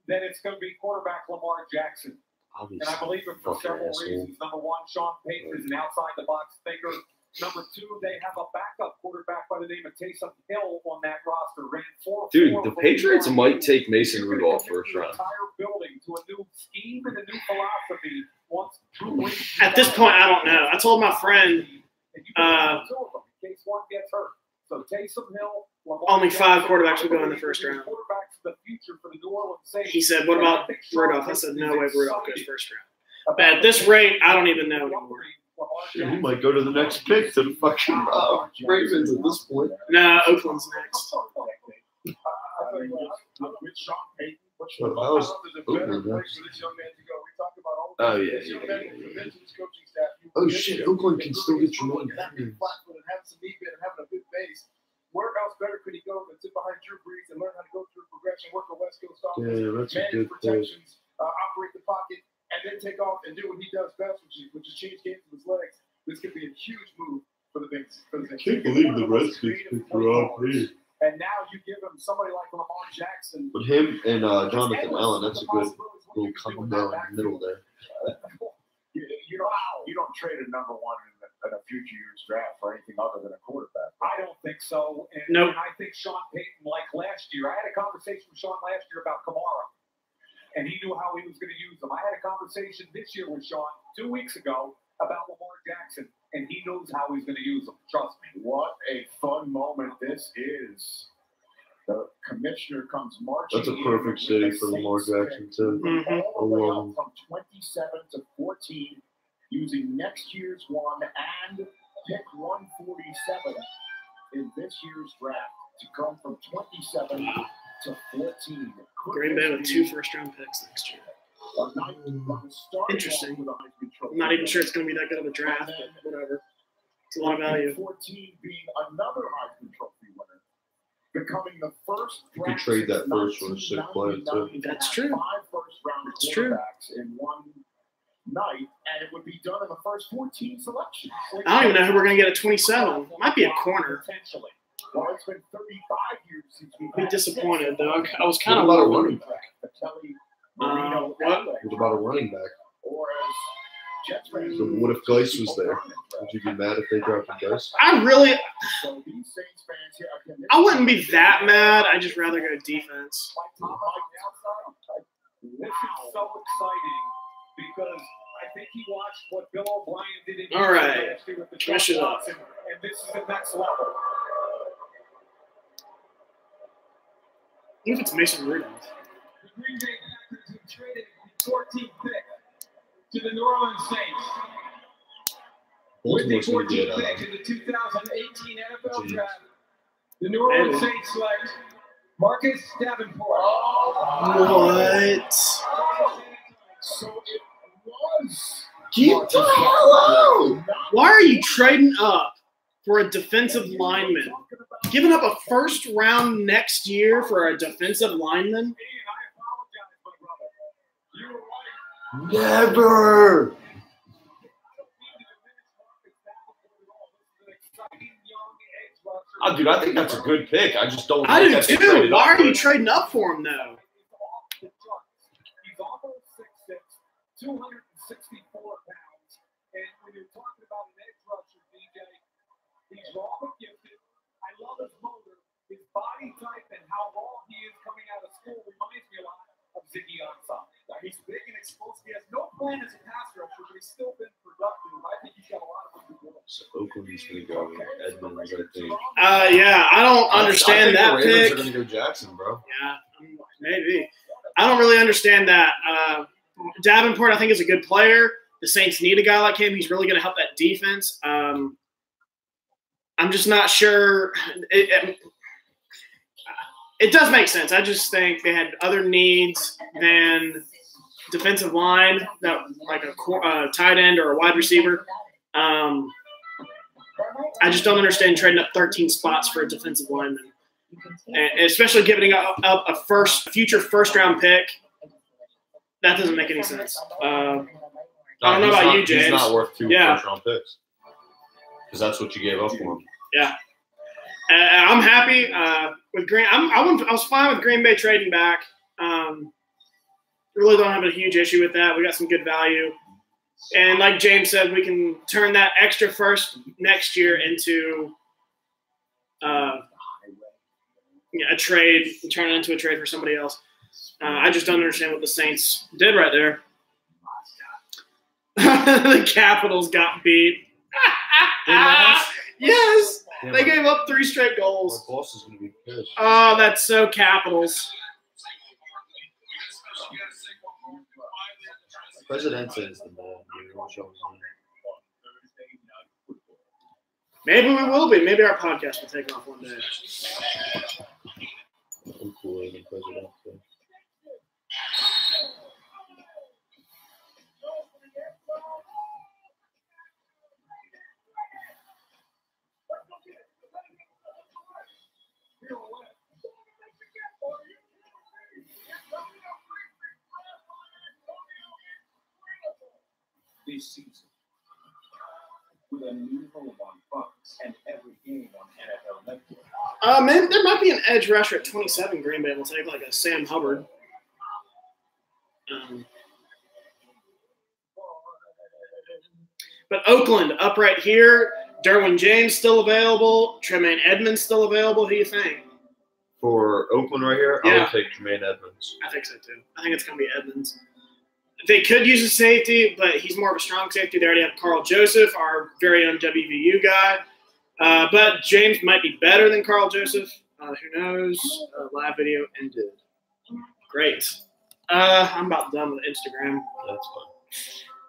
that it's going to be quarterback Lamar Jackson. Obviously. And I believe it for several reasons. Number one, Sean Payton is an outside-the-box thinker. Number two, they have a backup quarterback by the name of Taysom Hill on that roster. Ran 4-4. Dude, the Patriots might take Mason Rudolph first round. Entire building to a new scheme and a new philosophy. At this point, I don't know. I told my friend in case one gets hurt. So Taysom Hill, only 5 quarterbacks will go in the first round. Quarterbacks the future for the New Orleans Saints. He said, "What about Rudolph?" I said, "No way, Rudolph goes first round." But at this rate, I don't even know anymore. Dude, he might go to the next pick to the fucking Ravens at this point. Nah, Oakland's next. With Sean Payton, Well, that was Oakland. Oh, yeah. Oh, shit. Oakland can still get Jermaine Batman. Where else better could he go than sit behind Drew Brees and learn how to go through progression, work a West Coast offense, Yeah, that's a manage good protections, operate the pocket, and then take off and do what he does best, which is change games with his legs. This could be a huge move for the Saints. I can't believe the Redskins picked Rod Reed. And now you give him somebody like Lamar Jackson. But him and Jonathan Allen, that's a good little combo down in the middle there. You don't trade a number one in a future year's draft for anything other than a quarterback. I don't think so. And, nope. And I think Sean Payton, like last year, I had a conversation with Sean last year about Kamara, and he knew how he was going to use them. I had a conversation this year with Sean 2 weeks ago about Lamar Jackson, and he knows how he's going to use them. Trust me. What a fun moment this is. The commissioner comes marching. That's a perfect city for Lamar Jackson, too. All the way up from 27 to 14, using next year's one and pick 147 in this year's draft to come from 27 to 14. Green Bay with 2 first-round picks next year. Interesting. I'm not even sure it's going to be that good of a draft, but whatever. It's a lot of value. 14 being another Heisman Trophy winner, becoming the first. You could trade that first for a sick player, too. That's true. 5 first-round quarterbacks in one night, and it would be done in the first 14 selections. I don't even know who we're going to get at 27. Might be a corner. Potentially. Well, it's been 35 years since we've Be had disappointed, though. I was kind of What about a running back? Marino, what? What about a running back? or as Jets fans, So what if Geis was there? Would you be mad if they drafted Geis? I really, so these Saints fans here, again, this I wouldn't be that mad. I'd just rather go defense. This is so exciting because I think he watched what Bill O'Brien did in All right. last year with the Finish it up. and this is the next level. Even if it's Mason Rudolph. The Green Bay Packers have traded the 14th pick to the New Orleans Saints. With the Baltimore's going to 14th get pick in the 2018 NFL Draft, the New Orleans Saints select Marcus Davenport. What? So it was. Get the hell out! Why are you trading up for a defensive lineman? Giving up a first round next year for a defensive lineman? Never! Oh, dude, I think that's a good pick. I just don't. I think do that they too. traded Why up are for you it. trading up for him though? He's almost 6'6", 264 pounds. And when you're talking about an edge rusher, DJ, he's raw but gifted. I love his motor. His body type and how raw he is coming out of school reminds me a lot of Ziggy Ansah. He's big and explosive. He has no plan as a pass rusher, but he's still been productive. I think he's got a lot of room to grow. So Oakland's going to go Edmonds, I think. Yeah, I don't understand that I think the Ravens pick. are going to go Jackson, bro. Yeah, maybe. I don't really understand that. Davenport, I think, is a good player. The Saints need a guy like him. He's really going to help that defense. I'm just not sure. It does make sense. I just think they had other needs than defensive line, like a tight end or a wide receiver. I just don't understand trading up 13 spots for a defensive lineman, and especially giving up a future first-round pick. That doesn't make any sense. I don't know about you, James. He's not worth 2 first-round picks because that's what you gave up for him. Yeah. I'm happy with Green. I was fine with Green Bay trading back. Really don't have a huge issue with that. We got some good value. And like James said, we can turn that extra first next year into a trade, turn it into a trade for somebody else. I just don't understand what the Saints did right there. The Capitals got beat. Yes. They gave up 3 straight goals. My boss is going to be pissed. Oh, that's so Capitals. Presidente is the man. Maybe we will be. Maybe our podcast will take off one day. I'm cooler than Presidente. This season, with a new home on Fox and every game on NFL Network. Man, there might be an edge rusher at 27. Green Bay will take like a Sam Hubbard. But Oakland up right here. Derwin James still available. Tremaine Edmonds still available. Who do you think? For Oakland right here, I would take Tremaine Edmonds. I think so too. I think it's going to be Edmonds. They could use a safety, but he's more of a strong safety. They already have Carl Joseph, our very own WVU guy. But James might be better than Carl Joseph. Who knows? Live video ended. Great. I'm about done with Instagram. That's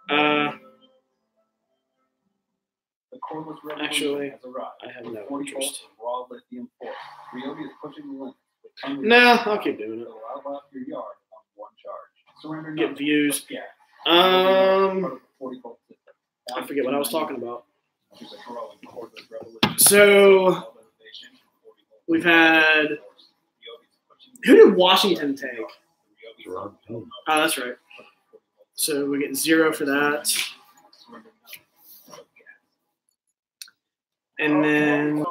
fine. Actually, I have no interest. No, I'll keep doing it. Get views. I forget what I was talking about. So we've had – who did Washington take? Oh, that's right. So we get 0 for that. And then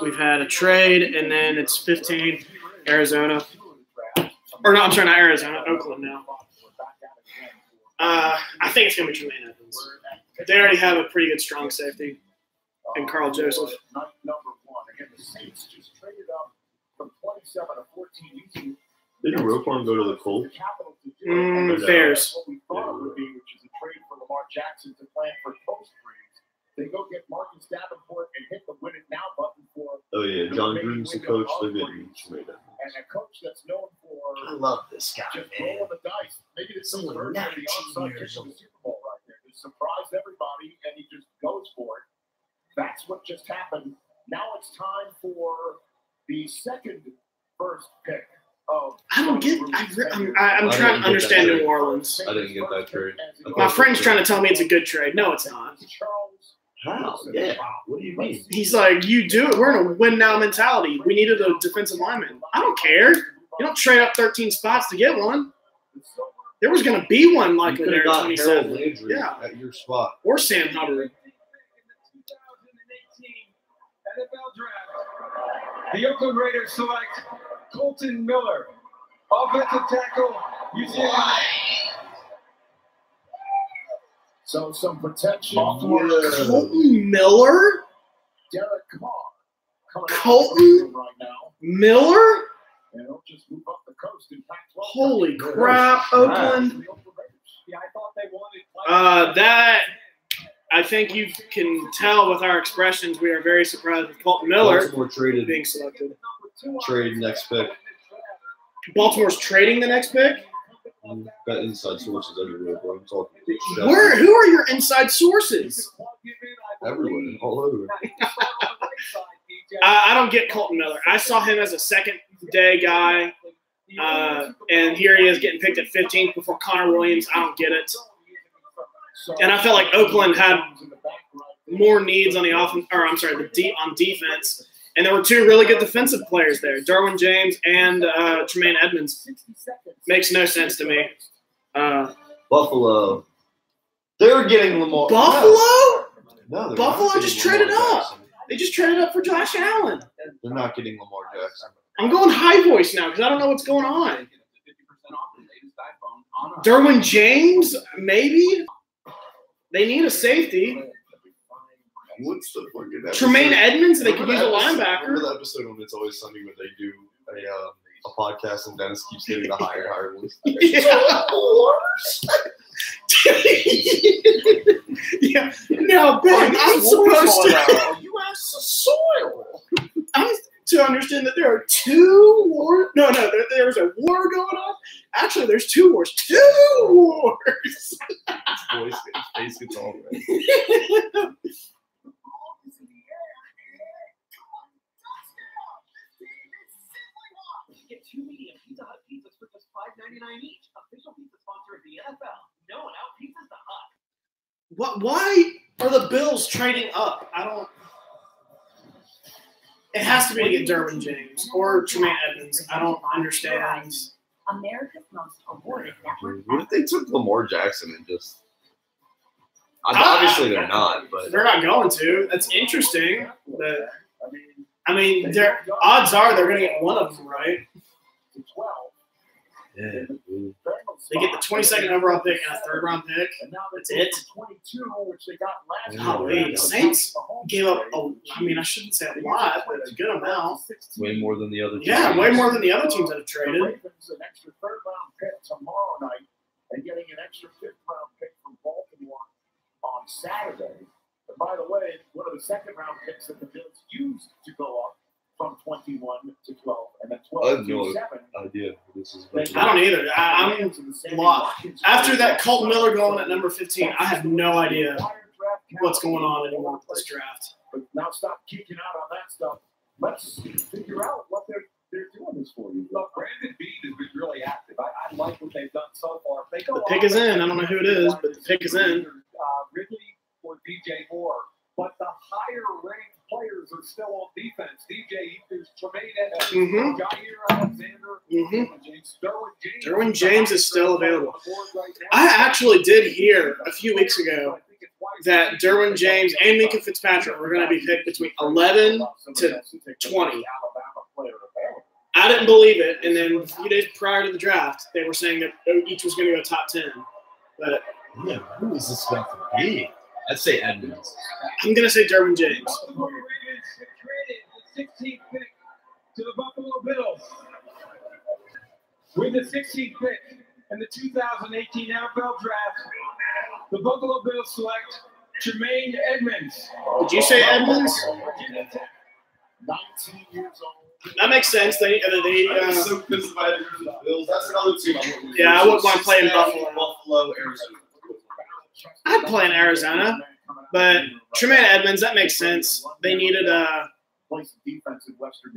we've had a trade, and then it's 15, Arizona. Or no, I'm sorry, not Arizona, Oakland now. I think it's going to be Tremaine Edmonds. They already have a pretty good strong safety in Carl Joseph. Didn't Roquan go to the Colts? Bears. They go get Marcus Davenport and hit the win it now button for. Oh yeah, John Gruden's the coach. They're getting Tremaine Edmonds. And a coach that's known for. I love this guy, just man. rolling the dice. Maybe it's some version of the onside kick of the Super Bowl right there. He surprised everybody and he just goes for it. That's what just happened. Now it's time for the second first pick. I don't get. I'm trying to understand New Orleans. I didn't get that trade. My friend's trying to tell me it's a good trade. No, it's not. How? Yeah. What do you mean? He's like, you do it. We're in a win now mentality. We needed a defensive lineman. I don't care. You don't trade up 13 spots to get one. There was going to be one likely there at 27. Yeah. At your spot. Or Sam Hubbard. The Oakland Raiders select Colton Miller, offensive tackle, UCLA. So some protection. Colton Miller? Derek Carr. Colton right now. Miller? And he'll just move up the coast in Pac-12. Holy crap, Oakland. Yeah, I thought they wanted. I think you can tell with our expressions we are very surprised with Colton Miller Baltimore traded being selected. Trade next pick. Baltimore's trading the next pick? Got inside sources everywhere, bro. I'm talking. Who are your inside sources? Everywhere, all over. I don't get Colton Miller. I saw him as a second-day guy, and here he is getting picked at 15th before Connor Williams. I don't get it. And I felt like Oakland had more needs on the offense, or I'm sorry, on defense. And there were two really good defensive players there, Derwin James and Tremaine Edmonds. Makes no sense to me. Buffalo. They're getting Lamar. Buffalo? No, Buffalo just traded up. They just traded up for Josh Allen. They're not getting Lamar Jackson. I'm going high voice now because I don't know what's going on. Derwin James, maybe? They need a safety. What's the fucking Tremaine Edmonds, they could use a linebacker. Remember the episode on It's Always Sunny when they do a podcast and Dennis keeps getting the higher voice? Yeah. Yeah. Now, Ben, I'm supposed to. You asked the soil. I'm to understand that there are two wars. No, there's a war going on. Actually, there's two wars. Two wars. His face gets all red. Get 2 medium Pizza Hut pizzas for just $5.99 each. Official pizza sponsor of the NFL. No one out pizzas the Hut. What? Why are the Bills trading up? I don't. It has to be to get Derwin James or Tremaine Edmonds. I don't understand. America's most awarded network. What if they took Lamar Jackson and just? Obviously, they're not. But they're not going to. That's interesting. But I mean, odds are they're going to get one of them, right? Yeah. They get the 22nd overall pick and a third-round pick. That's it. Golly, the Saints gave up. I mean, I shouldn't say a lot, but a good amount. Way more than the other teams. Yeah, way more than the other teams that have traded. The Ravens an extra third-round pick tomorrow night and getting an extra fifth-round pick from Baltimore on Saturday. And by the way, one of the second-round picks that the Bills used to go up from 21 to 12 and then 12 to 7. Idea. This is I don't either. I'm lost. After that Colton Miller going at number 15, I have no idea what's going on anymore with this draft. But now stop geeking out on that stuff. Let's figure out what they're doing this for you. Look, Brandon Beane has been really active. I like what they've done so far. They go the pick is in. I don't know who it is, but the pick is in. Ridley or DJ Moore. But the higher-ranked players are still on defense. There's Tremaine Edmonds, Jair Alexander, Derwin James is still available. I actually did hear a few weeks ago that Derwin James and Minkah Fitzpatrick were going to be picked between 11 to 20. I didn't believe it, and then a few days prior to the draft, they were saying that each was going to go top 10. But yeah, who is this about to be? I'd say Edmonds. I'm going to say Derwin James. Baltimore Ravens traded the 16th pick to the Buffalo Bills. With the 16th pick in the 2018 NFL Draft, the Buffalo Bills select Tremaine Edmonds. Did you say Edmonds? 19 years old. That makes sense. I'm so pissed about the Bills. That's another team I wouldn't. Yeah, I wouldn't want to play in Buffalo. Buffalo, Arizona. I'd play in Arizona, but Tremaine Edmonds, that makes sense. They needed a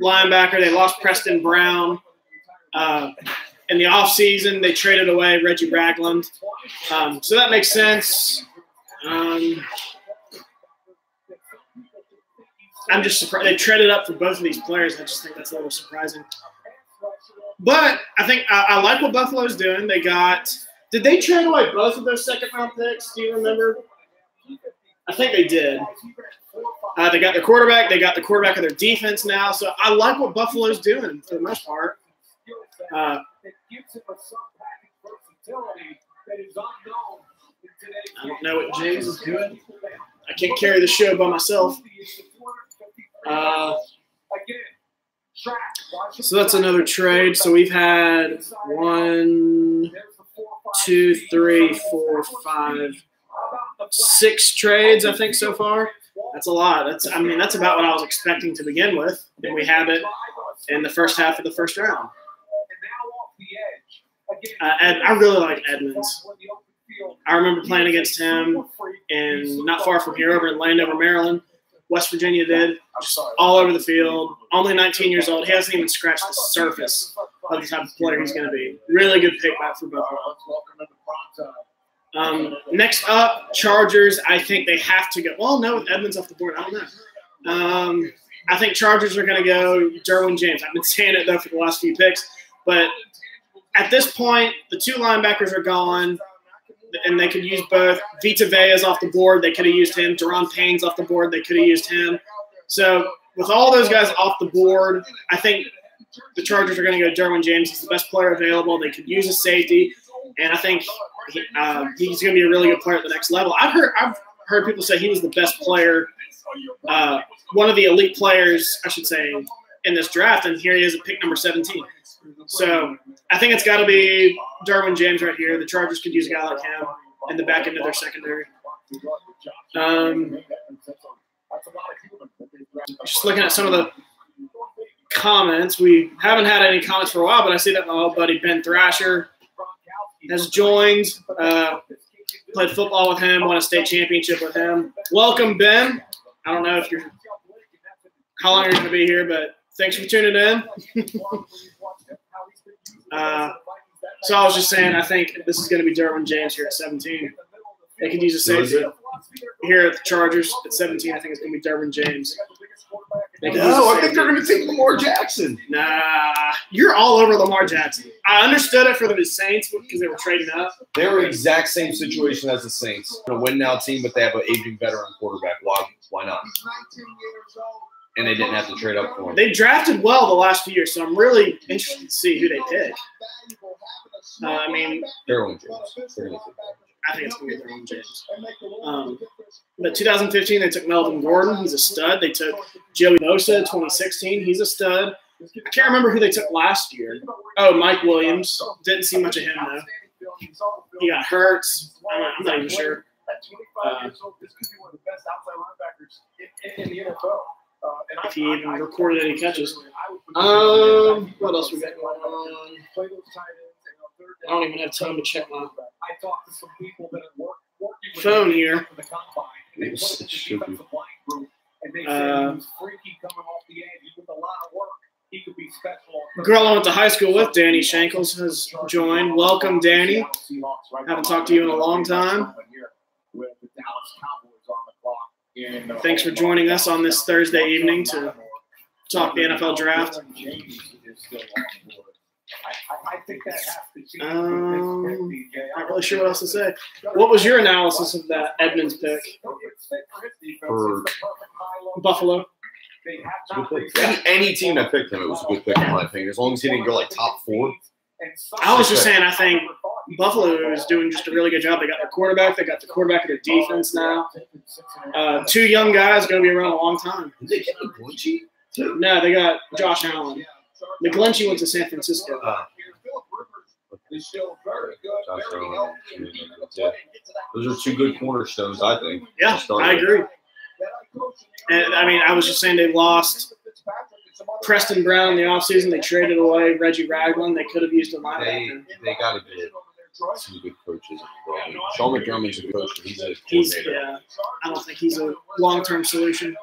linebacker. They lost Preston Brown. In the offseason, they traded away Reggie Ragland. So that makes sense. I'm just surprised. They traded up for both of these players. I just think that's a little surprising. But I think I like what Buffalo's doing. They got – did they trade away both of those second-round picks? Do you remember? I think they did. They got their quarterback. They got the quarterback of their defense now. So I like what Buffalo's doing for the most part. I don't know what James is doing. I can't carry the show by myself. So that's another trade. So we've had 1, 2, 3, 4, 5, 6 trades, I think, so far. That's a lot. That's about what I was expecting to begin with, and we have it in the first half of the first round. I really like Edmonds. I remember playing against him in not far from here, over in Landover, Maryland. West Virginia did, just all over the field. Only 19 years old. He hasn't even scratched the surface of the type of player he's going to be. Really good pick back for Buffalo. Next up, Chargers. I think they have to go. Well, no, with Edmonds off the board, I don't know. I think Chargers are going to go Derwin James. I've been saying it, though, for the last few picks. But at this point, the 2 linebackers are gone, and they could use both. Vita Vea's off the board. They could have used him. Daron Payne's off the board. They could have used him. So with all those guys off the board, I think the Chargers are going to go Derwin James. He's the best player available. They could use a safety, and I think he's going to be a really good player at the next level. I've heard people say he was the best player, one of the elite players, I should say, in this draft, and here he is at pick number 17. So I think it's got to be Derwin James right here. The Chargers could use a guy like him in the back end of their secondary. Just looking at some of the comments, we haven't had any comments for a while, but I see that my old buddy Ben Thrasher has joined. Played football with him, won a state championship with him. Welcome, Ben. I don't know how long you're going to be here, but thanks for tuning in. So I was just saying, I think this is going to be Derwin James here at 17. They could use a safety. Here at the Chargers at 17, I think it's going to be Derwin James. No, I think they're going to take Lamar Jackson. Nah, you're all over Lamar Jackson. I understood it for the Saints because they were trading up. They were exact same situation as the Saints. A win-now team, but they have an aging veteran quarterback. Why not? And they didn't have to trade up for him. They drafted well the last few years, so I'm really interested to see who they pick. Derwin James. I think it's going to be Derwin James. But 2015, they took Melvin Gordon. He's a stud. They took Joey Bosa 2016. He's a stud. I can't remember who they took last year. Oh, Mike Williams. Didn't see much of him, though. He got hurt. I'm not even sure. If he even recorded any catches. What else we got going on? I don't even have time to check my phone here. Girl I went to high school with, Danny Shankles, has joined. Welcome, Danny. Haven't talked to you in a long time. Thanks for joining us on this Thursday evening to talk the NFL draft. Not really sure what else to say. What was your analysis of that Edmonds pick For Buffalo? Any team that picked him, it was a good pick in my opinion. As long as he didn't go like top 4. I was just saying, I think Buffalo is doing just a really good job. They got their quarterback. They got the quarterback of their defense now. 2 young guys going to be around a long time. Did they get McGlinchey? No, they got Josh Allen. McGlinchey went to San Francisco. Those are 2 good cornerstones, I think. Yeah, I agree. And I was just saying they lost Preston Brown in the offseason. They traded away Reggie Ragland. They could have used a linebacker. They got to get some good coaches. Sean McDermott's a coach, but he's a coordinator. I don't think he's a long-term solution.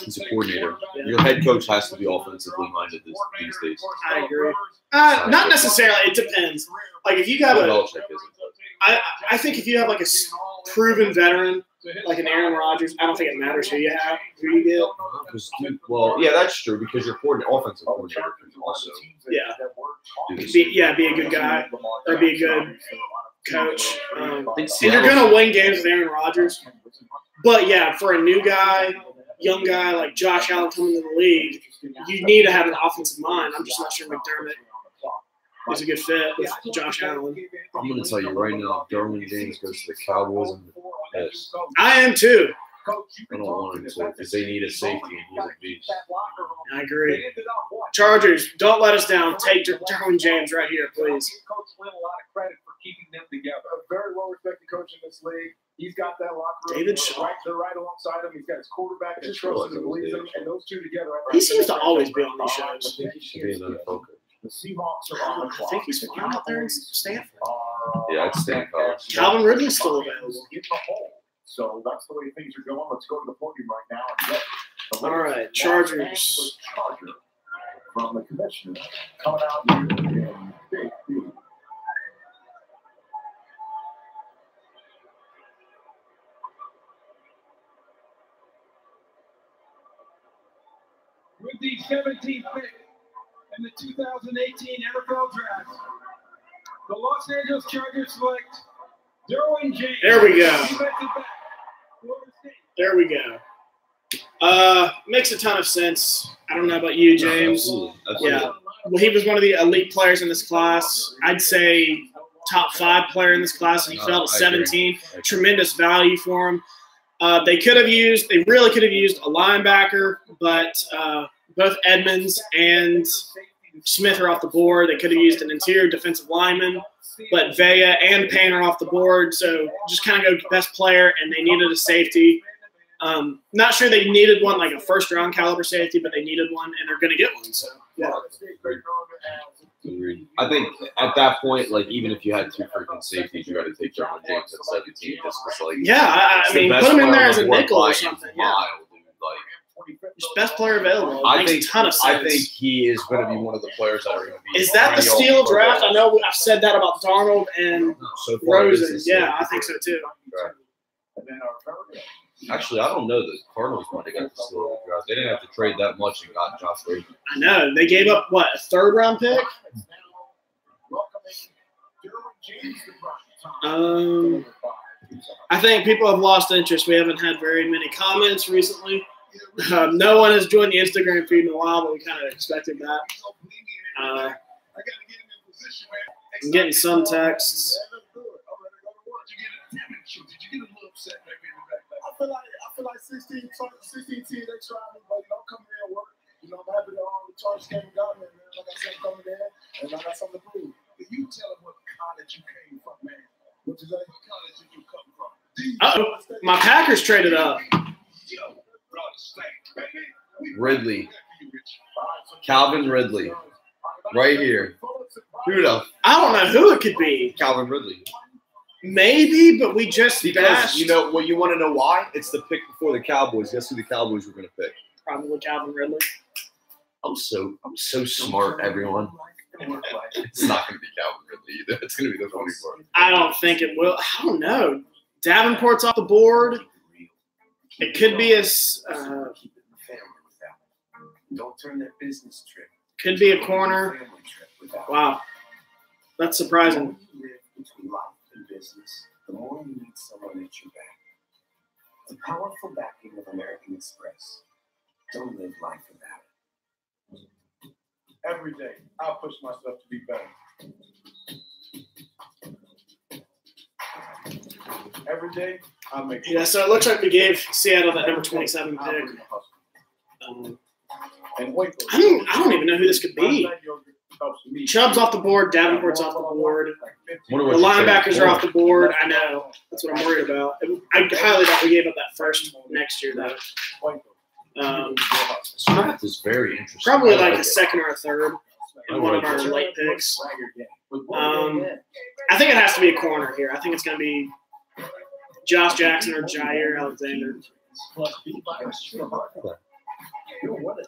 He's a coordinator. Yeah. Your head coach has to be offensively minded these days. I agree. Not necessarily. It depends. Like if you got I think if you have like a proven veteran, like an Aaron Rodgers, I don't think it matters who you get. Well, yeah, that's true because your offensive coordinator can also. Be a good guy or be a good coach. And you're gonna win games with Aaron Rodgers. But yeah, for a new guy, young guy like Josh Allen coming into the league, you need to have an offensive mind. I'm just not sure McDermott is a good fit with Josh Allen. I'm going to tell you right now, Derwin James goes to the Cowboys and the Bears. I am too. I don't want him to because they need a safety and he's a beast. I agree. Chargers, don't let us down. Take Derwin James right here, please. Coach Lynn a lot of credit for keeping them together. A very well-respected coach in this league. He's got that locker room. David Shaw. They're right alongside him. He's got his quarterback that trusts him and believes him, and those two together. He seems to always be on these shows. The Seahawks are on the clock. I think he's flying out there in Stanford. Yeah, it's Stanford. Calvin Ridley's still available. In the hole. So that's the way things are going. Let's go to the podium right now and get the All right, Chargers. Charger from the commissioner coming out here in Big B. With the 17th pick in the 2018 NFL Draft, the Los Angeles Chargers select Derwin James. There we go. Defensive back, Florida State. There we go. Makes a ton of sense. I don't know about you, James. Absolutely. Yeah. Well, he was one of the elite players in this class. I'd say top 5 player in this class, and he fell to 17. Tremendous value for him. They really could have used a linebacker, but both Edmonds and Smith are off the board. They could have used an interior defensive lineman, but Vea and Payne are off the board. So just kind of go best player, and they needed a safety. Not sure they needed one like a first-round caliber safety, but they needed one, and they're going to get one. So yeah. I think at that point, like even if you had 2 freaking safeties, you got to take Derwin James at 17. Just like I mean, put him in there as a nickel or something. Yeah. Just best player available. I Makes think a ton of sense. I think he is going to be one of the players that are going to be. Is that the steal draft? I know I've said that about Darnold and so far, Rosen. Yeah, I think so too. Actually, I don't know. The Cardinals might have got the steal of the draft. They didn't have to trade that much and got Josh Rosen. I know. They gave up, what, a 3rd-round pick? I think people have lost interest. We haven't had very many comments recently. No one has joined the Instagram feed in a while, but we kind of expected that. I'm getting some texts. I feel like 16 teams they try me, but don't come here and work. I'm happy that all the Chargers came and got me, man. Like I said, I'm coming in and I got something to prove. If you tell them what college you came from, man, what college did you come from? My Packers traded up. Ridley, Calvin Ridley, right here. Who the? I don't know who it could be. Calvin Ridley. Maybe, but we just because you know what you want to know why? It's the pick before the Cowboys. Guess who the Cowboys were going to pick? Probably Calvin Ridley. I'm so smart, everyone. It's not going to be Calvin Ridley either. It's going to be the 24. I don't think it will. I don't know. Davenport's off the board. It could be Don't turn that business trip. Could be a corner. Wow, that's surprising. Between life and business, the more you need someone at your back. The powerful backing of American Express. Don't live life without it. Every day, I'll push myself to be better. Every day, I'll make Yeah, so it looks like we gave Seattle that number 27 pick. I don't even know who this could be. Chubb's off the board. Davenport's off the board. The linebackers are off the board. I know. That's what I'm worried about. I highly doubt we gave up that first next year, though. This draft is very interesting. Probably like a 2nd or a 3rd in one of our late picks. I think it has to be a corner here. I think it's going to be Josh Jackson or Jair Alexander.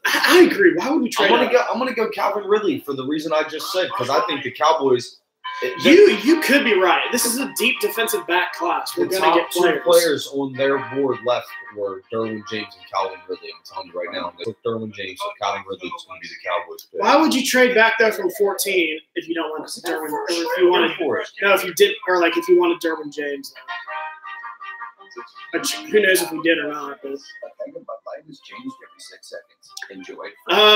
I agree. Why would we trade? I'm gonna go Calvin Ridley for the reason I just said, because I think the Cowboys. You could be right. This is a deep defensive back class. We're the gonna top get 2 players on their board left were Derwin James and Calvin Ridley. I'm telling you right now, they took Derwin James, so Calvin Ridley is going to be the Cowboys pick. Why would you trade back there from 14 if you don't want Derwin? Or if you wanted, if you didn't, or like if you wanted Derwin James? But who knows if we did or not? But was changed every 6 seconds. Enjoy.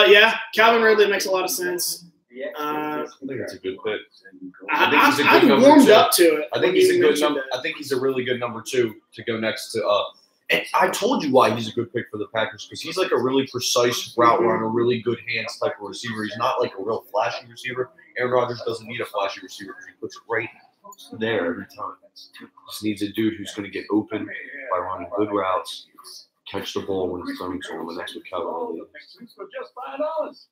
Yeah, Calvin Ridley makes a lot of sense. I think it's a good pick. I'm warmed up to it. I think he's a good number. I think he's a really good number 2 to go next to. And I told you why he's a good pick for the Packers, because he's like a really precise route runner, really good hands type of receiver. He's not like a real flashy receiver. Aaron Rodgers doesn't need a flashy receiver because he puts great there every time. Just needs a dude who's going to get open by running good routes, catch the ball when it's thrown to him, and that's what Calvin Ridley is. For just $5.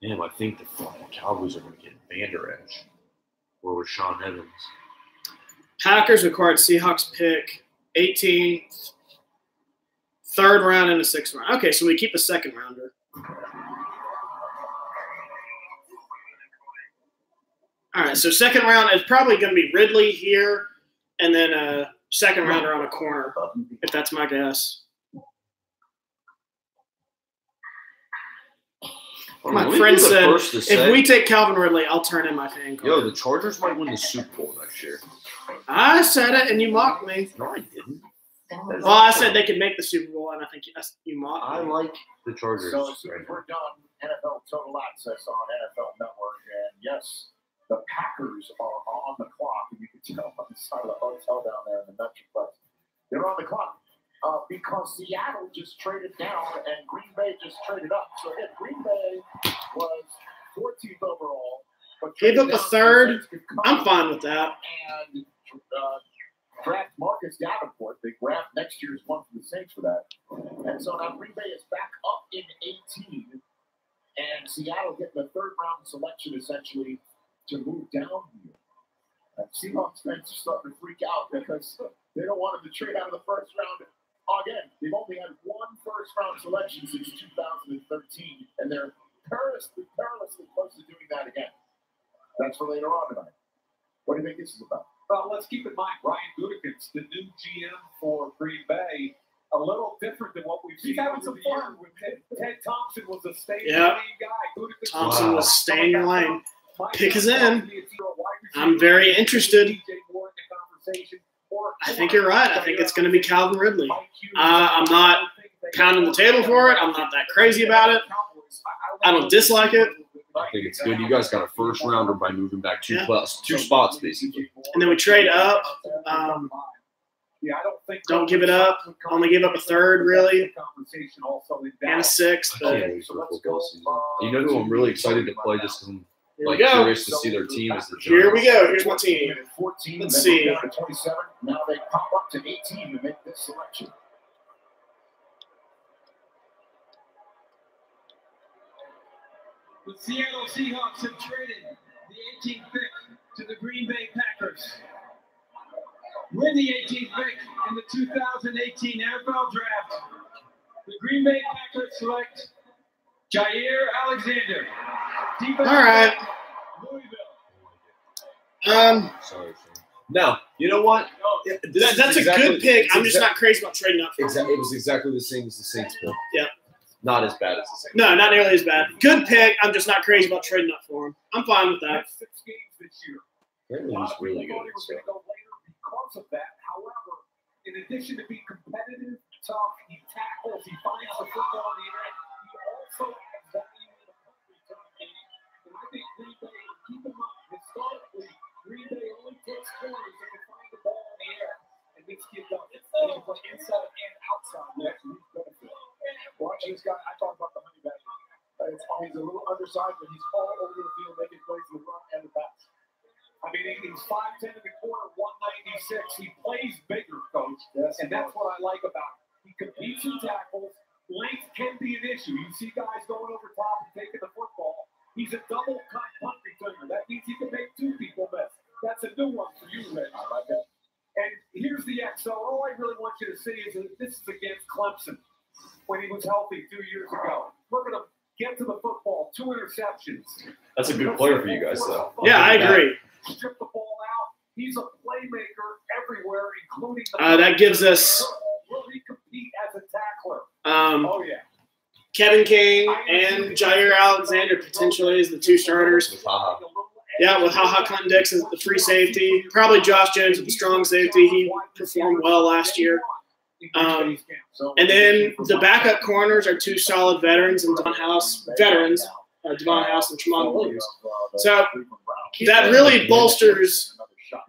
Damn, I think the Cowboys are going to get Vander Esch or Rashaan Evans. Packers acquired Seahawks pick 18th, third round, and a sixth round. Okay, so we keep a second rounder. All right, so second round is probably going to be Ridley here, and then a second rounder on a corner, if that's my guess. My friend said, if we take Calvin Ridley, I'll turn in my fan card. Yo, the Chargers might win the Super Bowl next year. I said it, and you mocked me. No, I didn't. Well, I said they could make the Super Bowl, and I think you mocked me. I like the Chargers. So as soon as we're done, NFL Total Access on NFL Network, and yes, the Packers are on the clock, and you can tell on the side of the hotel down there in the Metroplex. They're on the clock. Because Seattle just traded down and Green Bay just traded up. So again, Green Bay was 14th overall. But gave up a third. I'm fine with that. And draft Marcus Davenport. They grabbed next year's one for the Saints for that. And so now Green Bay is back up in 18. And Seattle getting the third round selection essentially to move down here. And Seahawks fans are starting to freak out because they don't want him to trade out of the first round. Again, they've only had one first-round selection since 2013, and they're perilously close to doing that again. That's for later on tonight. What do you think this is about? Well, let's keep in mind, Brian Gutekunst, the new GM for Green Bay, a little different than what we've seen. He's having some fun with Ted Thompson was a stay-in-your-lane guy. Thompson was stay in your lane. Pick is in. I'm very interested. I think you're right. I think it's going to be Calvin Ridley. I'm not pounding the table for it. I'm not that crazy about it. I don't dislike it. I think it's good. You guys got a first rounder by moving back two spots, basically. And then we trade up. Don't give it up. Only give up a third, really. And a sixth. You know who I'm really excited to play just because I'm curious to see their team is the Giants. Here we go. Here's my team. Let's see. 27. Now they pop up to 18 to make this selection. The Seattle Seahawks have traded the 18th pick to the Green Bay Packers. With the 18th pick in the 2018 NFL Draft, the Green Bay Packers select Jair Alexander. All right. No, you know what? That's a good pick. I'm just not crazy about trading up. It was exactly the same as the Saints pick. Yeah. Not as bad as the Saints. No, not nearly as bad. Good pick. I'm just not crazy about trading up for him. I'm fine with that. 6 games this year. He's really good. Because of that, however, in addition to being competitive, tough, he tackles, he finds the football in the air. He also has value in the punt return game. And I think Green Bay will keep him up. Historically, Green Bay only takes corners that can find the ball in the air. And this kid does. He can play inside and outside. That's what he's good for. Watching this guy, I talk about the honey badger. He's a little undersized, but he's all over the field making plays in the run and the pass. I mean, he's 5'10" in the corner, 196. He plays bigger, Coach. Yes, and that's what I like about him. He competes in tackles. Length can be an issue. You see guys going over top and taking the football. He's a double punt returner. That means he can make two people miss. That's a new one for you, Reg. I like that. And here's the X. So all I really want you to see is that this is against Clemson when he was healthy 2 years ago. Look at him get to the football. 2 interceptions. That's a good player for you guys, though. Yeah, I agree. Strip the ball out. He's a playmaker everywhere, including the that gives us will he compete as a tackler? Oh yeah. Kevin King and Jair Alexander potentially as the two starters. Yeah, with HaHa Clinton-Dix as the free safety. Probably Josh Jones with the strong safety. He performed well last year. And then the backup corners are 2 solid veterans and Devon House and Tramon Williams. So that really bolsters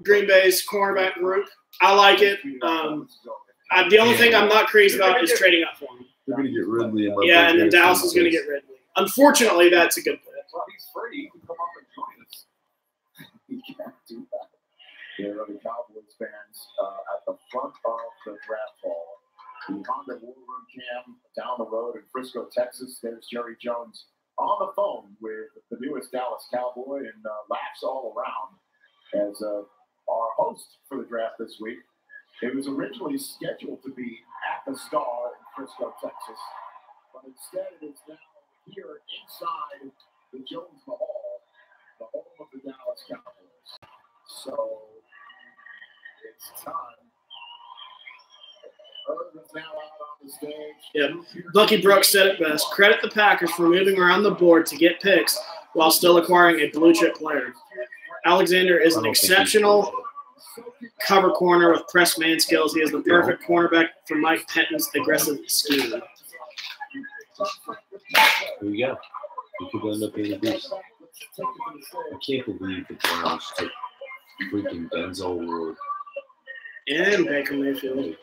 Green Bay's cornerback group. I like it. The only thing I'm not crazy about is trading up for him. They're going to get Ridley. And then Dallas is going to get Ridley. Unfortunately, that's a good play. There are the Cowboys fans at the front of the draft hall. The Honda War Room Cam down the road in Frisco, Texas. There's Jerry Jones on the phone with the newest Dallas Cowboy and laughs all around as our host for the draft this week. It was originally scheduled to be at the Star in Frisco, Texas, but instead it is now here inside the Jones Mahal, the home of the Dallas Cowboys. So it's time. Irvin's now out on the stage. Yeah, Bucky Brooks said it best. Credit the Packers for moving around the board to get picks while still acquiring a blue-chip player. Alexander is an exceptional cover corner with press man skills. He is the perfect cornerback for Mike Pettine's aggressive scheme. Here we go. We could end up being a beast. I can't believe the Browns took freaking Denzel Ward. And Baker Mayfield.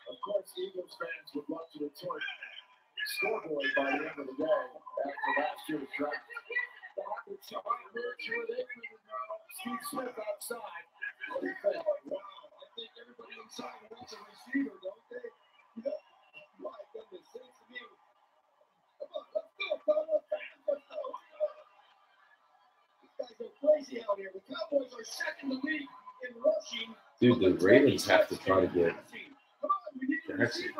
Of course, Eagles fans would love to return scoreboard by the end of the day after last year's draft. Steve Smith outside. What do you think? Wow, I think everybody inside wants a receiver, don't they? My goodness, seems to me. Come on, let's go, fellas. Let's go. These guys are crazy out here. The Cowboys are second in the league in rushing. Dude, the Ravens have to try to get Jackson.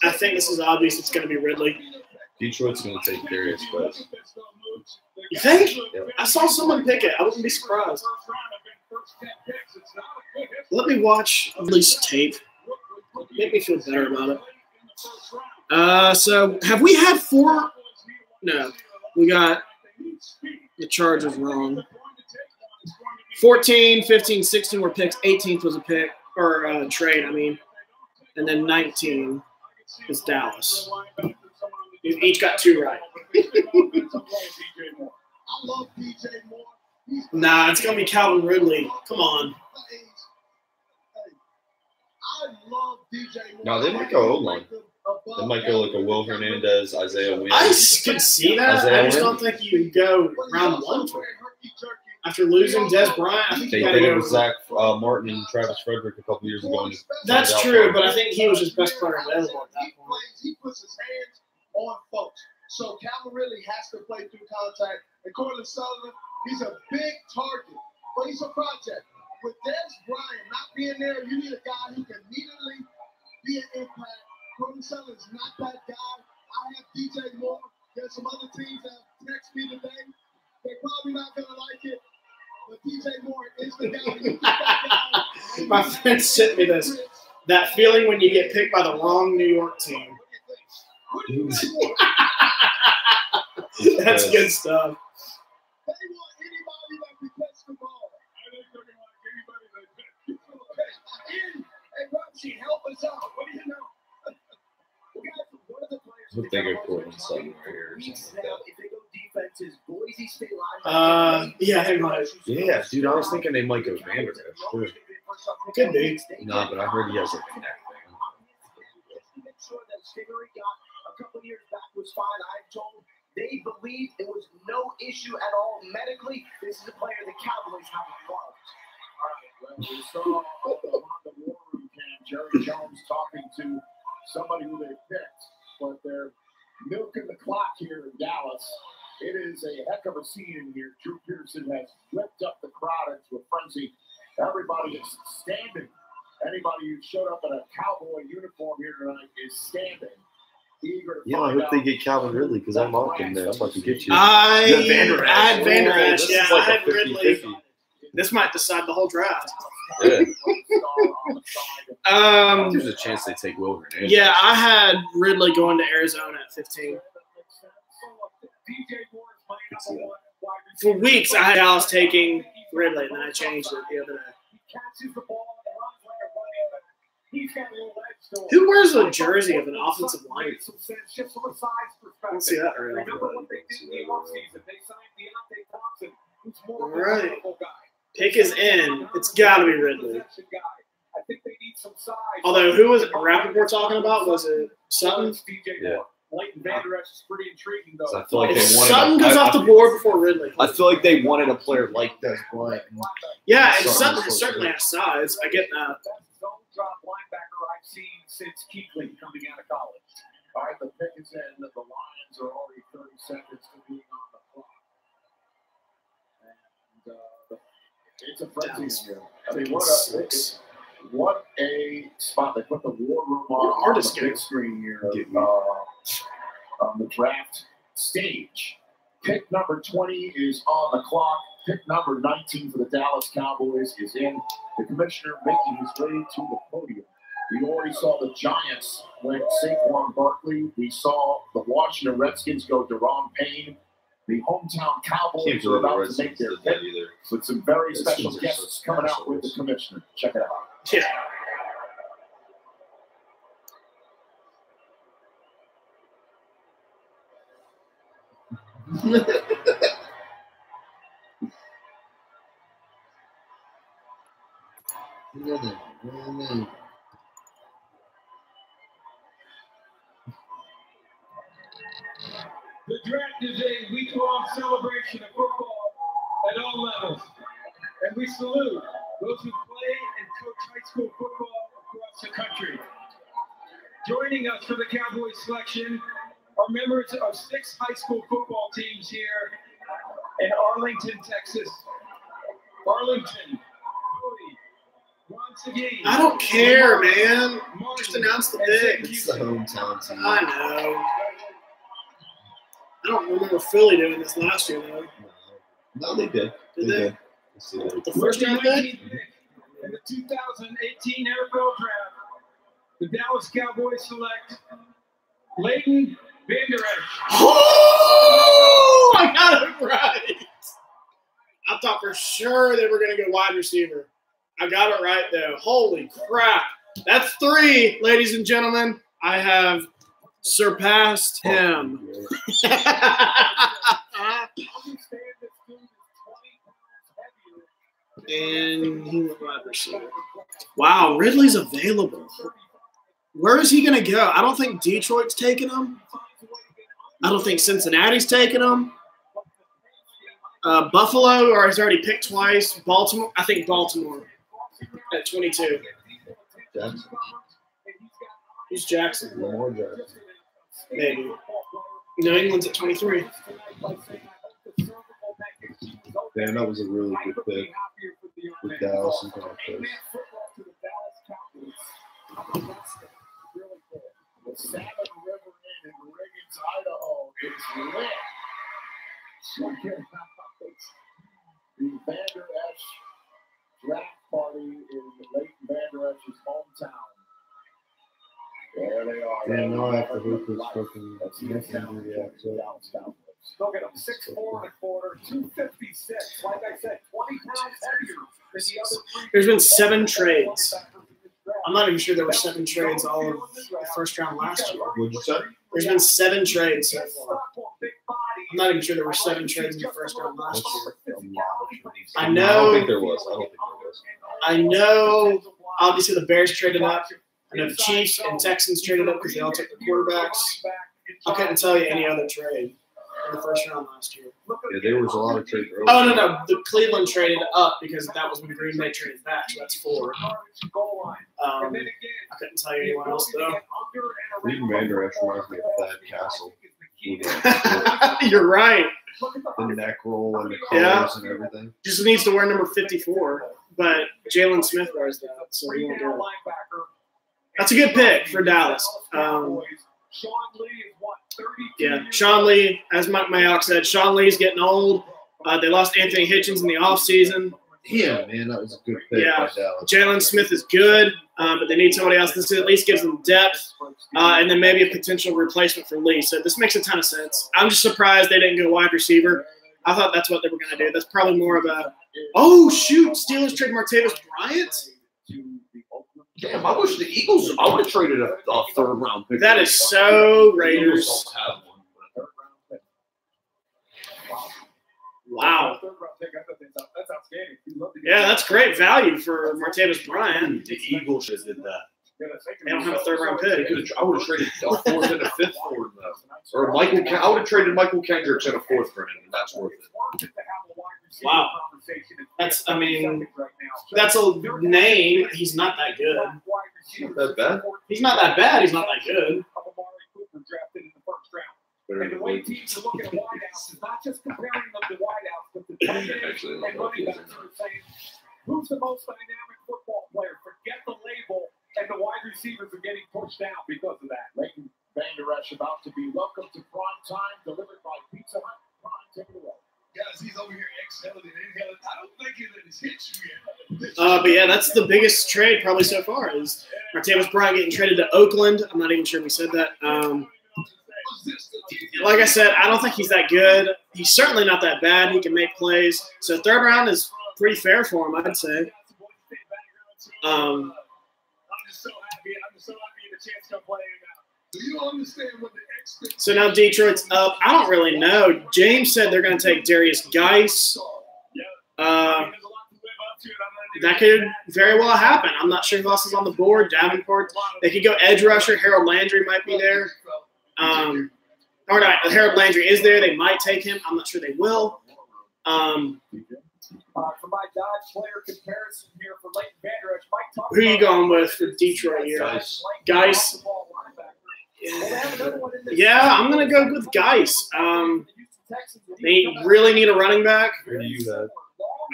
I think this is obvious. It's going to be Ridley. Detroit's going to take Darius West. You think? Yeah. I saw someone pick it. I wouldn't be surprised. Let me watch at least tape. Make me feel better about it. So have we had 4? No, we got the Chargers wrong. 14, 15, 16 were picks. 18th was a pick or trade. I mean, and then 19 is Dallas. We've each got 2 right. Nah, it's gonna be Calvin Ridley. Come on. No, they might go O-line. They might go like a Will Hernandez, Isaiah Wynn. I could see that. I just don't think you would go round 1 for it. After losing Des Bryant, I think they did it with Zach Martin and Travis Frederick a couple years ago. That's true, but I think he was his best player available at that point. He puts his hands on folks. So Calvin Ridley has to play through contact. And Cortland Sutherland, he's a big target, but he's a project. With Des Bryant not being there, you need a guy who can immediately be an impact. Cortland Sutherland's not that guy. I have DJ Moore. There's some other teams that text me today. They're probably not going to like it. But DJ Moore is the guy. My friend sent me this. That feeling when you get picked by the wrong New York team. That's good stuff. They want anybody that can catch the ball. And Roxy, help us out. What do you know? I think of Cortland Sutton right here. Yeah, they might. Yeah, dude, I was thinking they might go Vanderbilt. Sure. Could be. No, but I heard he has like a neck A couple years back was fine. I'm told they believe it was no issue at all medically. This is a player the Cowboys have loved. All right, well, we saw on the War Room Cam Jerry Jones talking to somebody who they picked, but they're milking the clock here in Dallas. It is a heck of a scene in here. Drew Pearson has whipped up the crowd into a frenzy. Everybody is standing. Anybody who showed up in a Cowboy uniform here tonight is standing. Yeah, I hope they get Calvin Ridley because I'm up in there. I'm about to get you. I had Vander Esch. This Yeah, is like I a had Ridley. 50-50. This might decide the whole draft. Yeah. There's a chance they take Will Hernandez. Yeah, I had Ridley going to Arizona at 15. For weeks, I had Dallas taking Ridley, and then I changed it the other day. Who wears a jersey of an offensive lineman? I don't see that very often. All right. Pick is in. It's got to be Ridley. Although, who was Rappaport talking about? Was it Sutton? Yeah. Leighton Vander Esch is pretty intriguing, though. So I feel like If they wanted Sutton goes off the board before Ridley. I feel like they wanted a player like Des Bryant. Yeah, and Sutton certainly has size. I get that. Zone drop linebacker I've seen since Kuechly coming out of college. All right, the pick is in. The Lions are already 30 seconds to being on the clock. And it's a frenzy here. I mean, what a spot. They put the war room on the big screen here on the draft stage. Pick number 20 is on the clock. Pick number 19 for the Dallas Cowboys is in. The commissioner making his way to the podium. We already saw the Giants went Saquon Barkley. We saw the Washington Redskins go Daron Payne. The hometown Cowboys are about to make their pick with some very special guests coming out with the commissioner. Check it out. Yeah. The draft is a week-long celebration of football at all levels, and we salute those who play and coach high school football across the country. Joining us for the Cowboys selection are members of 6 high school football teams here in Arlington, Texas. Arlington, once again. I don't care, man. Just announce the pick. It's the hometown team. I know. I don't remember Philly doing this last year, though. No, they did. Did they? Yes, they did. The first round pick? In the 2018 NFL Draft, the Dallas Cowboys select Leighton Vander Esch. Oh, I got it right. I thought for sure they were going to go wide receiver. I got it right, though. Holy crap. That's 3, ladies and gentlemen. I have surpassed him. And he went wide receiver. Wow, Ridley's available. Where is he going to go? I don't think Detroit's taking him. I don't think Cincinnati's taking him. Buffalo, or he's already picked twice. Baltimore, I think Baltimore at 22. Jackson. Who's Jackson? Lamar Jackson. Maybe. New England's at 23. Damn, that was a really good pick with Dallas and Broncos. The Salmon River Inn in Riggins, Idaho is lit. The Vander Esch draft party in Leighton Vander Esch's hometown. There they are. Damn, now I have to hope this fucking nothing reacts up. Look at him, 6'4" and a quarter, 256. Like I said, 20 pounds heavier than the other 3. There's been 7 trades. I'm not even sure there were 7 trades all of the first round last year. What'd you say? There's been 7 trades so far. I'm not even sure there were 7 trades in the first round last year. I know. I don't think there was. I know. Obviously, the Bears traded up. I know the Chiefs and Texans traded up because they all took the quarterbacks. I couldn't tell you any other trade in the first round last year. Yeah, there was a lot of trade. Oh, no. The Cleveland traded up because that was when Green Bay traded back, so that's 4. I couldn't tell you anyone else, though. Leighton Vander Esch reminds me of Thad Castle. You're right. The neck roll and the colors and everything. Just needs to wear number 54, but Jalen Smith wears that, so he won't do it. That's a good pick for Dallas. Yeah, Sean Lee, as Mike Mayock said, Sean Lee's getting old. They lost Anthony Hitchens in the offseason. Yeah, man, that was a good pick by Dallas. Jalen Smith is good, but they need somebody else. This at least gives them depth, and then maybe a potential replacement for Lee. So this makes a ton of sense. I'm just surprised they didn't go wide receiver. I thought that's what they were going to do. That's probably more of a Oh, shoot. Steelers trade Martavis Bryant? Damn, I wish the Eagles. I would have traded a third-round pick. That is so Raiders. The Eagles don't have one. Wow. That's outstanding. Yeah, that's great value for Martavis Bryant. The Eagles should have did that. They don't have a third-round pick. I would have traded a fourth and a fifth for him, though. Or Michael. I would have traded Michael Kendricks and a fourth for him, and that's worth it. Wow. That's a name. He's not that good. Not that bad. He's not that bad. He's not that good. And the way teams are looking at wideouts is not just comparing them to wideouts, but the tight ends and running backs are saying, who's the most dynamic football player? Forget the label, and the wide receivers are getting pushed down because of that. Leighton Vander Esch about to be welcomed to prime time, delivered by Pizza Hut. Prime, take it away. Guys, he's over here exhaling and inhaling. I don't think he let his hits you yet. But yeah, that's the biggest trade probably so far is Martavis Bryant getting traded to Oakland. I'm not even sure we said that. Like I said, I don't think he's that good. He's certainly not that bad. He can make plays. So third round is pretty fair for him, I'd say. I'm just so happy. I'm just so happy the chance to play now. Do you understand what the expectation? So now Detroit's up. I don't really know. James said they're going to take Darius Geis. That could very well happen. I'm not sure who else is on the board. Davenport. They could go edge rusher. Harold Landry might be there. Or not, Harold Landry is there. They might take him. I'm not sure they will. For my Dodge player comparison here for Leighton Vander Esch, who are you going with for Detroit here? Geis. Yeah, I'm going to go with Geis. They really need a running back. Who do you have?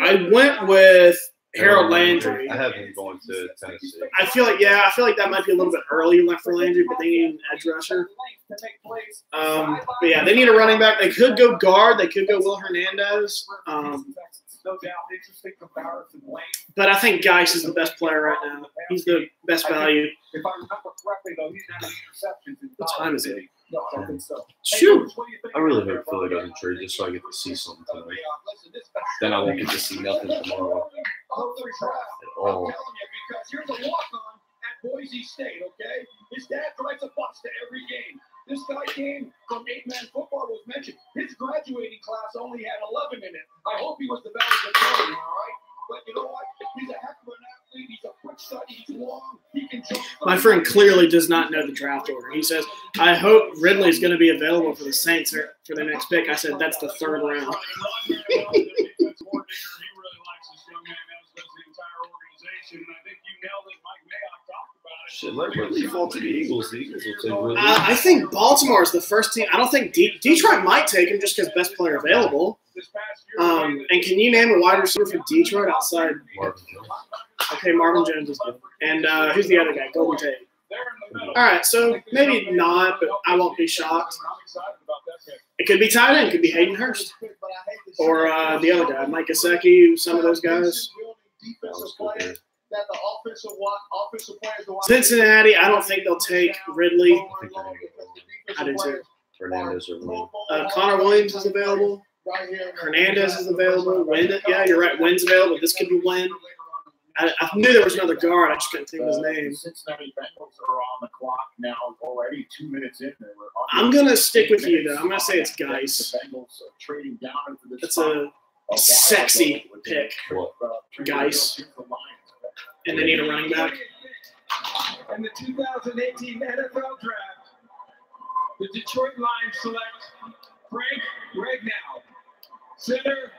I went with Harold Landry. I have him going to Tennessee. I feel like that might be a little bit early left for Landry, but they need an edge rusher. But yeah, they need a running back. They could go guard. They could go Will Hernandez. But I think Geis is the best player right now. He's the best value. If I remember correctly, though, he's not any interceptions. What time is it? No, I don't think so. Shoot. I really hope Philly doesn't trade just so I get to see something tonight. Then I won't get to see nothing tomorrow at all. Because here's a walk-on at Boise State, okay? His dad drives a bus to every game. This guy came from 8-man football, was mentioned. His graduating class only had 11 in it. I hope he was the valedictorian, all right? But you know what? He's a heck of an athlete. He's a quick study. He's long. He can jump. My friend clearly does not know the draft order. He says, I hope Ridley is going to be available for the Saints for their next pick. I said, that's the third round. Shit, let Ridley fall to the Eagles. The Eagles will take Ridley. I think Baltimore is the first team. I don't think Detroit might take him just because best player available. And can you name a wide receiver for Detroit outside? Marvin Jones. Okay, Marvin Jones is good. And who's the other guy? Golden Tate. All right, so maybe not, but I won't be shocked. It could be tight end. It could be Hayden Hurst. Or the other guy, Mike Gesicki, some of those guys. Cincinnati, I don't think they'll take Ridley. I do too. Hernandez or Wynn. Connor Williams is available. Hernandez is available. Wynn, yeah, you're right. Wynn's available. This could be Wynn. I knew there was another guard. I just couldn't think of his name. Cincinnati Bengals are on the clock now already 2 minutes in. I'm going to stick with you, though. I'm going to say it's Geis. The Bengals are trading down into this. That's a sexy pick. Geis. And they need a running back. In the 2018 NFL Draft, the Detroit Lions select Frank Ragnow, center.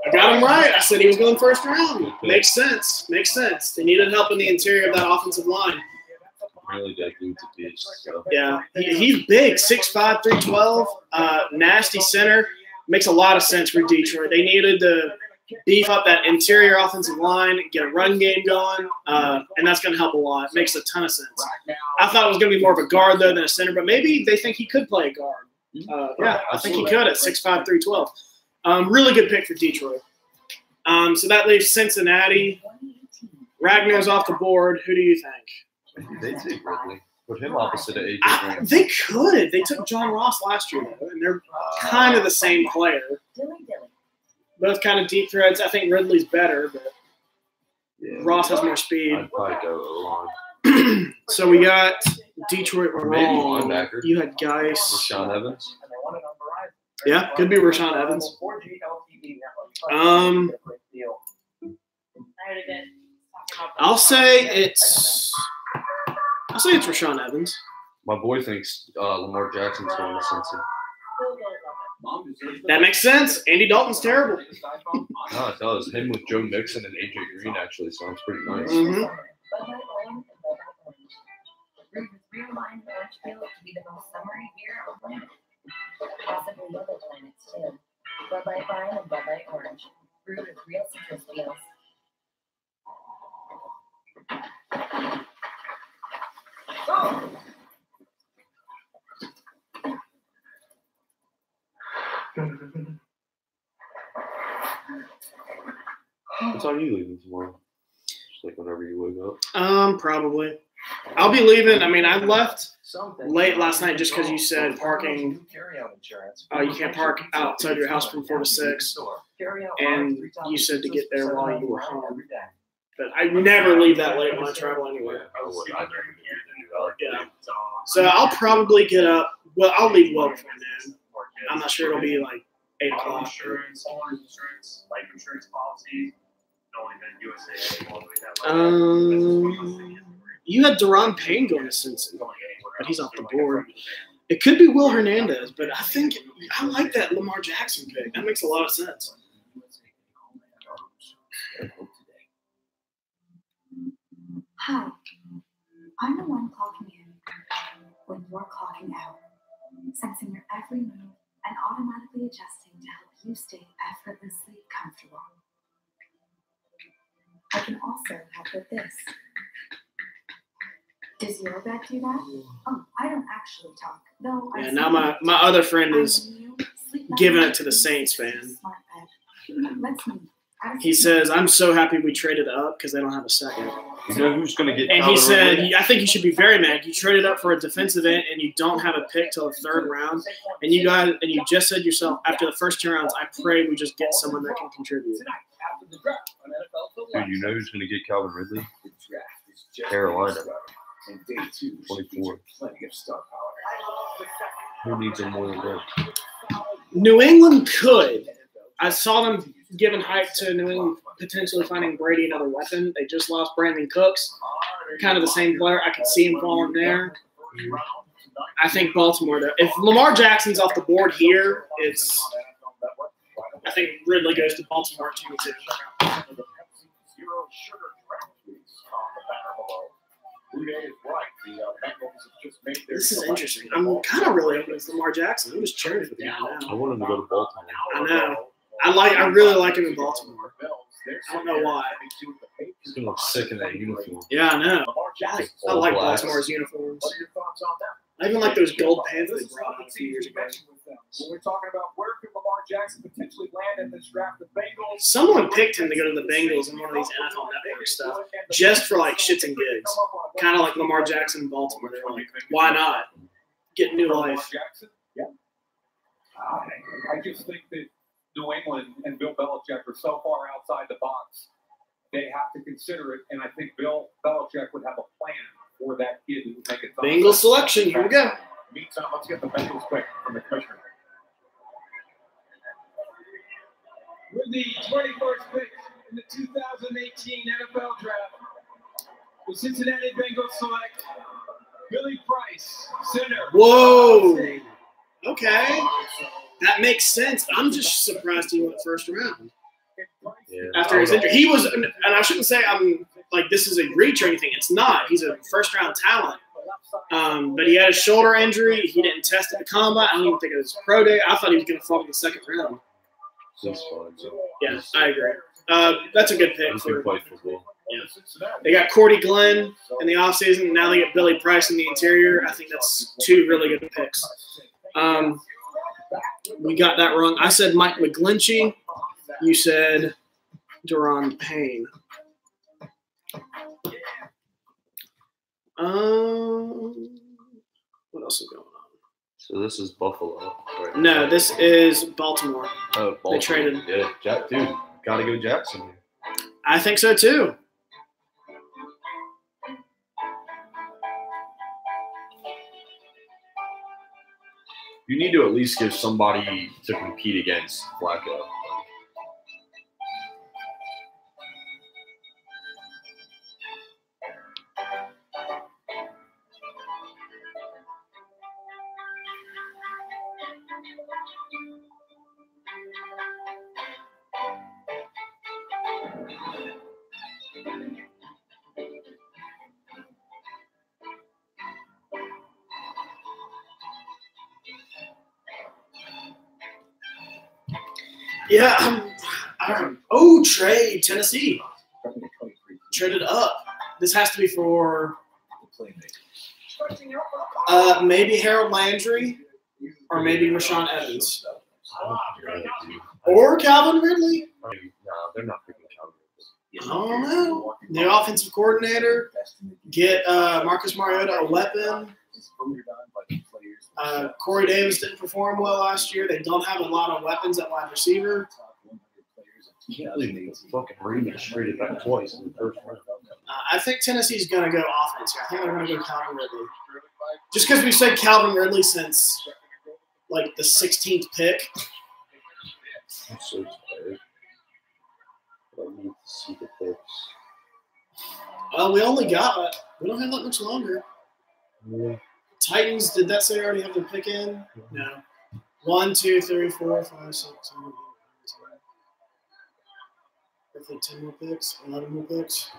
I got him right. I said he was going first round. Makes sense. Makes sense. They needed help in the interior of that offensive line. Really got glued to pitch. So. Yeah, he's big, 6'5", 312, nasty center. Makes a lot of sense for Detroit. They needed to beef up that interior offensive line, get a run game going, and that's going to help a lot. It makes a ton of sense. I thought it was going to be more of a guard, though, than a center, but maybe they think he could play a guard. Yeah, I think he could at 6'5", 312. Really good pick for Detroit. So that leaves Cincinnati. Ragnar's off the board. Who do you think? They take Ridley. Put him opposite of AJ Green. They could. They took John Ross last year, though, and they're kind of the same player. Both kind of deep threads. I think Ridley's better, but Ross has more speed. I'd probably go O-line. So we got Detroit were Maybe wrong. linebacker. You had Geis. Rashawn Evans. Yeah, could be Rashawn Evans. I'll say it's Rashawn Evans. My boy thinks Lamar Jackson's going to Cincy. That makes sense. Andy Dalton's terrible. No, it does. Him with Joe Mixon and AJ Green actually sounds pretty nice. Mm-hmm. Real line orange peel to be the most summery beer on the planet. Possibly other planets too. Bud Light Lime and Bud Light Orange. Brewed with real citrus peels. Oh! What time are you leaving tomorrow? Just like whenever you wake up. Probably. I'll be leaving. I mean, I left late last night just because you said parking. You can't park outside your house from 4 to 6, and you said to get there while you were home. But I never leave that late when I travel anywhere. Yeah. So I'll probably get up. Well, I'll leave well before noon. I'm not sure it'll be like 8 o'clock. Insurance, homeowners insurance, life insurance policy. You had Deron Payne going to Cincinnati, but he's off the board. It could be Will Hernandez, but I think I like that Lamar Jackson pick. That makes a lot of sense. Hi, I'm the one clocking in when you're clocking out, sensing your every move and automatically adjusting to help you stay effortlessly comfortable. I can also help with this. Does your bed do that? Oh, I don't actually talk, though. Yeah, now my other friend is giving it to the Saints fan. Let's move. He says, "I'm so happy we traded up because they don't have a second." You know who's going to get? And he said, "I think you should be very mad. You traded up for a defensive end and you don't have a pick till the 3rd round, and you just said yourself after the first 2 rounds, I pray we just get someone that can contribute." Dude, you know who's going to get Calvin Ridley? Carolina. 24. Who needs him more than them? New England could. I saw them giving hype to New England potentially finding Brady another weapon. They just lost Brandon Cooks. Kind of the same player. I could see him falling there. I think Baltimore, though. If Lamar Jackson's off the board here, I think Ridley goes to Baltimore at 22. This is interesting. I'm kind of really hoping it's Lamar Jackson. I'm just cheering for him now. I want him to go to Baltimore. I know. I really like him in Baltimore. I don't know why. He's gonna look sick in that uniform. Yeah, I know. I like Baltimore's uniforms. I even like those gold pants they brought out a few years ago. When we're talking about where could Lamar Jackson potentially land in this draft, the Bengals. Someone picked him to go to the Bengals in one of these NFL Network stuff, just for like shits and gigs. Kind of like Lamar Jackson in Baltimore. They were like, why not? Get new life. Yeah. I just think that New England and Bill Belichick are so far outside the box, they have to consider it. And I think Bill Belichick would have a plan for that kid to make it. Bengals selection. Here we go. Meantime, let's get the Bengals pick from the commissioner. With the 21st pick in the 2018 NFL Draft, the Cincinnati Bengals select Billy Price, center. Whoa. Okay. That makes sense. I'm just surprised he went 1st round. Yeah, after his injury. He was, and I shouldn't say I'm like this is a reach or anything. It's not. He's a 1st-round talent. But he had a shoulder injury. He didn't test at the combine. I don't even think it was pro day. I thought he was going to fall in the 2nd round. Yeah, I agree. That's a good pick. Yeah. They got Cordy Glenn in the offseason. Now they get Billy Price in the interior. I think that's 2 really good picks. We got that wrong. I said Mike McGlinchey. You said Deron Payne. What else is going on? So this is Buffalo. Right? No, this is Baltimore. Oh, Baltimore. They traded. Yeah, dude, gotta go Jackson here. I think so too. You need to at least give somebody to compete against Flacco. Yeah. Oh, trade Tennessee. Traded up. This has to be for maybe Harold Landry or maybe Rashawn Evans or Calvin Ridley. No, they're not picking Calvin Ridley. I don't know. The offensive coordinator, get Marcus Mariota a weapon. Corey Davis didn't perform well last year. They don't have a lot of weapons at wide receiver. You can't believe they fucking Ravens traded back twice in the first round. I think Tennessee's going to go offense here. I think they're going to go Calvin Ridley. Just because we've said Calvin Ridley since, like, the 16th pick. I'm so tired. I need to see the picks. Well, we don't have that much longer. Yeah. Titans, did that say already have their pick in? No. 1, 2, 3, 4, 5, 6, 7, 8, 9, 10. Roughly 10 more picks, 11 more picks.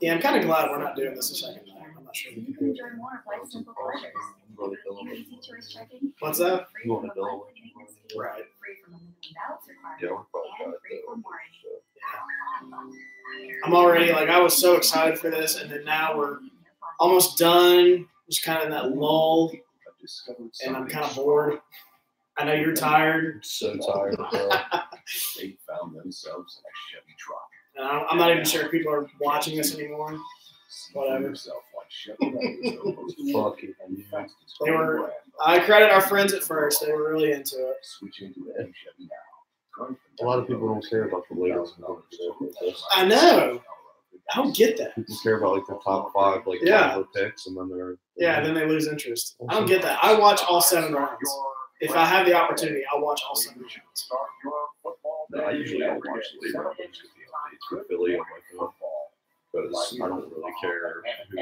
Yeah, I'm kind of glad we're not doing this a second time. I'm not sure. You can enjoy more of life's simple pleasures. Easy choice checking. What's that? Free from a monthly maintenance fee, Right. free from a minimum balance requirement, Yeah, we're probably and free from warranty. I'm already, like, I was so excited for this, and then now we're almost done. Just kind of in that lull, and I'm kind of bored. I know you're tired. I'm so tired, bro. They found themselves in a Chevy truck. I'm not even sure if people are watching this anymore. Whatever. Fuck it. They were. I credit our friends at first. They were really into it. A lot of people don't care about the latest. I know. I don't get that. People care about like the top 5, like Yeah. picks, and then they're Then they lose interest. I don't get that. I watch all 7 rounds. If I have the opportunity, I'll watch all 7 rounds. No, I usually don't watch the later ones because the updates for Philly on my phone. Because I don't really care who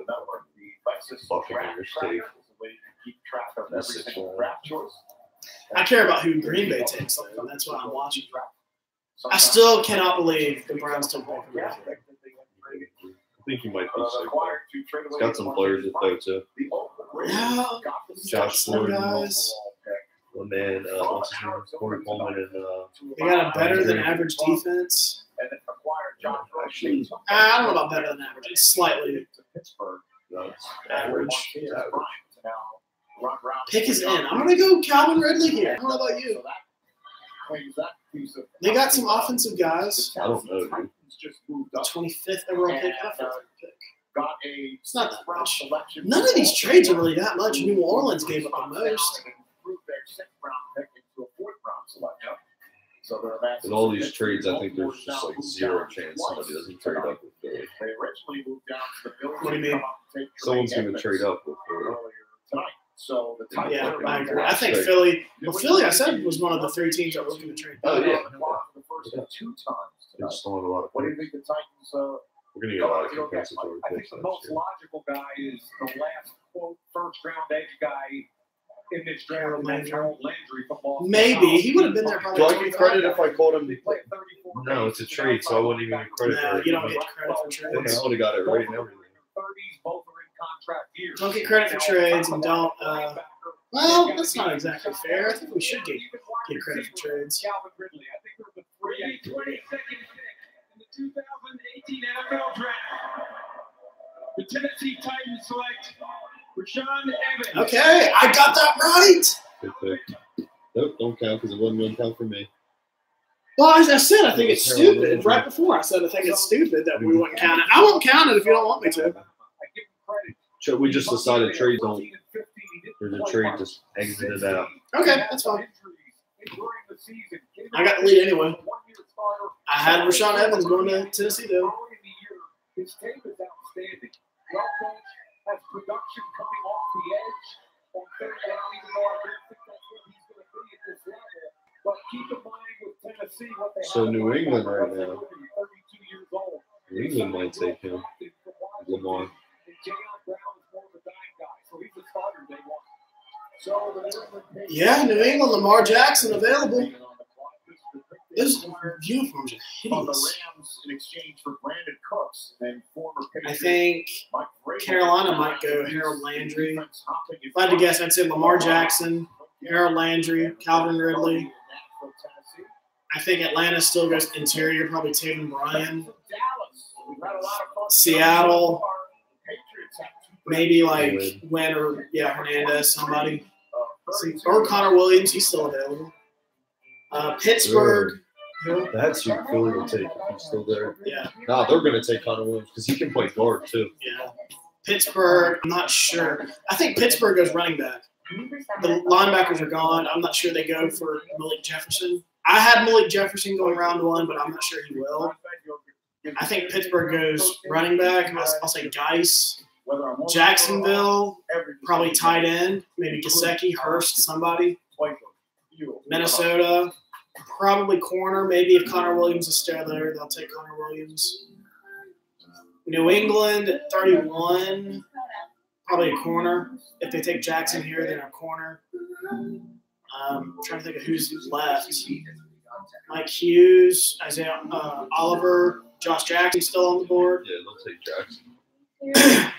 the Buccaneers take. I care about who Green Bay takes, though, and that's what I'm watching. I still cannot believe the Browns took Baker Mayfield. I think he might be sick. He's got some players that play too. Yeah. Josh Some Gordon, guys. my man, what's his name? Corey Coleman, and They got a better than average defense. Actually, I don't know about better than average. It's slightly average. Pick is in. I'm going to go Calvin Ridley here. I don't know about you. They got some offensive guys. I don't know, dude. 25th overall pick. Got a It's not that much. None of these trades are really that much. New Orleans gave up the most. With all these trades, I think there's just like zero chance somebody doesn't trade up with Philly. They originally moved down to the Bills. What do you mean? Someone's going to trade up with Philly. Tonight. So the Titans Yeah, are I agree. I think Trade. Philly. Well, Philly, I said, was one of the 3 teams that were looking to trade. Oh, yeah. the first 2 times They tonight. just don't have a lot of What do you picks. think the Titans We're going to get a lot of you know, compensatory I think picks the next most year. logical guy is the last quote first round edge guy in this draft, and that's Harold Landry from Boston. Maybe. He would have been there Do probably. I get credit if I called him? They played 34 No, it's a trade, so I wouldn't even get credit for No, it. you don't get credit for trades. I would have got it right and everything. 30s, both are in contract years. Don't get credit for trades and don't. Well, that's not exactly fair. I think we should get credit for trades. Calvin Ridley, I think they're the 22nd pick in the 2018 NFL Draft. The Tennessee Titans select Rashawn Evans. Okay, I got that right. Good pick. Don't count because it wasn't going to count for me. Well, as I said, I think it's stupid. Right before I said I think it's stupid that we wouldn't count it. I won't count it if you don't want me to. So we just decided trades don't. Or the trade just exited out. Okay, that's fine. I got the lead anyway. I had Rashawn Evans going to Tennessee, though. His tape is outstanding. Well coached, has production coming off the edge on third down, even though I don't think that's where he's going to be at this level. But keep in mind with Tennessee what they So have. New England right now. 32 years old. New England might take him. Lamar. And Jayon Brown is more of a dime guy, so he's a starter day one. So the New England Patriots. Yeah, New England, Lamar Jackson available. Those uniforms are On the hideous. Rams in exchange for Brandon Cooks and former I Patriot think Mike Vrabel. Carolina might go Harold Landry. If I had to guess, I'd say Lamar Jackson, Harold Landry, Calvin Ridley. I think Atlanta still goes interior, probably Taven Bryan. Seattle, maybe like Wynn or Hernandez, somebody. Or Connor Williams, he's still available. Pittsburgh. That's who Philly will take if he's still there. Yeah. Nah, they're going to take Connor Williams because he can play guard too. Yeah. Pittsburgh, I'm not sure. I think Pittsburgh goes running back. The linebackers are gone. I'm not sure they go for Malik Jefferson. I had Malik Jefferson going round one, but I'm not sure he will. I think Pittsburgh goes running back. I'll say Geis. Jacksonville, probably tight end. Maybe Gesicki, Hurst, somebody. Minnesota, probably corner. Maybe if Connor Williams is still there, they'll take Connor Williams. New England at 31, probably a corner. If they take Jackson here, then a corner. Trying to think of who's left. Mike Hughes, Isaiah Oliver, Josh Jackson still on the board. Yeah, they'll take Jackson.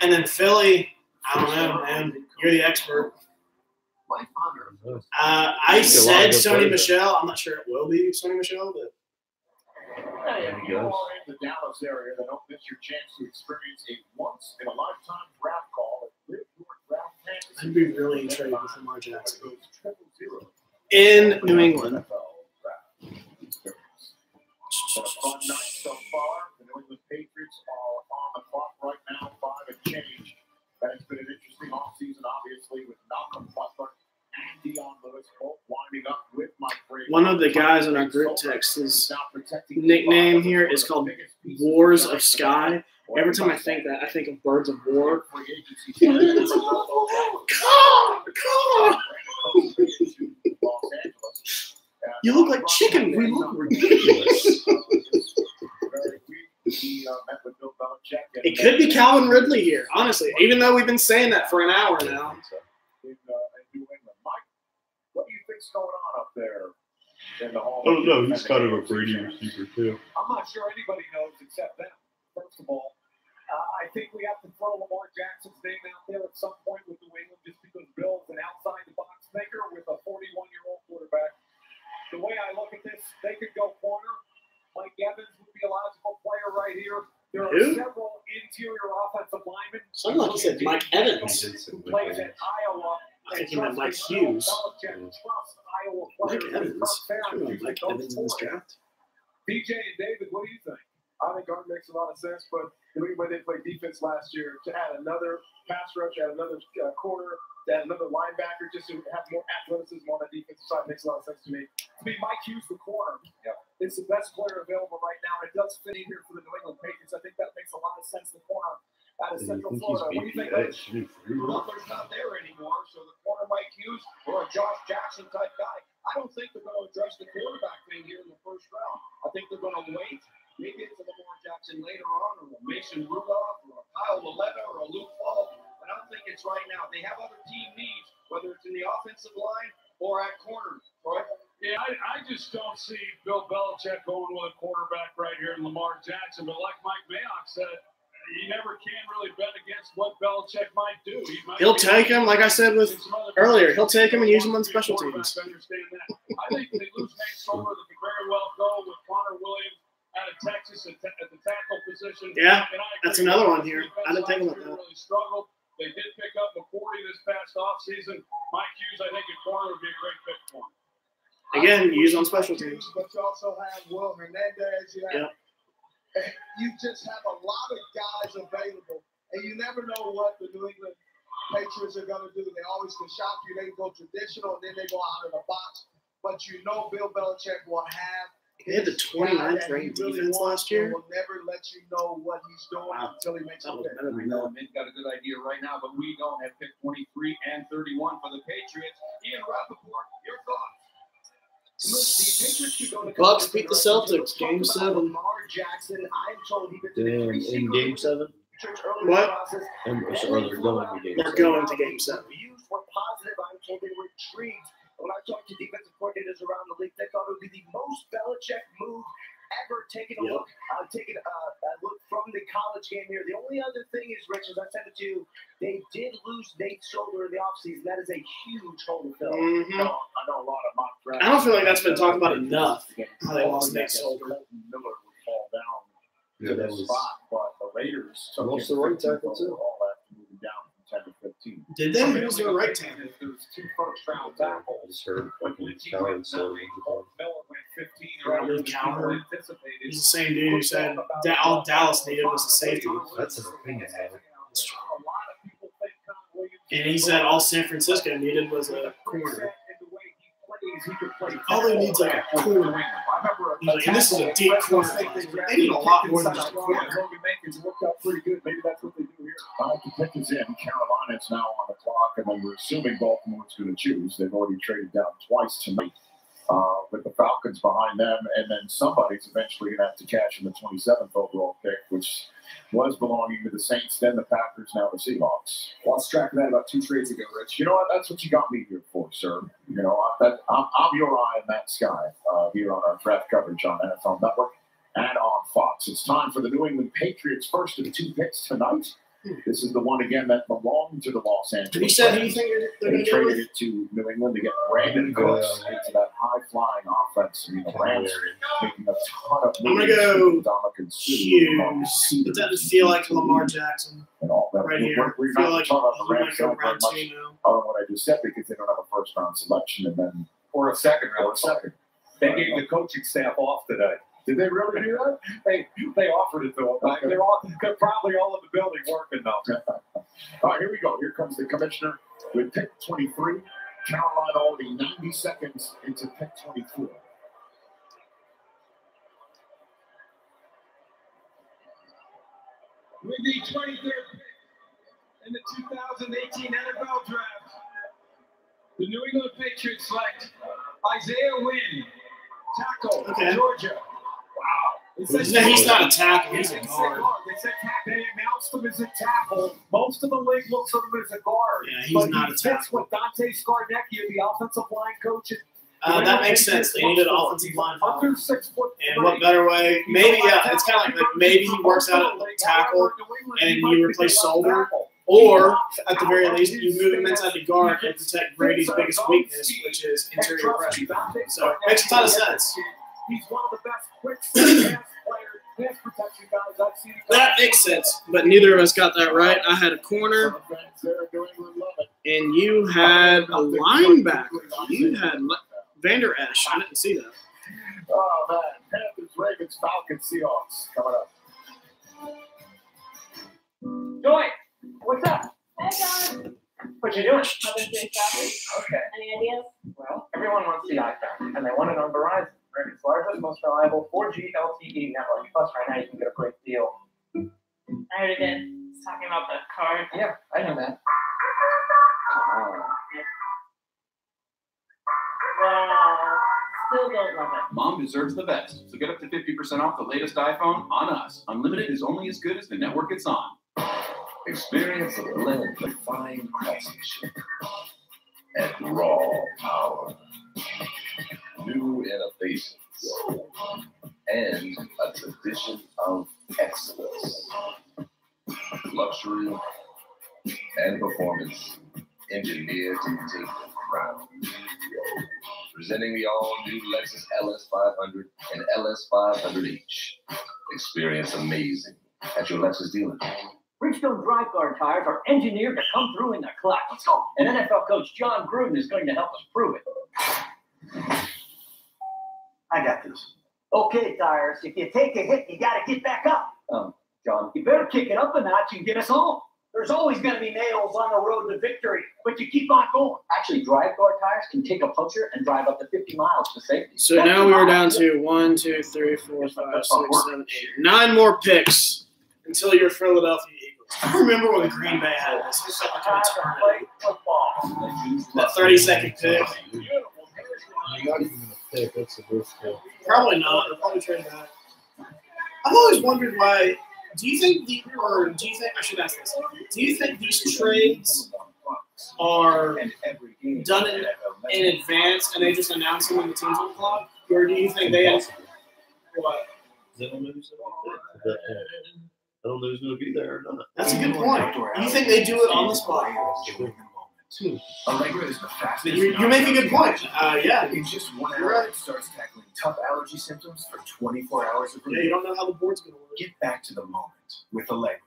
And then Philly, I don't know, man. You're the expert. I said Sony Michel. I'm not sure it will be Sony Michel, but If you are in the Dallas area, then don't miss your chance to experience a once-in-a-lifetime draft call at Live Your Draft Fantasy. I'd be really intrigued with Lamar Jackson. In New England. It's been a fun night so far. The New England Patriots are on the clock right now, 5 and change. That's been an interesting offseason, obviously, with Malcolm Butler and Deion Lewis both winding up with Mike Vrabel. One of the guys in our group text, his nickname here is called Wars of Sky. Every time I think that, I think of Birds of War. You look like chicken. We look ridiculous. It could be Calvin Ridley here, honestly, even though we've been saying that for an hour now. What do you think's going on up there in the hall? I don't know. He's kind of a Brady receiver too. I'm not sure anybody knows except them. First of all, I think we have to throw Lamar Jackson's name out there at some point with New England just because Bill's an outside-the-box maker with a 41-year-old quarterback. The way I look at this, they could go corner. Mike Evans would be a logical player right here. There are several interior offensive linemen. Sounded like you said Mike Evans. Who plays at Iowa. I think you meant Mike Hughes. Mike Evans. Mike Evans in this draft. BJ and David, what do you think? I think Art makes a lot of sense, but the way they played defense last year, to add another pass rush, add another corner, add another linebacker, just to have more athleticism on the defensive side makes a lot of sense to me. To me, Mike Hughes, the corner, is the best player available right now. It does fit in here for the New England Patriots. I think that makes a lot of sense. The corner out of Central Florida. What do you think? Butler's not there anymore, so the corner Mike Hughes or a Josh Jackson type guy. I don't think they're going to address the quarterback thing here in the first round. I think they're going to wait. Maybe it's a Lamar Jackson later on, or a Mason Rudolph, or a Kyle Loletta, or a Luke Falk. But I don't think it's right now. They have other team needs, whether it's in the offensive line or at corner. Right? Yeah, I just don't see Bill Belichick going with a quarterback right here in Lamar Jackson. But like Mike Mayock said, you never can really bet against what Belichick might do. He'll take him, like I said with earlier. He'll take him and use him on special teams. I understand that. I think they lose Nate Solder. They could very well go with Connor Williams out of Texas at the tackle position. Yeah, that's another one here. I didn't think about that. Really struggled. They did pick up McCourty this past offseason. Mike Hughes, I think, at corner would be a great pick for him. Again, use on special teams. But you also have Will Hernandez. You just have a lot of guys available, and you never know what the New England Patriots are going to do. They always can shock you. They go traditional, and then they go out of the box. But you know Bill Belichick will have. They had the 29th ranked defense last year. Will never let you know what he's doing until he makes a pick. I know Mint got a good idea right now, but we don't have pick 23 and 31 for the Patriots. Ian Rappaport, your thoughts? Bucks beat the Celtics, Game 7. Damn, in Game 7? What? And so they're going to Game 7. They're going to Game 7. Were positive. I'm told they were intrigued. When I talked to defensive coordinators around the league, they thought it would be the most Belichick move ever. Taking a look from the college game here. The only other thing is, Rich, as I said it to you, they did lose Nate Solder in the offseason. That is a huge hole to fill. Mm-hmm. I know a lot of mock drafts. I don't feel like that's been talked about enough. How they lost Nate Solder. Miller would fall down Yeah, to that this was spot, but the Raiders took most him of the right 15th tackle, too. overall after moving down from 10 to 15. Did they? Who was their right tackle? There was 2 first-round tackles. I just heard But fucking Lindsey Coward went said 9, Miller went 15 Riley around Coward. anticipated. He's the same dude who said all Dallas needed was a safety. That's an opinion, man. And he said all San Francisco needed was a corner. All they need is like a corner. He's like, and this is a deep corner. They need a lot more than just a corner. Logan Mankins worked out pretty good. Maybe that's what they do here. The pick is in. Carolina's now on the clock, and then we're assuming Baltimore's going to choose. They've already traded down twice tonight with the Falcons behind them, and then somebody's eventually going to have to cash in the 27th overall pick, which was belonging to the Saints, then the Packers, now the Seahawks. Lost track of that about 2 trades ago, Rich. You know what? That's what you got me here for, sir. You know, I'm your eye in that sky here on our draft coverage on NFL Network and on Fox. It's time for the New England Patriots' first of the 2 picks tonight. This is the one, again, that belonged to the Los Angeles. Have you said Rams. anything they're They going to do traded with? it to New England to get Brandon Cooks into that high-flying offense. I mean, the Rams making a ton of I'm going to go Hughes. It doesn't feel like Lamar Jackson and all that. right here. We're I feel not like talking about the he Rams might go very round much 2 now. other than what I just said, because they don't have a first-round selection and then or a second round. They gave the coaching staff off today. Did they really do that? They offered it to them. Okay. They're probably all in the building working now. All right, here we go. Here comes the commissioner with pick 23. Carolina already 90 seconds into pick 24. With the 23rd pick in the 2018 NFL Draft, the New England Patriots select Isaiah Wynn, tackle, Georgia. Wow. He's not a tackle. He's a guard. They said they announced him as a tackle. Most of the league looks at him as a guard. Yeah, he's not a fits tackle. with Dante Scarnecchia, the offensive line coach. That makes sense. They needed an offensive line. Under 6 foot. And what better way? Maybe, yeah, it's kind of like maybe he works out at tackle and you replace Solder. Or, at the very least, you move him inside the guard and protect Brady's biggest weakness, which is interior pressure. So, it makes a ton of sense. He's one of the best quick pass protection guys I've seen. That makes sense, but neither of us got that right. I had a corner, and you had a linebacker. You had Vander Esch. I didn't see that. Oh, man. Panthers, Ravens, Falcons, Seahawks coming up. Joy, what's up? Hey, John. What you doing? I've been doing shopping. Okay. Any ideas? Well, everyone wants the iPhone, and they want it on Verizon. America's largest, most reliable 4G LTE network. Plus, right now you can get a great deal. I heard it did. It's talking about the card. Yeah, I know that. Wow. Still don't love it. Mom deserves the best, so get up to 50% off the latest iPhone on us. Unlimited is only as good as the network it's on. Experience a blend of fine craftsmanship and raw power. New innovations and a tradition of excellence. Luxury and performance engineered to take the crown. Presenting the all-new Lexus LS500 and LS500H. Experience amazing at your Lexus dealer. Bridgestone Drive Guard tires are engineered to come through in the clutch. And NFL coach John Gruden is going to help us prove it. I got this. Okay, Tires, if you take a hit, you got to get back up. John. You better kick it up a notch and get us home. There's always going to be nails on the road to victory, but you keep on going. Actually, Drive Guard tires can take a puncture and drive up to 50 miles to safety. So now we are down to 1, 2, 3, 4, 5, 6, 7, 8, 9 more picks until your Philadelphia Eagles. I remember when Green Bay had this. It felt like an eternity. That 30-second pick. You're not even going to pick. That's the worst pick. Probably not. They'll probably trade back. I've always wondered why. Do you think I should ask this? Do you think these trades are done in advance and they just announce them when the team's on the clock? Or do you think they have what? I don't know who's going to be there or not. That's a good point. You think they do it on the spot? Allegra is the fastest. You make a good point. Yeah. In just 1 hour, it starts tackling tough allergy symptoms for 24 hours of relief. Yeah, you don't know how the board's going to work. Get back to the moment with Allegra.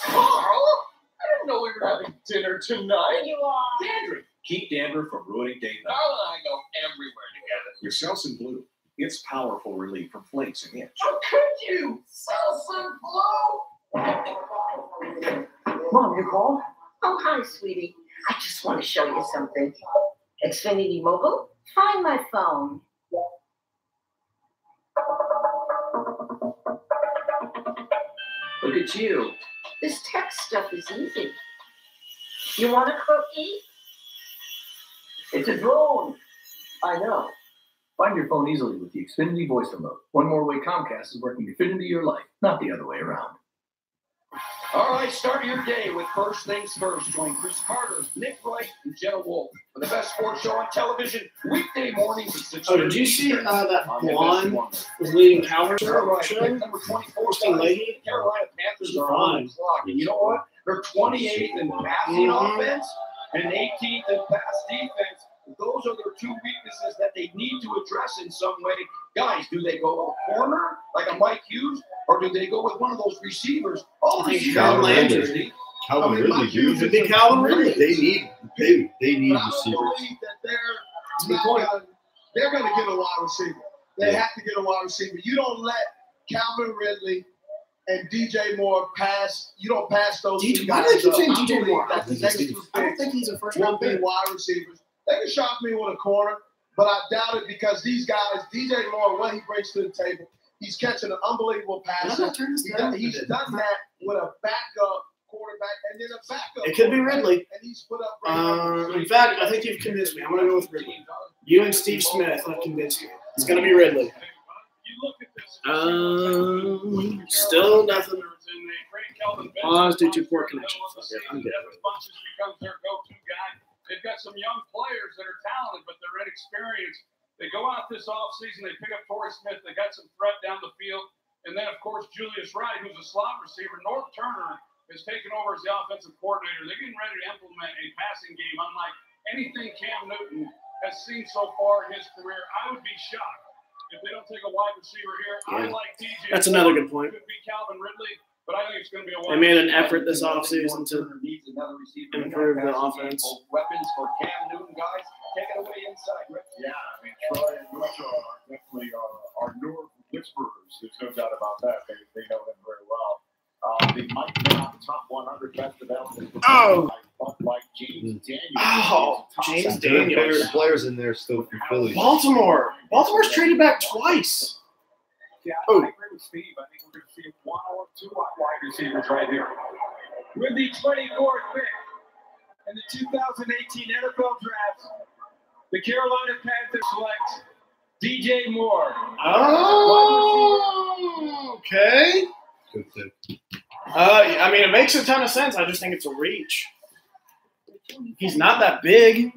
Carl, I didn't know we were having dinner tonight. You are. Dandruff. Keep Dandruff from ruining date night. Carl and I go everywhere together. Your Selsun Blue. It's powerful relief from flakes and itch. How could you? Selsun Blue. Mom, you called? Oh, hi, sweetie. I just want to show you something. Xfinity Mobile, find my phone. Look at you. This tech stuff is easy. You want a cookie? It's a drone. I know. Find your phone easily with the Xfinity Voice Remote. One more way Comcast is working to fit into your life, not the other way around. All right, start your day with First Things First. Join Chris Carter, Nick Wright, and Jenna Wolf for the best sports show on television weekday mornings at 6:30. Oh, did you see that blonde was leading Calvert show? Number 24, lady. Carolina Panthers are on the clock. And you know what? They're 28th in passing offense and 18th in pass defense. Those are their two weaknesses that they need to address in some way. Guys, do they go with a corner like a Mike Hughes, or do they go with one of those receivers? Oh, Calvin Ridley. Calvin Ridley, dude. Could be Calvin Ridley. They need receivers. They're going to get a wide receiver. They have to get a wide receiver. You don't let Calvin Ridley and DJ Moore pass. You don't pass those two guys. Why do they keep saying DJ Moore? I don't think he's a first-round pick. Wide receivers. They can shock me with a corner, but I doubt it because these guys, DJ Moore, what he brings to the table, he's catching an unbelievable pass. He's done that with a backup quarterback and then a backup. It could be Ridley. And he's put up. In fact, I think you've convinced me. I'm going to go with Ridley. You and Steve Smith have convinced me. It's going to be Ridley. Still nothing. Pause due to poor connection. I'm good. They've got some young players that are talented, but they're inexperienced. They go out this offseason, they pick up Torrey Smith, they got some threat down the field. And then, of course, Julius Wright, who's a slot receiver. North Turner has taken over as the offensive coordinator. They're getting ready to implement a passing game unlike anything Cam Newton has seen so far in his career. I would be shocked if they don't take a wide receiver here. I like DJ. That's another good point. Could be Calvin Ridley. But I think it's going to be a they made an effort this offseason to improve the offense. Weapons for Cam Newton, guys. Take it away inside, Rick. Yeah, I mean, Troy and Lucha are definitely our North whisperers. There's no doubt about that. They know him very well. They might be on the top 100 best development. Like James Daniels. Oh, James Daniels. Players in there still from Philly. Baltimore's traded back twice. Yeah, I agree with Steve. I think we're going to see one or two wide receivers right here. With the 24th pick in the 2018 NFL Draft, the Carolina Panthers select DJ Moore. Oh, okay. Good pick. I mean, it makes a ton of sense. I just think it's a reach. He's not that big.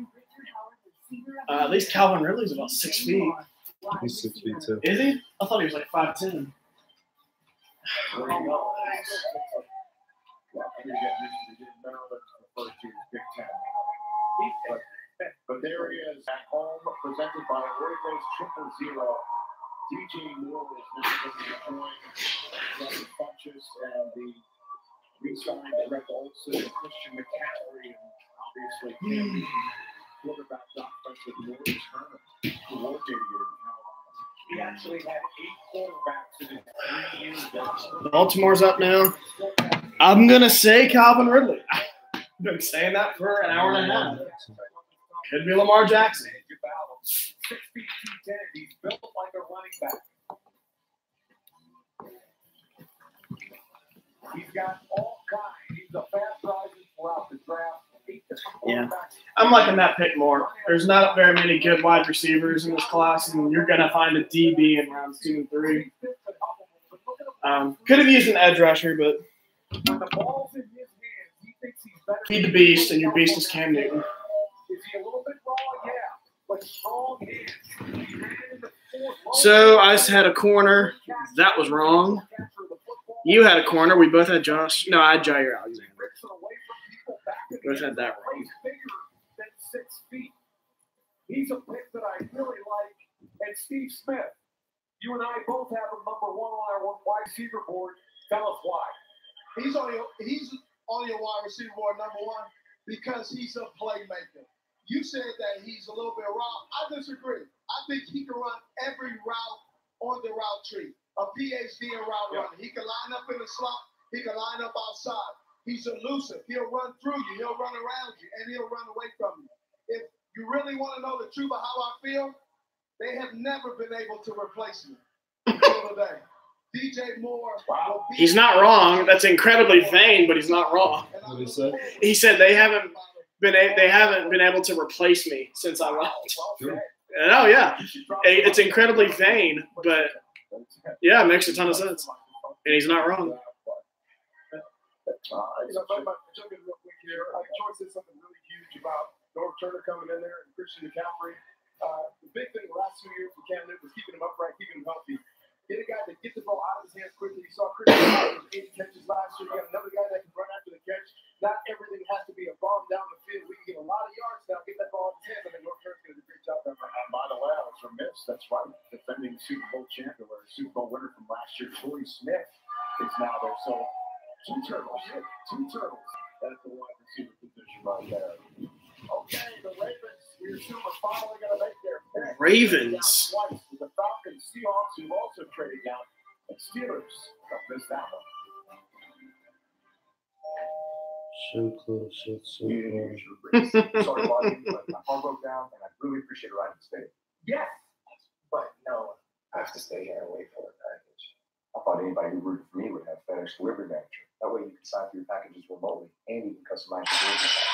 At least Calvin Ridley's about 6 feet. He's 6 feet too. Is he? I thought he was like 5'10". But there he is at home, presented by Orego's 000. DJ Moore is now going to join Justin Funchess and the re-signed Greg Olsen and Christian McCaffrey, and obviously quarterback offensive Morris Herman coordinating actually had 8 quarterbacks in his 3 years. Baltimore's up now. I'm going to say Calvin Ridley. I've been saying that for an hour and a half. Could be Lamar Jackson. 6 feet 210. He's built like a running back. He's got all kinds. He's a fast riser throughout the draft. Yeah, I'm liking that pick more. There's not very many good wide receivers in this class, and you're going to find a DB in rounds 2 and 3. Could have used an edge rusher, but When the ball's in his hands, he thinks he's better. feed the beast, and your beast is Cam Newton. Is he a little bit raw? Yeah, but strong hands. He ran into 4 So I had a corner. That was wrong. You had a corner. We both had Josh. No, I had Jair Alexander. Both had that wrong. He's bigger than 6 feet. He's a pick that I really like. And Steve Smith, you and I both have him number 1 on our wide receiver board. Tell us why. He's on your wide receiver board number 1 because he's a playmaker. You said that he's a little bit raw. I disagree. I think he can run every route on the route tree. A PhD in route running. He can line up in the slot. He can line up outside. He's elusive. He'll run through you. He'll run around you, and he'll run away from you. If you really want to know the truth of how I feel, they have never been able to replace me until today. DJ Moore. Wow. He's not wrong. That's incredibly vain, but he's not wrong. What did he say? He said they haven't been able to replace me since I left. Oh yeah, it's incredibly vain, but yeah, it makes a ton of sense, and he's not wrong. Jumping real quick here. Troy said something really huge about Norv Turner coming in there and Christian McCaffrey. The big thing the last 2 years for Cam Newton was keeping him upright, keeping him healthy. Get a guy that gets the ball out of his hands quickly. You saw Christian McCaffrey 80 catches last year. You got another guy that can run after the catch. Not everything has to be a bomb down the field. We can get a lot of yards now. Get that ball in his hands, and then Norv Turner's going to do a great job there. And by the way, I was remiss. That's right. Defending Super Bowl champion or Super Bowl winner from last year, Torrey Smith, is now there. So 2 turtles. 2 turtles. That's the wide receiver position right there. Okay, the Ravens, we assume, are finally going to make their pick. Ravens. Twice with the Falcons, Seahawks, who've also traded down, and Steelers don't miss that one. So close. So close. Sorry, Bobby, but my car broke down, and I really appreciate a ride to stay. Yes, but no, I have to stay here and wait for the package. I thought anybody who rooted for me would have FedEx delivery manager. That way you can sign for your packages remotely, and you can customize your delivery package.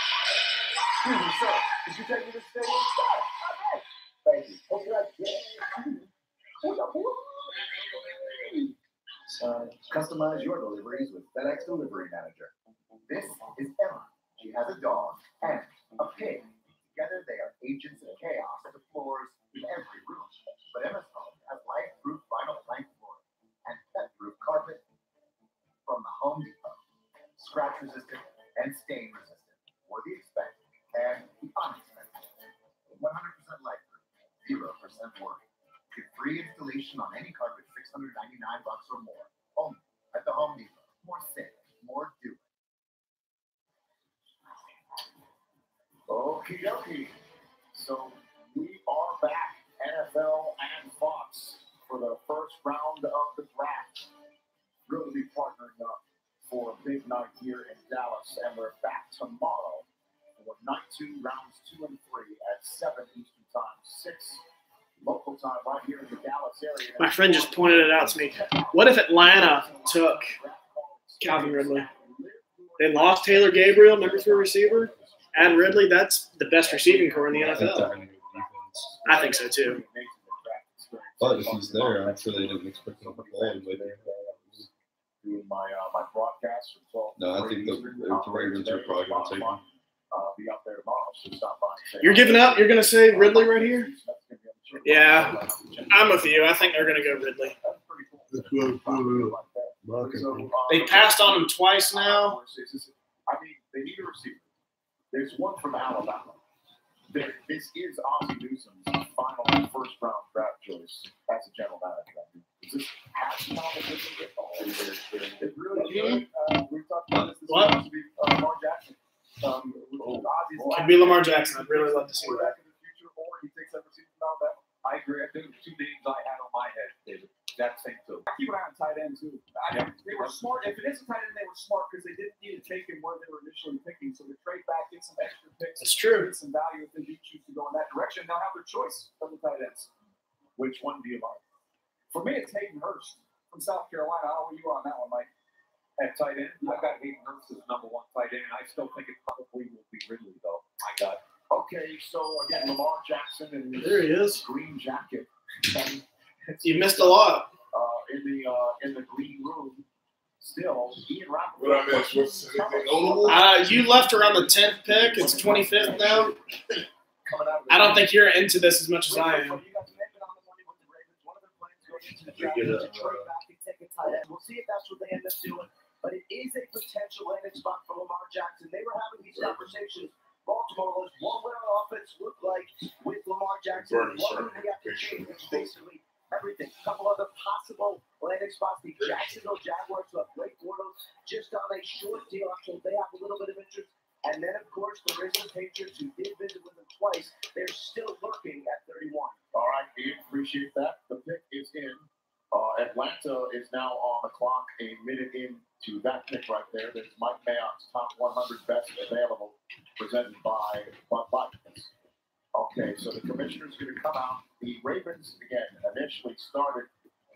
Excuse me, sir. Did you take me to stay inside? Thank you. Hope you're customize your deliveries with FedEx Delivery Manager. This is Emma. She has a dog and a pig. Together, they are agents of chaos at the floors in every room. But Emma's home has life-proof vinyl plank flooring and pet-proof carpet from the Home Depot. Scratch-resistant and stain-resistant for the expected and the unexpected. 100% life-proof, 0% work. Get free installation on any carpet, $699 or more. Only at the Home Depot. More safe, more doing. Okie dokie. So we are back, NFL and Fox, for the first round of the draft. Really be partnering up for a big night here in Dallas, and we're back tomorrow for night 2, rounds 2 and 3 at 7 Eastern Time, 6 local time, right here in the Dallas area. My friend just pointed it out to me. What if Atlanta took Calvin Ridley? They lost Taylor Gabriel, number 3 receiver. Add Ridley, that's the best receiving core in the NFL. I think so too. But if he's there, I'm sure they didn't expect him to play. Doing my broadcast from 12. No, I think the Ravens are probably going to take him. Be up there tomorrow, so stop by and say You're giving up? You're going to say Ridley right here? Yeah, I'm with you. I think they're going to go Ridley. They passed on him twice now. I mean, they need a receiver. There's one from Alabama. This is Ozzie Newsome's final first-round draft choice as a general manager. Is this half competition at all? It really should. We've talked about this. This What? has to be Lamar Jackson. Could be Lamar Jackson. I'd really love to see that. Or he takes that receiver from Alabama. I agree. I think the 2 names I had on my head that thing too. Keep an eye on tight end too. They were smart. If it is a tight end, they were smart because they didn't need to take him where they were initially picking. So they trade back, get some extra picks. That's true. Get some value if they do choose to go in that direction. They'll have their choice of the tight ends. Which one do you like? For me, it's Hayden Hurst from South Carolina. I don't know where you are on that one, Mike. At tight end, I've got Hayden Hurst as #1 tight end. I still think it probably will be Ridley, though. I got. Okay, so again, Lamar Jackson and his there he is. Green jacket. You missed a lot. In the green room, still Ian Rappaport. What I missed? What's anything notable? You left around the 10th pick. It's 25th now. I don't think you're into this as much as I am. We'll see if that's what they end up doing. But it is a potential landing spot for Lamar Jackson. They were having these conversations. Baltimore was what would our offense look like with Lamar Jackson? What would we have to change? It's basically everything. A couple other possible landing spots. The Jacksonville Jaguars who have Blake Bortles just on a short deal. I'm told they have a little bit of interest. And then, of course, the Ravens Patriots who did visit with them twice. They're still lurking at 31. All right, Ian, appreciate that. The pick is in. Atlanta is now on the clock, a minute into that pick right there. That's Mike Mayock's top 100 best available, presented by Bud Light. Okay, so the commissioner's going to come out. The Ravens, again, initially started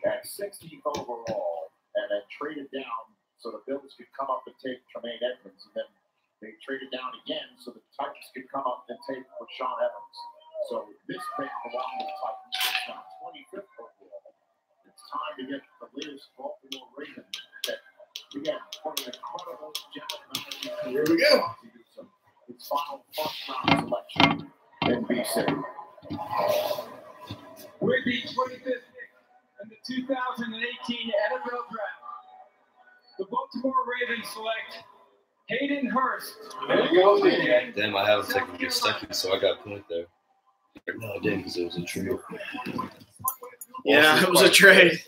at 16th overall and then traded down so the Bills could come up and take Tremaine Edmonds. And then they traded down again so the Titans could come up and take Rashaan Evans. So this pick belonged to the Titans. It's now 25th overall. It's time to get the latest Baltimore Ravens pick. Again, what an incredible gentleman. Here we go. His final first-round selection in BC. With the 25th pick in the 2018 NFL Draft, the Baltimore Ravens select Hayden Hurst. There you go, DJ. Damn, I haven't taken a second, so I got a point there. No, I didn't because it was a trade. Yeah, it was a trade.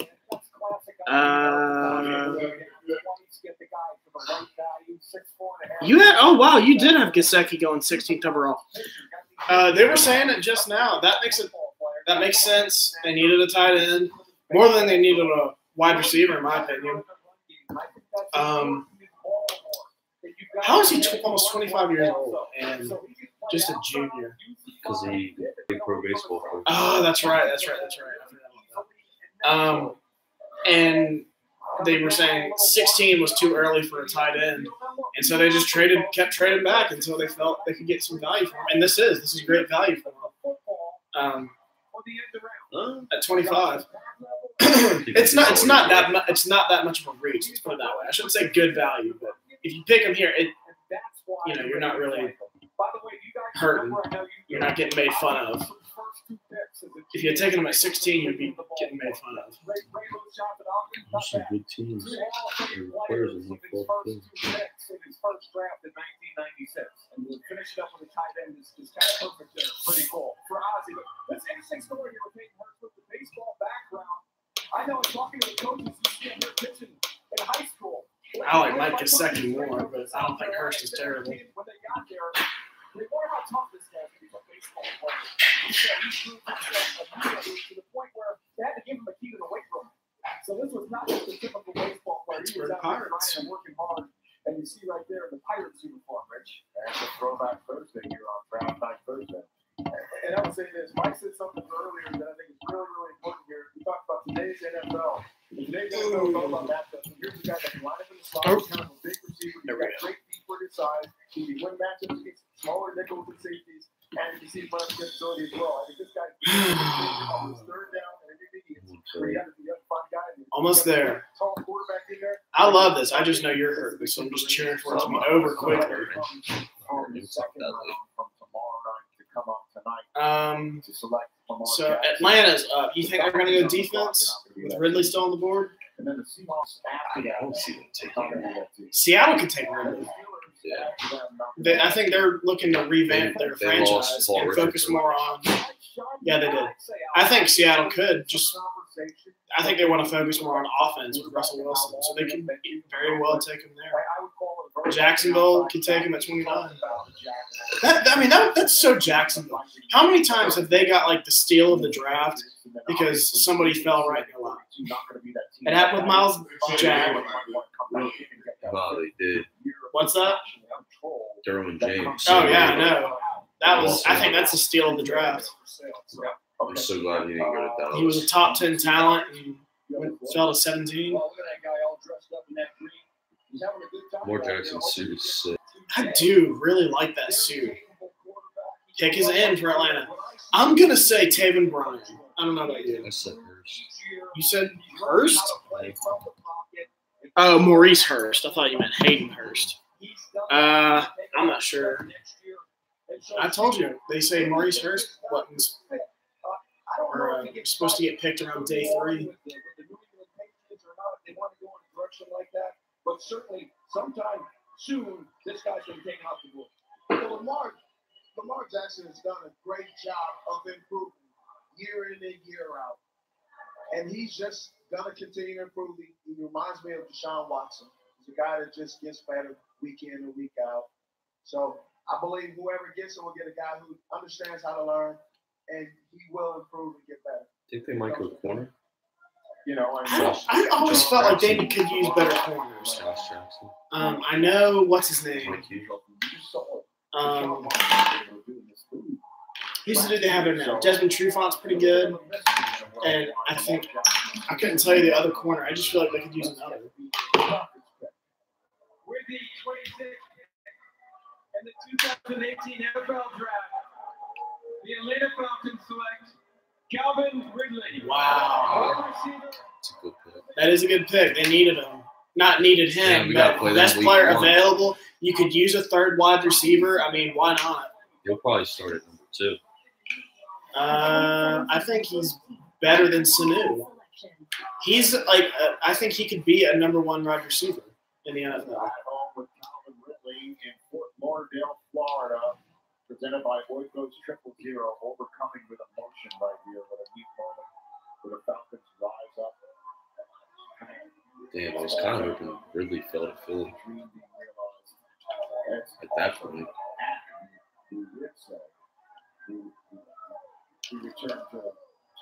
You had wow, you did have Gesicki going 16th overall. They were saying it just now. That makes sense. They needed a tight end more than they needed a wide receiver, in my opinion. How is he almost 25 years old and just a junior? Because he played pro baseball. Oh, that's right. And they were saying 16 was too early for a tight end, and so they just kept trading back until they felt they could get some value from him. And this is great value for him. At 25, it's not that much of a reach. Let's put it that way. I shouldn't say good value, but if you pick him here, you're not really hurting. You're not getting made fun of. If you had taken him at 16, you'd be getting made fun of. That's a good team. Players in the fourth in his first draft in 1996, and we'll finish it up with a tight end is kind of perfect there. Pretty cool for Ozzie. But that's an interesting story here with Hayden Hurst with the baseball background. I know in talking to the coaches, he's getting their pitching in high school. I like Mike Gesicki more, but I don't think Hurst is terrible. When they got there, they wonder how tough this guy is to be a baseball player. He said he proved himself immediately to the point where they had to give him a key to the weight room. So this was not just a typical baseball player. He was out there trying and working hard. And you see right there in the Pirates uniform, Rich. That's a throwback Thursday here on Brown Night Thursday. And I would say this. Mike said something earlier that I think is really, really important here. We talked about today's NFL. Today's NFL is all about matchups. Here's a guy that can line up in the slot, kind of a big receiver. He's got great feet for his size. He can win matchups against smaller nickels and safeties. And you can see his versatility as well. I think this guy's on his third down and everything. Almost there. I love this. I just know you're hurt, so I'm just cheering for it to be over quickly. So Atlanta's up. You think they're going to go defense with Ridley still on the board? And then the Seahawks after that. I don't see them taking Seattle could take Ridley. Yeah. I think they're looking to revamp their franchise and focus more on. Yeah, they did. I think Seattle could just. I think they want to focus more on offense with Russell Wilson, so they can very well take him there. Jacksonville can take him at 29. That's so Jacksonville. How many times have they got like the steal of the draft because somebody fell right in their lap? not going to be that team. It happened with Miles Jack. Wow, they did. What's that? Derwin James. Oh yeah, I know. That was. I think that's the steal of the draft. I'm so glad he didn't go to Dallas. He was a top 10 talent and fell to 17. More Jackson's suit is sick. I do really like that suit. Pick his end for Atlanta. I'm going to say Taven Bryan. I don't know about you. I said Hurst. You said Hurst? Oh, Maurice Hurst. I thought you meant Hayden Hurst. I'm not sure. I told you. They say Maurice Hurst was supposed to get picked around day 3. But certainly, sometime soon, this guy's going to be taken off the board. So Lamar Jackson has done a great job of improving year in and year out. And he's just going to continue to improve. He reminds me of Deshaun Watson. He's a guy that just gets better week in and week out. So I believe whoever gets him will get a guy who understands how to learn, and he will improve and get better. Think they might go corner? You know, I always felt like they could use better corners. I know what's his name. Who's the dude they have there now? Desmond Trufant's pretty good, and I think I couldn't tell you the other corner. I just feel like they could use another. With the 26th and the 2018 NFL Draft, the Atlanta Falcons select Calvin Ridley. Wow. That is a good pick. They needed him. Not needed him, but best player available. You could use a third wide receiver. I mean, why not? He'll probably start at number 2. I think he's better than Sanu. He's like, I think he could be a number 1 wide receiver in the NFL. With Calvin Ridley in Fort Lauderdale, Florida, presented by Oikos 000, overcoming with emotion right here with a deep moment where the Falcons rise up. Damn, I was kind of hoping Ridley fell to Philly at that point. We return to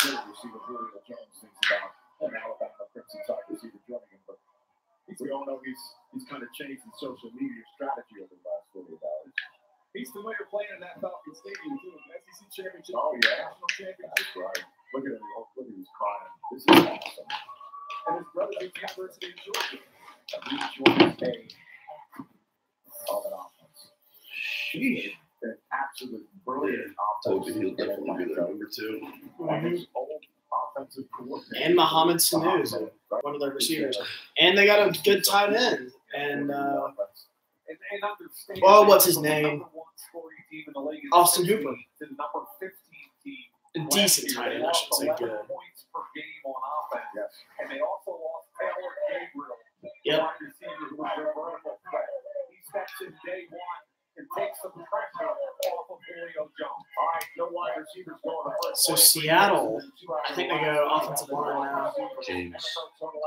third receiver Julio Jones thinks about an Alabama Crimson Tide receiver joining him, but we all know he's kind of changed his social media strategy over the last 48 hours. He's familiar playing in that Falcon Stadium, too. SEC championship. Oh, yeah. National championship. That's right. Look at him. Look at him. He's crying. This is awesome. And his brother at the University of Georgia. He joins of an offense. Sheesh. An absolute brilliant offense. Told you he'll definitely be the number 2. And his old offensive coordinator. And Mohamed Sanu is one of their receivers. And they got a good tight end. And, well, what's his name? Austin Hooper. The number 15 team. A decent tight end, I should say good. Points per game on offense. Yes. And they also lost Taylor Gabriel. Yep. Wide receiver who was their vertical threat. He steps in day 1 and takes some pressure off of Julio Jones. All right, no wide receivers going to first. So Seattle, I think they go offensive line now. James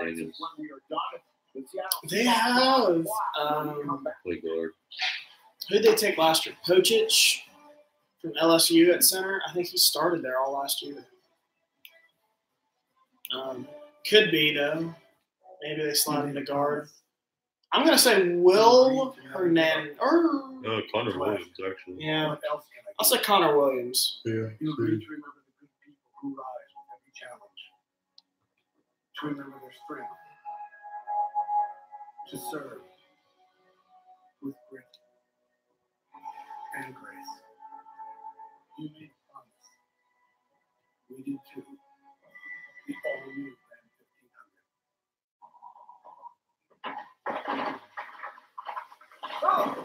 Daniels. They have Play guard. who did they take last year? Pochich from LSU at center. I think he started there all last year. Could be though. Maybe they slide him to guard. I'm gonna say Will Hernandez. No, Connor Williams actually. Yeah, I'll say Connor Williams. Yeah. You agree to remember the good people who rise with every challenge. To remember their strength. To serve with grit and grace. You made a promise. We did too. The all-new Ram 1500. Oh!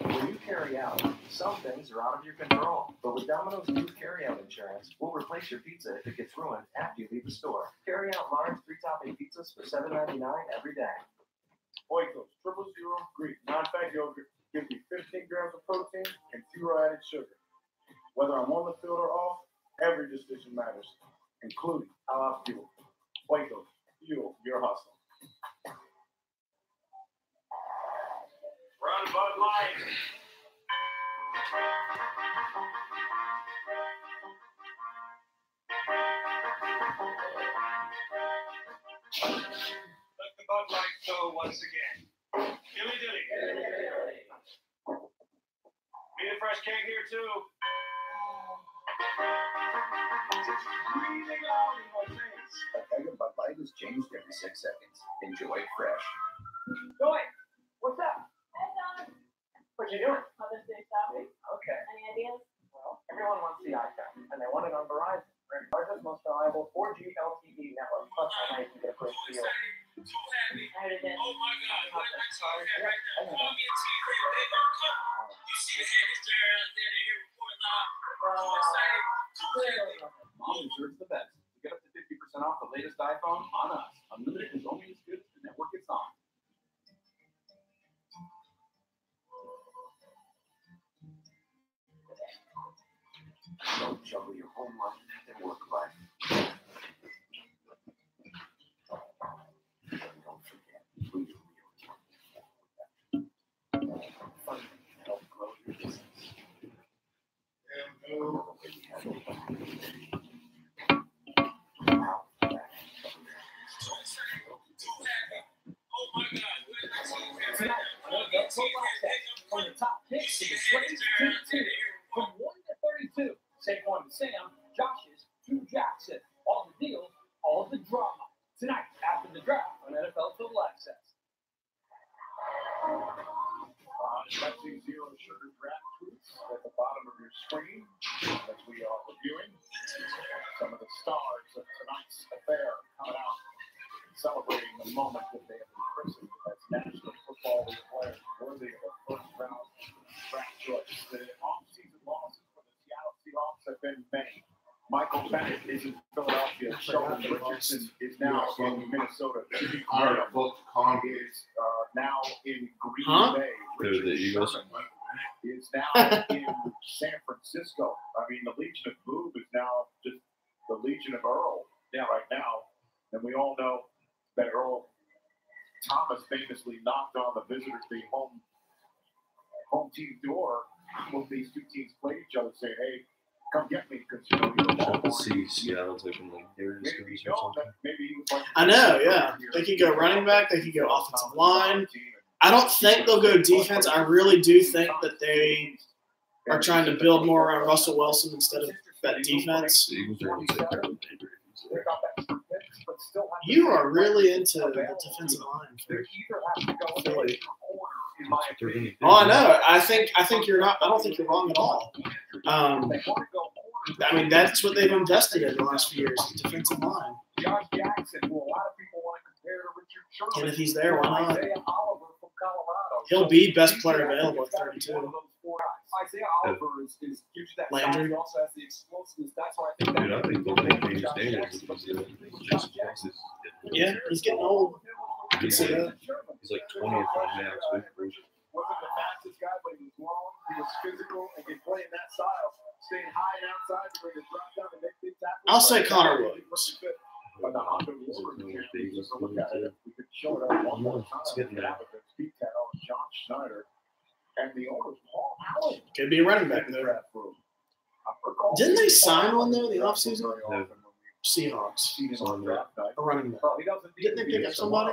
When you carry out, some things are out of your control. But with Domino's new carry-out insurance, we'll replace your pizza if it gets ruined after you leave the store. Carry out large 3-topping pizzas for $7.99 every day. Oikos 000 Greek non-fat yogurt gives me 15 grams of protein and 0 added sugar. Whether I'm on the field or off, every decision matters, including how I fuel. Oikos, fuel your hustle. Run, Bud Light. Let the Bud Light go once again. Dilly dilly. Need a fresh cake here too. Breathing out in my face. A bag of Bud Light is changed every 6 seconds. Enjoy it fresh. Joy, what's up? Hey, Don. What you doing? Mother's Day shopping. Okay. Any ideas? Well, everyone wants the iPhone, and they want it on Verizon. We're the largest, most reliable 4G LTE network. Plus, right now you can get a great deal. I heard it is. Oh my God, what am I talking about right now? Call me a TV, they gonna come. You see the head is there out there, they hear report live. I'm excited. Mom deserves the best. To get up to 50% off the latest iPhone on us. Unlimited is only as good as the network it's on. Don't juggle your home life and work life. Don't forget who you really are. Fun to help grow your business. Tonight, from the top picks to the straight 2-2. From 1 to 32, Saquon to Sam, Josh's to Jackson. All the deals, all the drama. Tonight, after the draft on NFL Total Access. Pepsi Zero Sugar Draft tweets at the bottom of your screen as we are reviewing some of the stars of tonight's affair coming out, celebrating the moment that they have imprisoned as National Football League players worthy of a first-round draft choice. The off-season losses for the Seattle Seahawks have been many. Michael Bennett is in Philadelphia. Sheldon Richardson is now in Minnesota. Jimmy Graham is now in Green Bay. They're the Eagles. Is now in San Francisco. I mean, the Legion of Boom is now just the Legion of Earl right now. And we all know that Earl Thomas famously knocked on the visitors' the home team door when these two teams played each other, saying, "Hey, come get me," because I could see Seattle taking like Darius or something. I know, yeah. They could go running back. They could go offensive line. I don't think they'll go defense. I really do think that they are trying to build more around Russell Wilson instead of that defense. The Eagles are going to take care of the You are really into the defensive line. Oh, I know. I think you're not. I don't think you're wrong at all. I mean, that's what they've invested in the last few years, the defensive line. Josh Jackson, who a lot of people want to compare to Richard Sherman. And if he's there, why not? Isaiah Oliver from Colorado. He'll be best player available at 32. Isaiah Oliver is gives you that Landry. size. He also has the explosiveness. That's why I think Dude, I think they'll make James Daniels because Jason Jackson. Yeah, he's getting old. He's like 20th right now. So wasn't the fastest guy, but he was long, he was physical, and can play in that style. Staying high and outside, ready to drop down and make big tackles. I'll say Connor Williams. But the Honda Warriors, just look at it. We could show it up one more time. Pete Carroll and John Schneider. And the owners, Paul Allen. Could be a running back though. Didn't they sign one though in the offseason? No. Seahawks. A running back. Didn't they pick up somebody?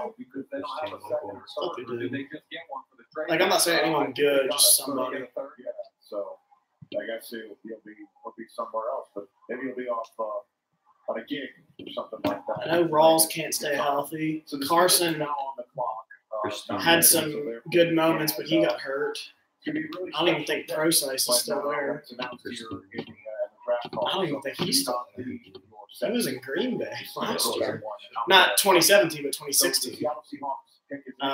Thought they did. Like, I'm not saying anyone good, just somebody. So, like I say, he'll be somewhere else, but maybe he'll be off on a gig or something like that. I know Rawls can't stay healthy. Carson had some good moments, but he got hurt. I don't even think Procise is still there. I don't even think he's still there. He was in Green Bay last year. Not 2017, but 2016.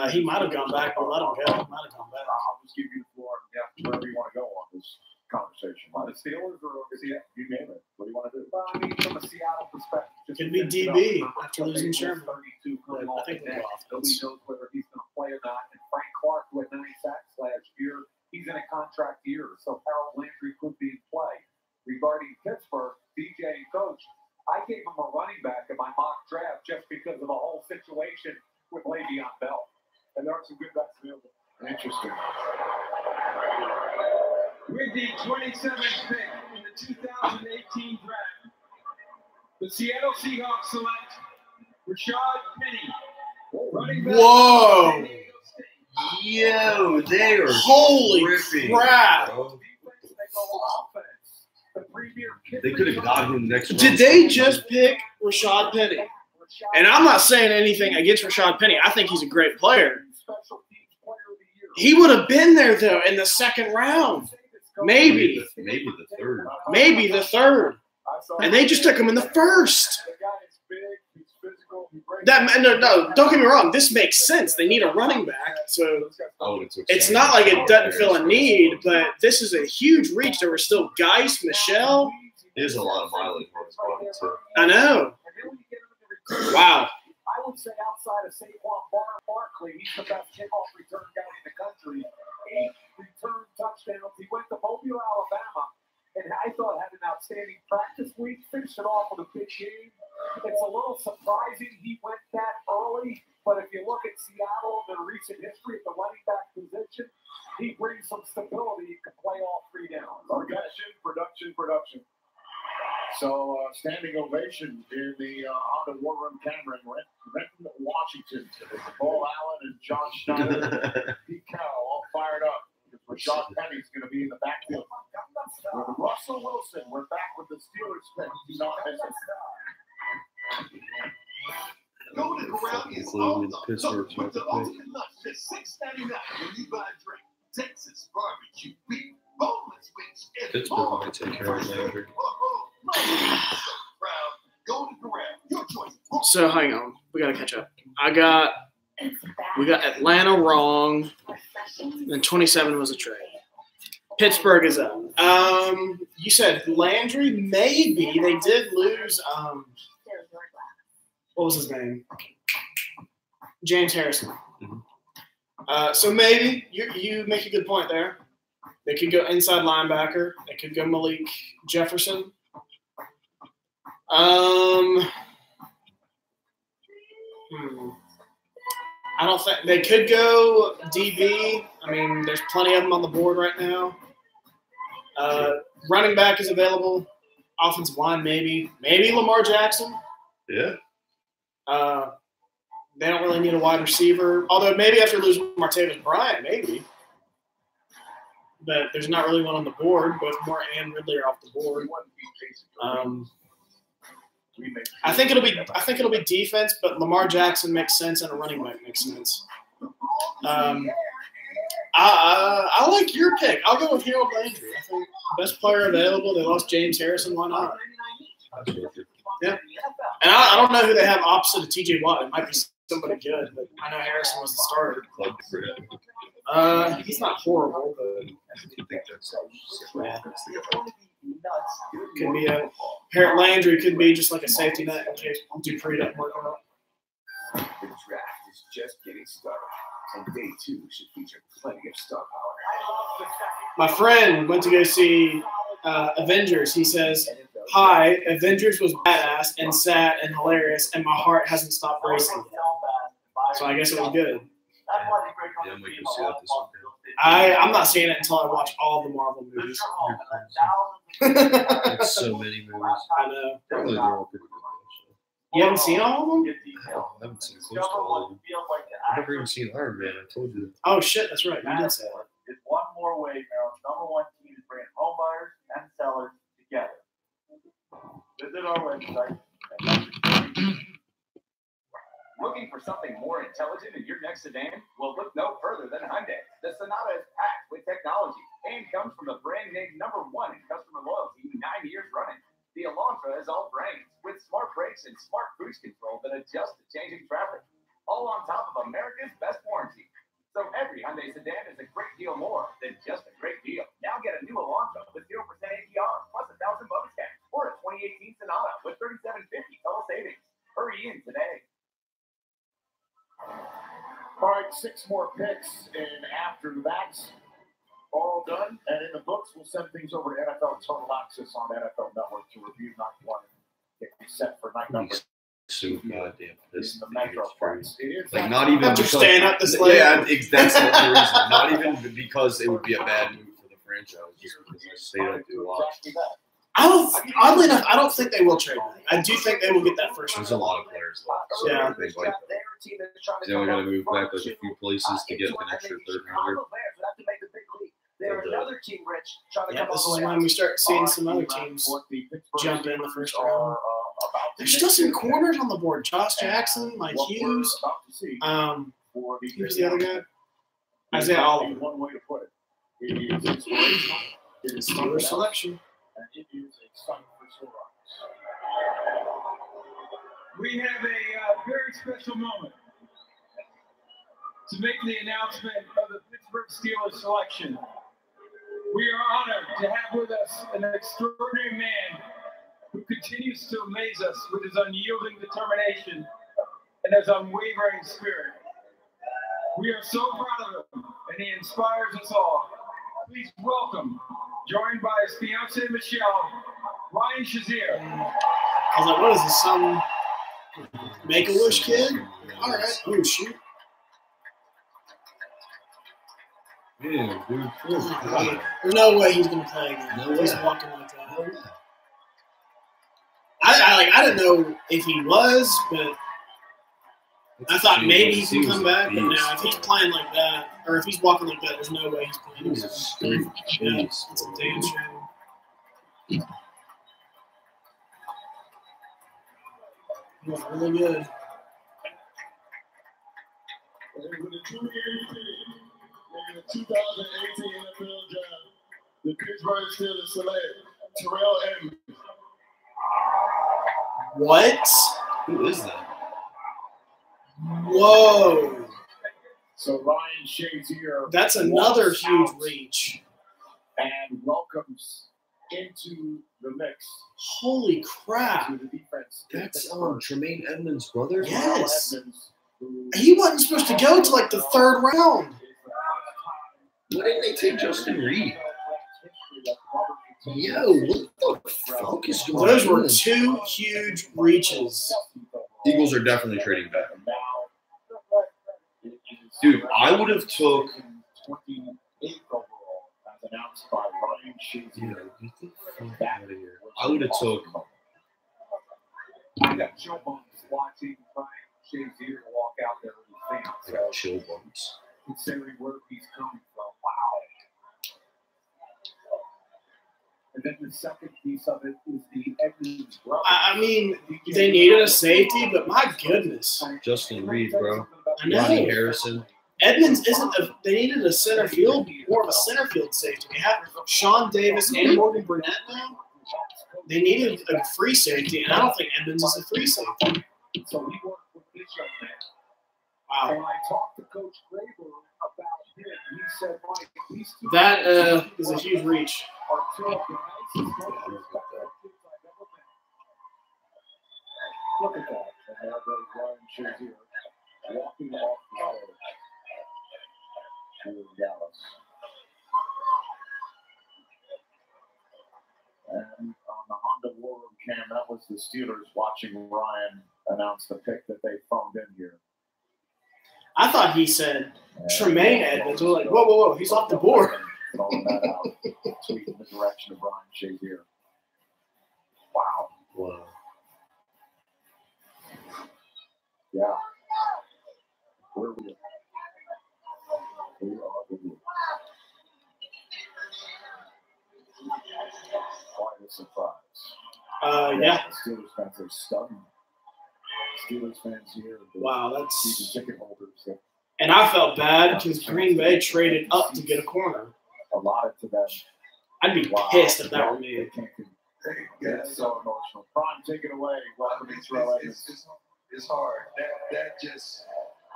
He might have gone back, but let him go. He might have gone back. I'll just give you the floor, wherever you want to go on this conversation. The Steelers or you name it. What do you want to do? Well, I mean, from a Seattle perspective, could be DB after losing Sherman. I think we'll go offense. Nobody knows whether he's going to play or not. And Frank Clark, who had 9 sacks last year, he's in a contract year, so Harold Landry could be in play. Regarding Pittsburgh, DJ and Coach, I gave him a running back in my mock draft just because of the whole situation with Le'Veon Bell. And there are some good backs available. Interesting. With the 27th pick in the 2018 draft, the Seattle Seahawks select Rashad Penny, running back. Whoa! Yo, they are Holy ripping, crap! bro. They could have got him next round. Did they just pick Rashad Penny? And I'm not saying anything against Rashad Penny. I think he's a great player. He would have been there, though, in the second round. Maybe. Maybe the third. Maybe the third. And they just took him in the first. No, don't get me wrong. This makes sense. They need a running back. So it's not like it doesn't fill a need, but this is a huge reach. There were still Geis, Michelle. There's a lot of mileage on his body, too. I know. Wow. I would say outside of Saquon Barkley, he's the best kickoff return guy in the country. 8 return touchdowns. He went to Mobile, Alabama, and I thought had an outstanding practice week. Finished it off with a big game. It's a little surprising he went that early, but if you look at Seattle, their recent history at the running back position, he brings some stability. He can play all 3 downs. Production. So, standing ovation in the Honda War Room Cameron, Renton, Washington. Paul Allen and John Schneider, Pete Carroll, all fired up. Rashad Penny's going to be in the backfield. With Russell Wilson, we're back with the Steelers pick. Do not miss it. Golden Corral is on the look with the ultimate lunch, just $6.99 when you buy a drink. Texas barbecue beef, boneless wings, and Pittsburgh more. might take care of Landry. Golden Corral, your choice. So hang on. We got to catch up. We got Atlanta wrong. And 27 was a trade. Pittsburgh is up. You said Landry, maybe. They did lose what was his name? James Harrison. So maybe you make a good point there. They could go inside linebacker. They could go Malik Jefferson. I don't think they could go DB. I mean, there's plenty of them on the board right now. Running back is available. Offensive line, maybe Lamar Jackson. Yeah. They don't really need a wide receiver. Although maybe after losing Martavis Bryant, maybe. But there's not really one on the board. Both Moore and Ridley are off the board. I think it'll be defense, but Lamar Jackson makes sense and a running back makes sense. I like your pick. I'll go with Harold Landry. I think best player available. They lost James Harrison. Why not? Yeah. And I don't know who they have opposite of T.J. Watt. It might be somebody good, but I know Harrison was the starter. He's not horrible, but could be a Harold Landry could be just like a safety net in case Dupree doesn't work out. The draft is just getting started, and day 2 should feature plenty of star power. My friend went to go see Avengers. He says, "Hi, Avengers was badass and sad and hilarious, and my heart hasn't stopped racing yet." So I guess it was good. Yeah, we can see that this weekend. I'm not seeing it until I watch all the Marvel movies. It's so many movies. I know. Probably they're all pretty good. You haven't seen all of them? No, I haven't seen close to all of them. I've never even seen Iron Man. I told you. Oh shit, that's right. You did say that. It's one more way Maryland's #1 team is bringing home buyers and sellers together. Visit our website. Looking for something more intelligent in your next sedan? Well, look no further than Hyundai. The Sonata is packed with technology and comes from the brand name #1 in customer loyalty 9 years running. The Elantra is all brains with smart brakes and smart cruise control that adjust to changing traffic. All on top of America's best warranty. So every Hyundai sedan is a great deal more than just a great deal. Now get a new Elantra with 0% APR plus 1,000 bonus cash or a 2018 Sonata with $3,750 total savings. Hurry in today. All right, 6 more picks, and after that's all done and in the books, we'll send things over to NFL Total Access on NFL Network to review night 1 and get set for night number so goddamn pissed. In the Metroplex. It is Like, not even After because, staying up this late. Yeah, that's the only reason. Not even because it would be a bad move for the franchise, just because I stayed up to watch. Oddly enough, I don't think they will trade me. I do think they will get that first round. There's a lot of players left. So Yeah. I think, like, they only got to move back like a few places to get an extra third rounder. They're another team, Rich, trying to Yeah, come this all is the way when out. we start seeing some other teams jump in the first round. There's still some corners on the board. Josh Jackson, Mike Hughes. Who's the other guy? Isaiah Oliver. One way to put it. It is inspirational. It is Steelers selection. And it is a sign for sore eyes. We have a very special moment to make the announcement of the Pittsburgh Steelers selection. We are honored to have with us an extraordinary man who continues to amaze us with his unyielding determination and his unwavering spirit. We are so proud of him, and he inspires us all. Please welcome, joined by his fiancée Michelle, Ryan Shazier. I was like, what is this? Some Make-A-Wish kid? All right. Oh, shoot. Yeah, dude. There's no way he's going to play again. No He's way. walking like that. I didn't know if he was, but I thought maybe he can come back. But now, if he's playing like that, or if he's walking like that, there's no way he's playing. He's a straight Yeah, cheese. it's a damn shame. He was really good. With the 2018 NFL draft, the Pittsburgh Steelers select Terrell Edmonds. What? Who is that? Whoa. So Ryan Shazier. That's another walks huge out reach. and welcomes into the mix. Holy crap. To the defense. That's Tremaine Edmonds' brother? Yes. He wasn't supposed to go to like the third round. Why didn't they take Justin Reed? Yo, what the fuck is going on? Those were two huge reaches. Eagles are definitely trading back. Dude, I would have took. 28th overall, as announced by Ryan Shazier. I would have took. I got chill bumps watching Ryan Shazier walk out there with his fans. I got chill bumps. Considering where he's coming from, wow. And then the second piece of it is the Edmonds brother. I mean, they needed a safety, but my goodness. Justin Reed, bro. I know. Ronnie Harrison. Edmonds isn't a. They needed a center field, more of a center field safety. They have Sean Davis and Morgan Burnett now. They needed a free safety, and I don't think Edmonds is a free safety. So he worked with this young man. Wow. And I talked to Coach Graber about him. He said, Mike, these two That is a huge reach. are two of the nicest most respectful kids I've ever met. Look at that. And there goes Ryan Shazier walking off the stage. Here in Dallas. And on the Honda War Room cam, that was the Steelers watching Ryan announce the pick that they phoned in here. I thought he said Tremaine Edmonds. We're like, whoa, whoa, whoa, he's off the board. Throwing that out. Sweep in the direction of Ryan Shazier. Wow. Wow. Yeah. Where are we? We are with you. Quite a surprise. Yeah. The Steelers fans are stunned. Steelers fans here. Wow, that's. Season ticket holders. That And I felt bad because Green Bay traded up to get a corner. allotted to them. I'd be pissed if that were me. They can't do. It's so emotional. Prime, take it away. Welcome to Terrell Edmonds. It's hard. That just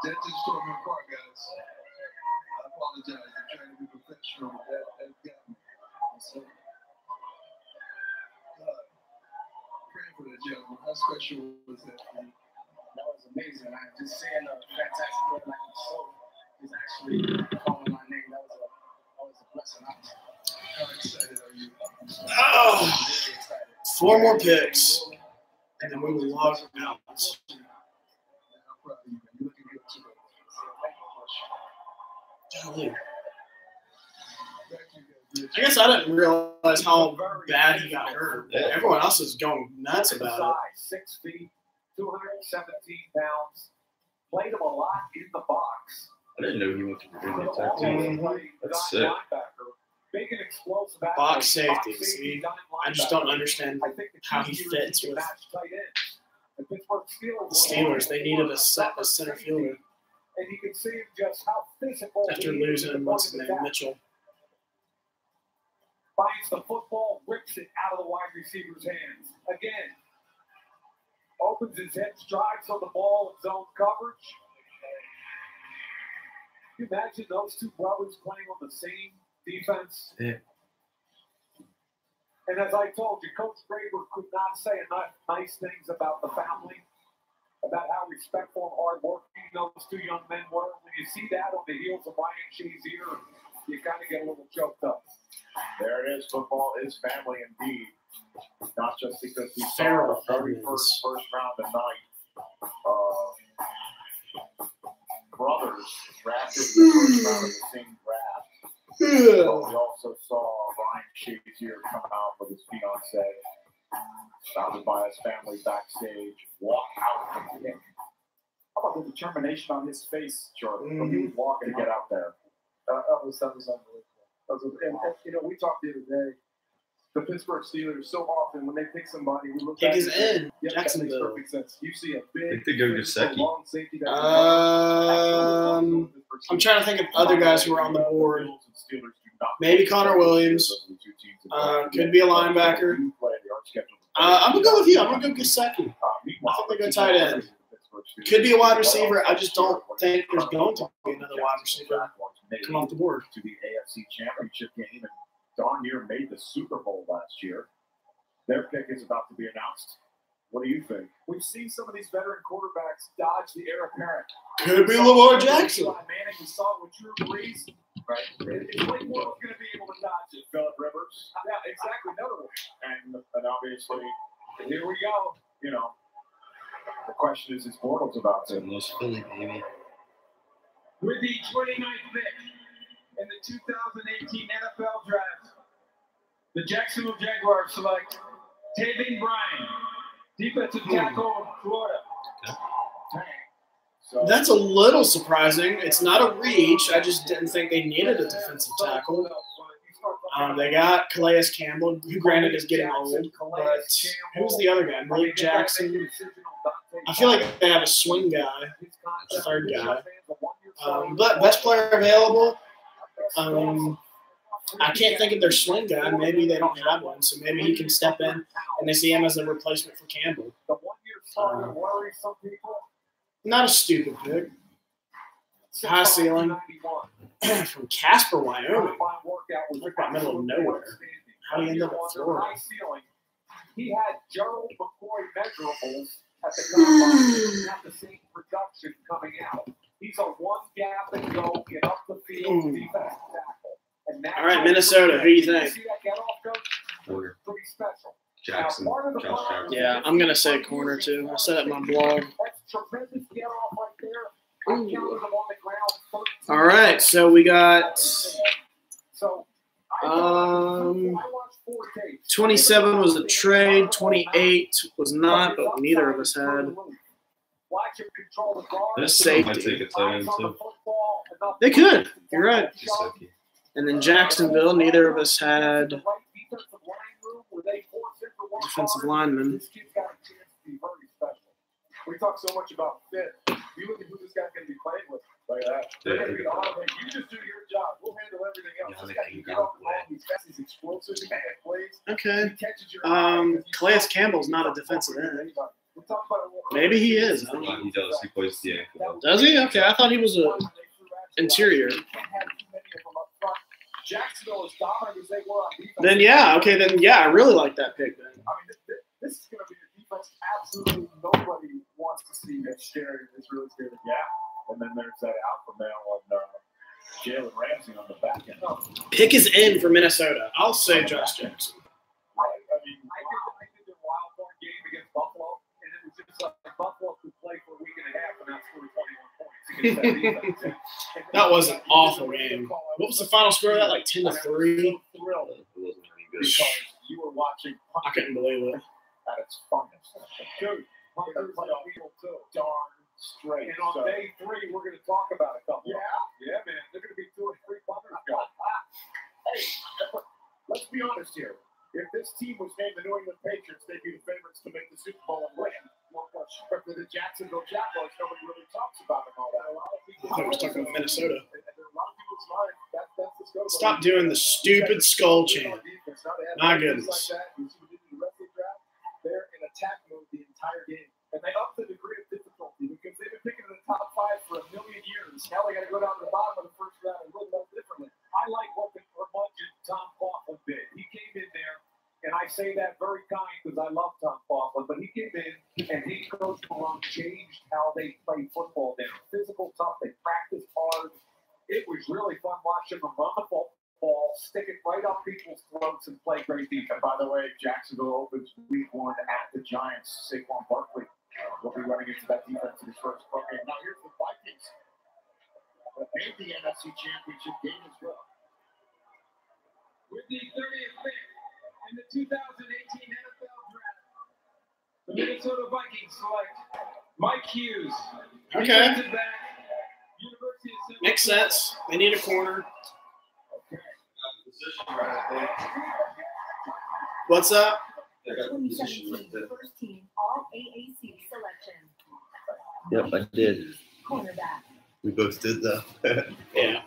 tore me apart, guys. I apologize. I'm trying to be professional, but that got me. So, praying for that gentleman. How special was that for you? That was amazing. I just seeing a fantastic player like himself is actually calling my name. That was a blessing. How excited are you? Oh, 4 more picks. and then we will log out. Golly. I guess I didn't realize how bad he got hurt. Everyone else is going nuts about it. 6 feet, 217 pounds. Played him a lot in the box. I didn't know he went to Virginia Tech too. That's sick. Big and explosive athlete. Box safety. See, I just don't understand how he fits with the Steelers. They needed a center fielder and you can see just how physical after losing what's his name, Mitchell. Finds the football, rips it out of the wide receiver's hands. Again, opens his head, strides on the ball in zone coverage. Can you imagine those two brothers playing on the same defense? Yeah. And as I told you, Coach Graber could not say enough nice things about the family, about how respectful and hardworking those two young men were. When you see that on the heels of Ryan Shazier, you kind of get a little choked up. There it is. Football is family indeed. Not just because we saw the very first round tonight. Brothers drafted in the first round of the same draft. But we also saw Ryan Shazier come out with his fiance, surrounded by his family backstage, walk out of the game. How about the determination on his face, Jordan? When he was walking to get out there. That was unbelievable. And, you know, we talked the other day. The Pittsburgh Steelers, so often when they pick somebody, we look Pick back is and say, in. Yep, Jacksonville. that makes perfect sense. You see a big, They go Gesicki. long safety. I'm trying to think of other guys who are on the board. Maybe Connor Williams. Could be a linebacker. I'm going to go with you. I'm going to go Gesicki. I think they go tight end. Could be a wide receiver. I just don't think there's going to be another wide receiver come off the board. To the AFC Championship game and darn near made the Super Bowl last year. Their pick is about to be announced. What do you think? We've seen some of these veteran quarterbacks dodge the heir apparent. Could be Lamar Jackson. Manning, we saw it with Drew Brees. Right. It's like Moore's going to be able to dodge it. Phillip Rivers. Yeah, exactly. Another one. And obviously, here we go. You know, the question is Bortles about to. Most Philly, baby. With the 29th pick in the 2018 NFL Draft, the Jacksonville Jaguars select Taven Bryan, defensive tackle of Florida. That's a little surprising. It's not a reach. I just didn't think they needed a defensive tackle. They got Calais Campbell, who granted is getting old, but who's the other guy? Malik Jackson. I feel like they have a swing guy, a third guy. But best player available. I can't think of their swing guy. Maybe they don't have one, so maybe he can step in, and they see him as a replacement for Campbell. Not a stupid pick. High ceiling from Casper, Wyoming. Like right middle of nowhere. How do you end up at Florida? He had Gerald McCoy measurables at the combine, not the same production coming out. He's a one gap and go, get up the field, defensive tackle. All right, Minnesota. Who do you think? Corner. Pretty special. Jackson. Josh Jackson. Yeah, I'm gonna say corner too. I said it in my blog. All right, so we got 27 was a trade, 28 was not, but neither of us had a safety. Might take a tight end too. They could. You're right. And then Jacksonville, neither of us had defensive lineman. We talk so much about fit. You look at who this guy's going to be playing with. Like that. You just do your job. We'll handle everything else. This guy can get off the ball. He's explosive. He can get plays. Okay. Calais Campbell's not a defensive end. Maybe he is. I don't know. He does. He plays the ankle. Does he? Okay, I thought he was a interior. Jacksonville is dominant as they were on defense. Then yeah, okay, then yeah, I really like that pick then. I mean, this is going to be a defense absolutely nobody wants to see. It's scary. It's really scary. Yeah. And then there's that alpha male on Jalen Ramsey on the back end. Pick is in for Minnesota. I'll say Josh Jackson. I think their wild card game against Buffalo against that defense. That was an awful game. What was the final score of that? Like 10-3? Because you were watching I couldn't believe it. at its finest. Dude, Hunter's darn straight. And on day 3, we're going to talk about a couple. Yeah? Yeah, man. They're going to be 2 or 3 punters going. Hey, let's be honest here. If this team was named the New England Patriots, they'd be the favorites to make the Super Bowl and win. But the Jacksonville Jaguars, nobody really talks about them all that. A lot of people. I thought I was talking about Minnesota. A lot of people's mind, that's the scope. Stop doing the stupid skull chant. My goodness. They're in attack mode the entire game. And they up the degree of difficulty because they've been picking in the top 5 for a million years. Now they got to go down to the bottom of the first round and look up differently. I like what the budget Tom Coughlin did. He came in there, and I say that very kind because I love Tom Coughlin, but he came in and he coached along, changed how they play football. They're physical, tough. They practice hard. It was really fun watching them run the ball, stick it right up people's throats, and play great defense. By the way, Jacksonville opens week 1 at the Giants. Saquon Barkley will be running into that defense in his first game. Now here's the Vikings. They made the NFC Championship game as well. With the 30th pick in the 2018 NFL Draft, the Minnesota Vikings select Mike Hughes. Okay. Defensive back, University of Central Makes sense. They need a corner. What's up? 2017 first team All AAC selection. Yep, I did. Cornerback. We both did that. Yeah.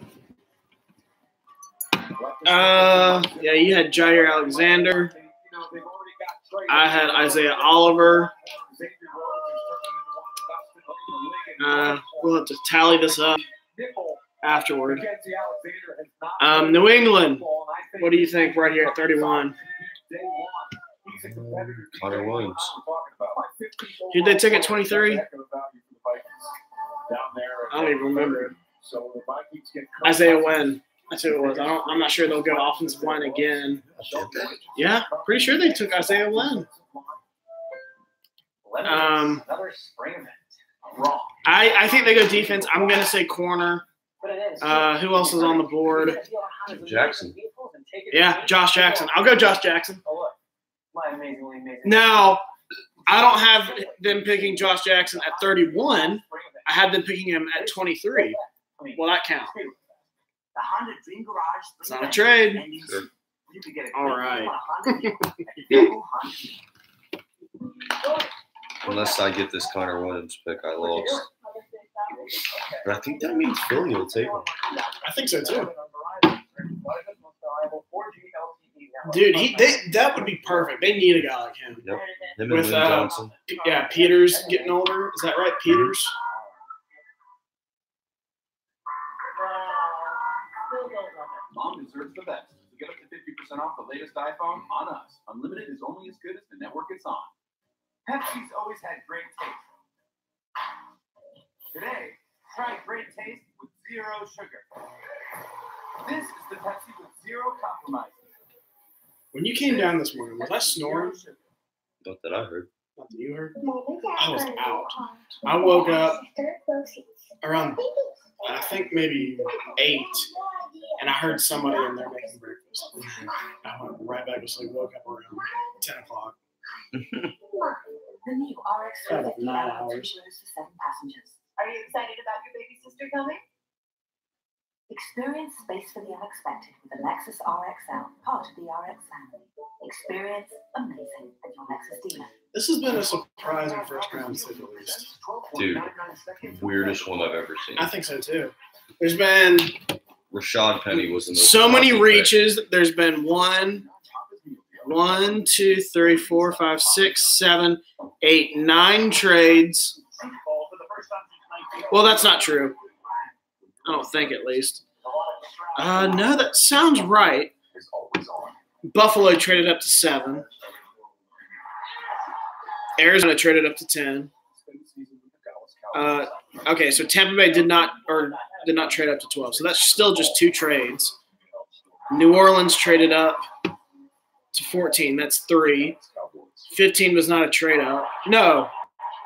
Yeah, you had Jair Alexander. I had Isaiah Oliver. We'll have to tally this up afterward. New England. What do you think right here at 31? Connor Williams. Who'd they take at 23? I don't even remember. Isaiah Wynn. That's who it was. I'm not sure they'll go offensive line again. Yeah, pretty sure they took Isaiah Wynn. Another spring event. Wrong. I think they go defense. I'm going to say corner. Who else is on the board? Jackson. Yeah, Josh Jackson. I'll go Josh Jackson. Oh, look. My amazingly amazing. Now, I don't have them picking Josh Jackson at 31. I had them picking him at 23. Well, that counts. The Honda Dream Garage. It's not a trade. Sure. You could get a All right. Unless I get this Connor Williams pick, I lost. But I think that means Philly will take him. I think so too. Dude, that would be perfect. They need a guy like him. Yep. Him and With Lynn Johnson. Yeah, Peters getting older. Is that right, Peters? Mom deserves the best. To get up to 50% off the latest iPhone on us. Unlimited is only as good as the network it's on. Pepsi's always had great taste. Today, try great taste with zero sugar. This is the Pepsi with zero compromises. When you came down this morning, was I snoring? Not that I heard. Not that you heard? I was out. I woke up around, I think maybe 8, and I heard somebody in there making breakfast. I went right back to sleep, woke up around 10 o'clock. The new RX 450 lounge for 7 passengers. Are you excited about your baby sister coming? Experience space for the unexpected with the Lexus RXL, part of the RX family. Experience amazing at your Lexus dealer. This has been a surprising first round, to say the least. Dude, weirdest one I've ever seen. I think so too. There's been Rashad Penny was the most. so many reaches. There's been 1, 2, 3, 4, 5, 6, 7, 8, 9 trades. Well, that's not true. I don't think, at least. No, that sounds right. Buffalo traded up to 7. Arizona traded up to 10. Okay, so Tampa Bay did not trade up to 12. So that's still just 2 trades. New Orleans traded up to 14. That's 3. 15 was not a trade up. No,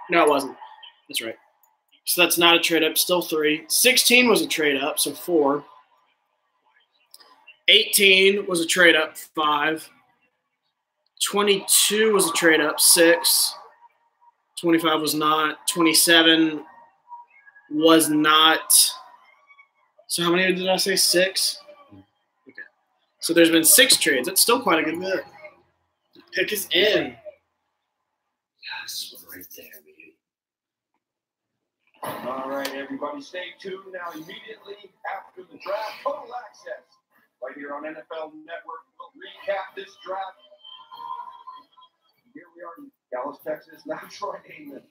it wasn't. That's right. So that's not a trade up, still 3. 16 was a trade up, so 4. 18 was a trade up, 5. 22 was a trade up, 6. 25 was not. 27 was not. So how many did I say? 6? Okay. So there's been 6 trades. That's still quite a good bit. Pick is in. Yes, right there, baby. All right, everybody, stay tuned now. Immediately after the draft, Total Access right here on NFL Network. We'll recap this draft. Here we are in Dallas, Texas. Now Troy Aikman.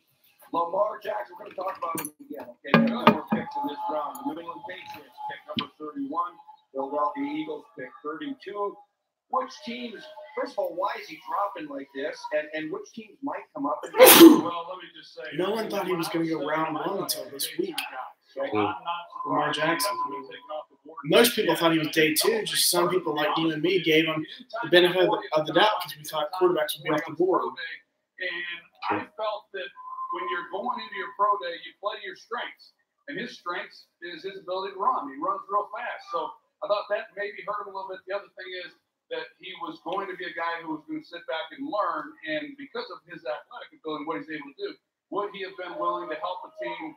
Lamar Jackson, we're going to talk about him again. Okay, there are 4 picks in this round. The New England Patriots pick number 31. Philadelphia Eagles pick 32. Which teams, first of all, why is he dropping like this? And which teams might come up? And Well, let me just say. No one thought he was going to go round 1 until this week. Lamar Jackson. I mean, most people thought he was day 2. Just some people like you and me gave him the benefit of the doubt because we thought quarterbacks would be off the board. And I felt that when you're going into your pro day, you play to your strengths. And his strengths is his ability to run. He runs real fast. So I thought that maybe hurt him a little bit. The other thing is that he was going to be a guy who was going to sit back and learn. And because of his athletic ability, what he's able to do, would he have been willing to help a team,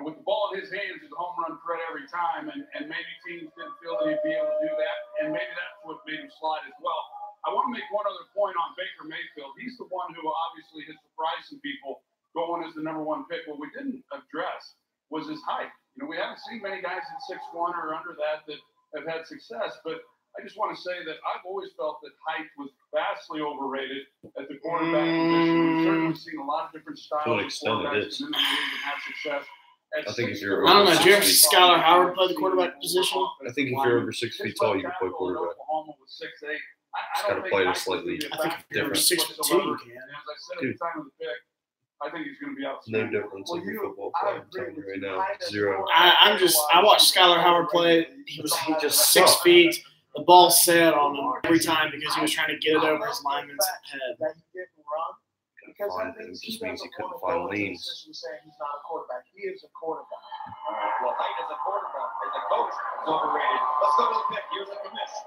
with the ball in his hands, is a home run threat every time. And maybe teams didn't feel that he'd be able to do that. And maybe that's what made him slide as well. I want to make one other point on Baker Mayfield. He's the one who obviously has surprised some people going as the number 1 pick. What we didn't address was his height. We haven't seen many guys at 6'1" or under that have had success. But I just want to say that I've always felt that height was vastly overrated at the quarterback position. We've certainly seen a lot of different styles of quarterbacks in the league and have success. I think if you're I don't know. Do you ever see Skylar Howard play the quarterback position? I think if you're over 6 feet tall, you can play quarterback. Just got to play it slightly different. 6'2", you can. Dude. I think he's going to be out. No difference in your football play. I'm telling you right now. 0. I watched Skylar Howard play. He just 6 feet. The ball set on him every time because he was trying to get it over his lineman's head. It just means he couldn't find lanes. He's not a quarterback. He is a quarterback. Well, height as a quarterback, as a coach, is overrated. Let's go to the pick. Here's the commission.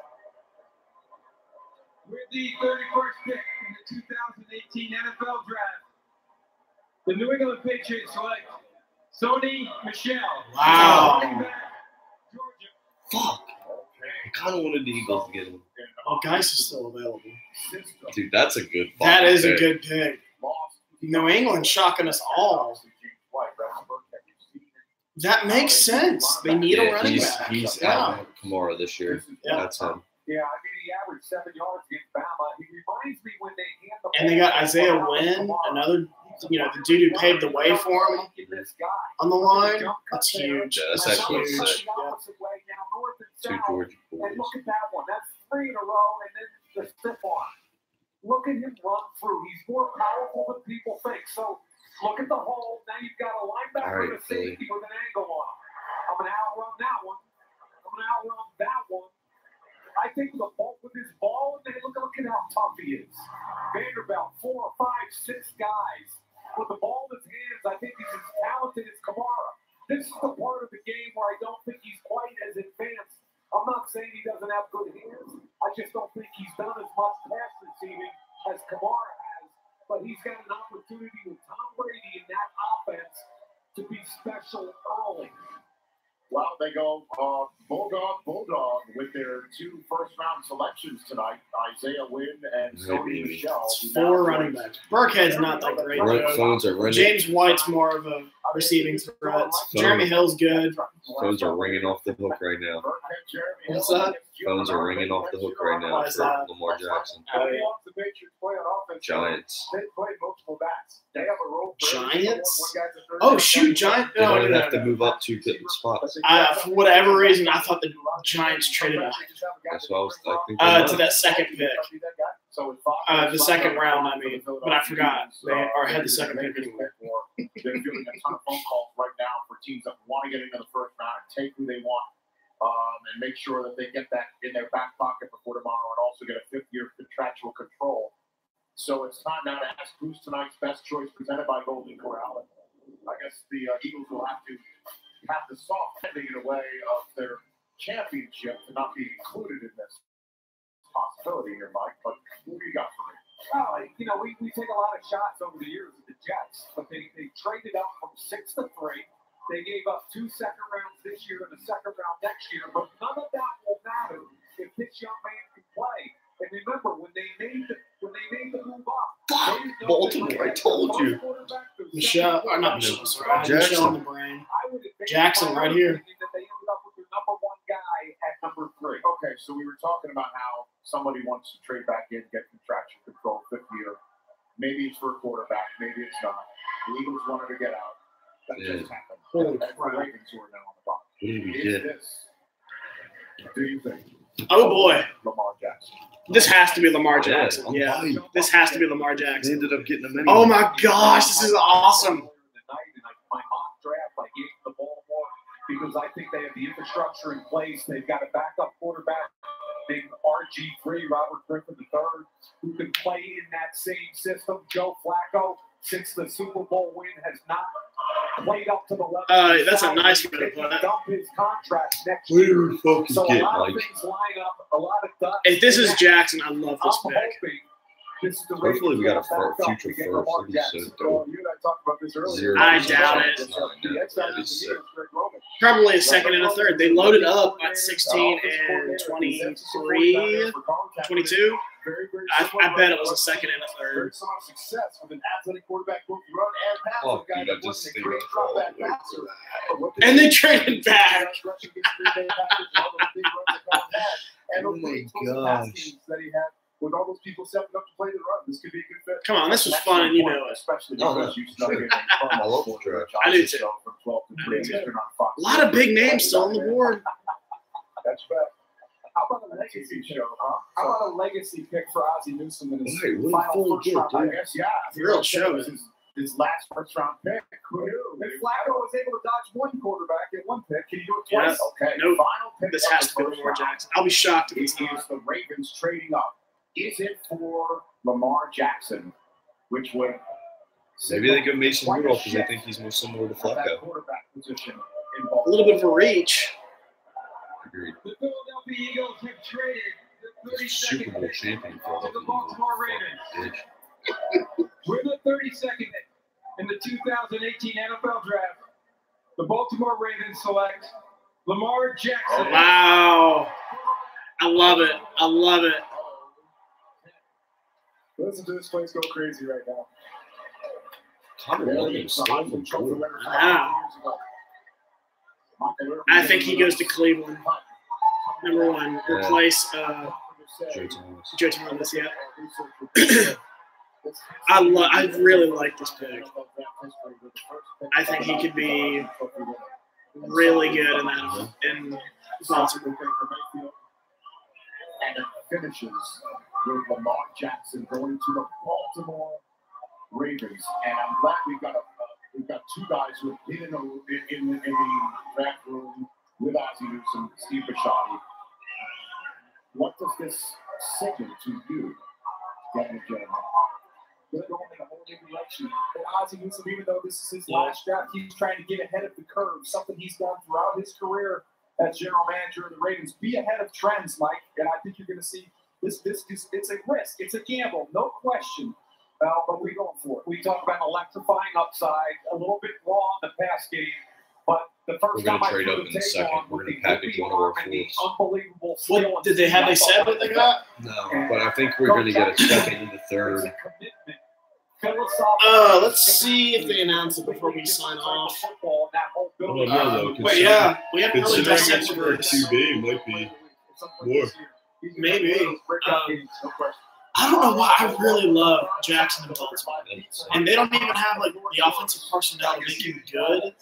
With the 31st pick in the 2018 NFL Draft, the New England Patriots select Sony Michel. Wow. Fuck. I kind of wanted the Eagles to get him. Oh, Geis is still available. Dude, that's a good pick. That is a good pick. New England shocking us all. That makes sense. They need a running back. He's out Kamara this year. Yeah. That's him. Yeah, I mean, he averaged 7 yards against Bama. He reminds me when they hand the And they got Isaiah Wynn, another, the dude who paved the way for him on the line. That's huge. Yeah, that's actually sick. Two Georgia And boys. look at that one. That's 3 in a row, and then the stiff arm. Look at him run through. He's more powerful than people think. So look at the hole. Now you've got a linebacker and a safety with an angle on him. I'm going to outrun that one. I'm going to outrun that one. I think with his ball, and look at how tough he is. Vanderbilt, 4, 5, 6 guys. With the ball in his hands, I think he's as talented as Kamara. This is the part of the game where I don't think he's quite as advanced. I'm not saying he doesn't have good hands. I just don't think he's done as much pass receiving as Kamara has. But he's got an opportunity with Tom Brady in that offense to be special early. Well, they go Bulldog with their 2 first-round selections tonight, Isaiah Wynn and Sony Michel. 4 running backs. Burkhead's not that great. Phones are ringing. James White's more of a receiving threat. Jeremy Hill's good. Phones are ringing off the hook right now. What's that? Phones are ringing off the hook right now for Lamar Jackson. Giants. They play multiple backs. They have a role. Giants? Oh, shoot, Giants. They don't even have to move up 2 spots. For whatever reason, I thought the Giants traded up That's what I was to that second pick. The second round, I mean. But I forgot. They had the second pick anyway. They're getting a ton of phone calls right now for teams that want to get into the first round and take who they want, and make sure that they get that in their back pocket before tomorrow, and also get a 5th-year contractual control. So it's time now to ask who's tonight's best choice presented by Golden Corral. I guess the Eagles will have the soft ending in a way of their championship to not be included in this possibility here, Mike. But what do you got for me? Well, we take a lot of shots over the years with the Jets, but they traded up from 6 to 3. They gave up 2 second rounds this year and a second round next year, but none of that will matter if this young man can play. And remember, when they made the move up, Baltimore, I told you. Michelle, or not Michelle, sorry. Michelle on the brain. Jackson right here. That they ended up with their number 1 guy at number 3. Okay, so we were talking about how somebody wants to trade back in, get contraction control, 5th year. Maybe it's for a quarterback, maybe it's not. The Eagles wanted to get out. That just happened. Holy That's the crap. Ravens who are now on the bottom. What did we Is get? this? Do you think? Oh boy, Lamar Jackson. this has to be Lamar Jackson. Yeah, Yeah, this has to be Lamar They Jackson. ended up getting him anyway. Oh my gosh, this is awesome. My mock draft, I gave the Baltimore because I think they have the infrastructure in place. They've got a backup quarterback named RG3, Robert Griffin III, who can play in that same system. Joe Flacco, since the Super Bowl win, has not played up to the level. That's a nice way to put it. Dump his contract next Where year. do we fucking So a get, lot Mike? of things line up, a lot of ducks. If this is Jackson, I love this I'm pick. hoping this is the Hopefully we got a Ravens back up future to get first. Lamar That'd be so Jackson. dope. You and I talked about this earlier. Zero. I doubt it. The X factor That'd be to sick. me is Greg Roman. Probably a second and a third. They loaded up at 16 and 23, 22. I bet it was a second and a Very third. similar success with an athletic quarterback who can run and pass. Oh, a guy dude, I that just wasn't a think great about drop all back the way passer. through But what And they did traded back. rushing against Green Bay Packers and all those big runs that Colin had. And Oh those my big explosive pass gosh. games that he had with all those people stepping up to play the run. This could be a good fit. Come on, this was fun and you know it. Especially Oh, because no, you snuck sure. it in from I love the the draft. I do too. From 12 to 3 I do too. Eastern on Fox. A lot of big names still on the board. That's right. How about a legacy pick? How about a legacy pick for Ozzie Newsome in his Right, what final a first round? full I good, guess, yeah. Real show, This is his last first round pick. Who knew? If Flacco was able to dodge one quarterback at one pick, can he do it Yeah. twice? Okay. Nope. Final pick This of has the to be first Lamar round. Jackson. I'll be shocked if It it's not. is the Ravens trading up. Is it for Lamar Jackson, which would Maybe they go Mason quite a Rudolph because they shift think he's more similar to at that Flacco. quarterback position in A Baltimore? little bit of a reach. Agreed. The Philadelphia Eagles have traded the He's a Super 32nd Bowl pick champion for to all the of Baltimore Ravens. With the 32nd pick in the 2018 NFL Draft, the Baltimore Ravens select Lamar Jackson. Wow. I love it. I love it. Listen to this place go crazy right now. Connor Williams still on the board. Wow. I think he goes to Cleveland. Number 1, replace Joe Thomas. Joe Thomas. Yeah. I really like this pick. I think he could be really good in that in Baltimore. And it finishes with Lamar Jackson going to the Baltimore Ravens. And I'm glad we've got two guys who have been in the draft room with Ozzie Newsome, Steve Bisciotti. What does this signal to you, Daniel Jones? They're going in a whole new direction. And Ozzie Newsome, even though this is his last draft, he's trying to get ahead of the curve, something he's done throughout his career as general manager of the Ravens. Be ahead of trends, Mike, and I think you're going to see this. It's a risk. It's a gamble, no question. But we're going for it. We talk about electrifying upside, a little bit raw in the pass game, but the We're first going time to I trade threw up the in the tape second. on We're with going to the package goofy one of our arm and the fours. unbelievable skill. What did they said what they got? No, but I think we're going to get a second and a third. Let's see if they announce it before we sign off. Oh, no, though. But yeah, we haven't really Considering it's dissected for a this. QB, it might be more. Maybe. I don't know why I really love Jackson and Baltimore. And they don't even have like the offensive personnel to make him good.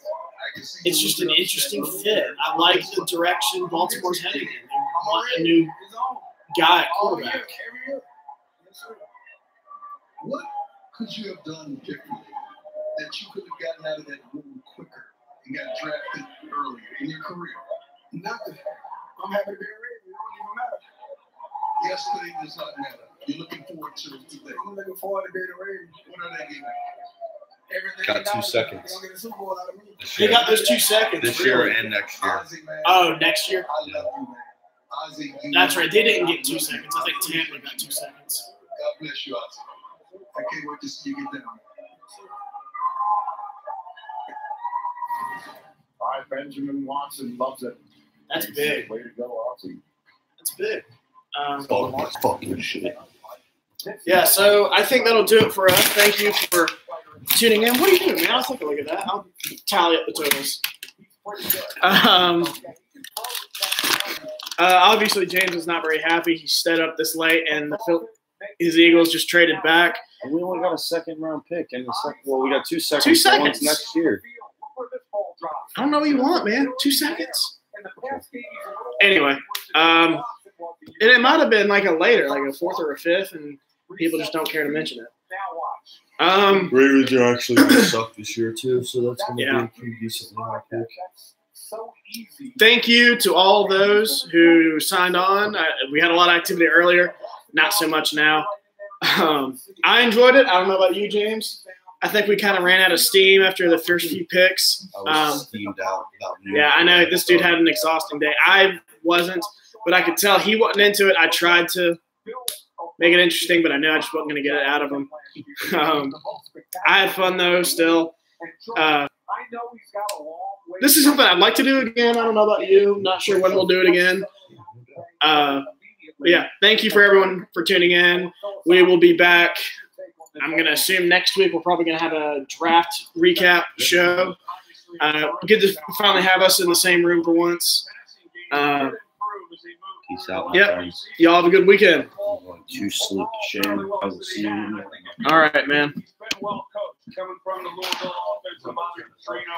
It's just an interesting fit. I like the direction Baltimore's heading in. They want a new guy at quarterback. What could you have done differently that you could have gotten out of that room quicker and got drafted earlier in your career? Nothing. I'm happy to be a Raven. It don't even matter. Yesterday does not matter. You're looking forward to today. I'm looking forward to being a Raven. What are they giving? Got 2 seconds. They got those 2 seconds. This year and next year. Oh, next year? That's right. They didn't get 2 seconds. I think Tampa got 2 seconds. God bless you, Ozzy. I can't wait to see you get down. All right, Benjamin Watson loves it. That's big. Way to go, Ozzy. That's big. Fucking shit. Yeah, so I think that'll do it for us. Thank you for tuning in. What are you doing, man? I'll take a look at that. I'll tally up the totals. Obviously, James is not very happy. He stayed up this late, and his Eagles just traded back. And we only got a second-round pick. And well, we got 2 seconds. 2 seconds. Once next year. I don't know what you want, man. 2 seconds. Anyway, and it might have been like a later, like a 4th or a 5th, and people just don't care to mention it. Ravens are actually going to suck this year too, so that's going to be a pretty decently high pick. Thank you to all those who signed on. We had a lot of activity earlier, not so much now. I enjoyed it. I don't know about you, James. I think we kind of ran out of steam after the first few picks. I was steamed out. Yeah, I know. This dude had an exhausting day. I wasn't, but I could tell he wasn't into it. I tried to make it interesting, but I knew I just wasn't going to get it out of him. I had fun, though, still. This is something I'd like to do again. I don't know about you. Not sure when we'll do it again. But yeah, thank you for everyone for tuning in. We will be back. I'm going to assume next week we're probably going to have a draft recap show. Good to finally have us in the same room for once. Peace out, my friends. Y'all have a good weekend. I'm going to sleep, Shane. I will see you. All right, man. Coming from the Louisville offensive line, Trino.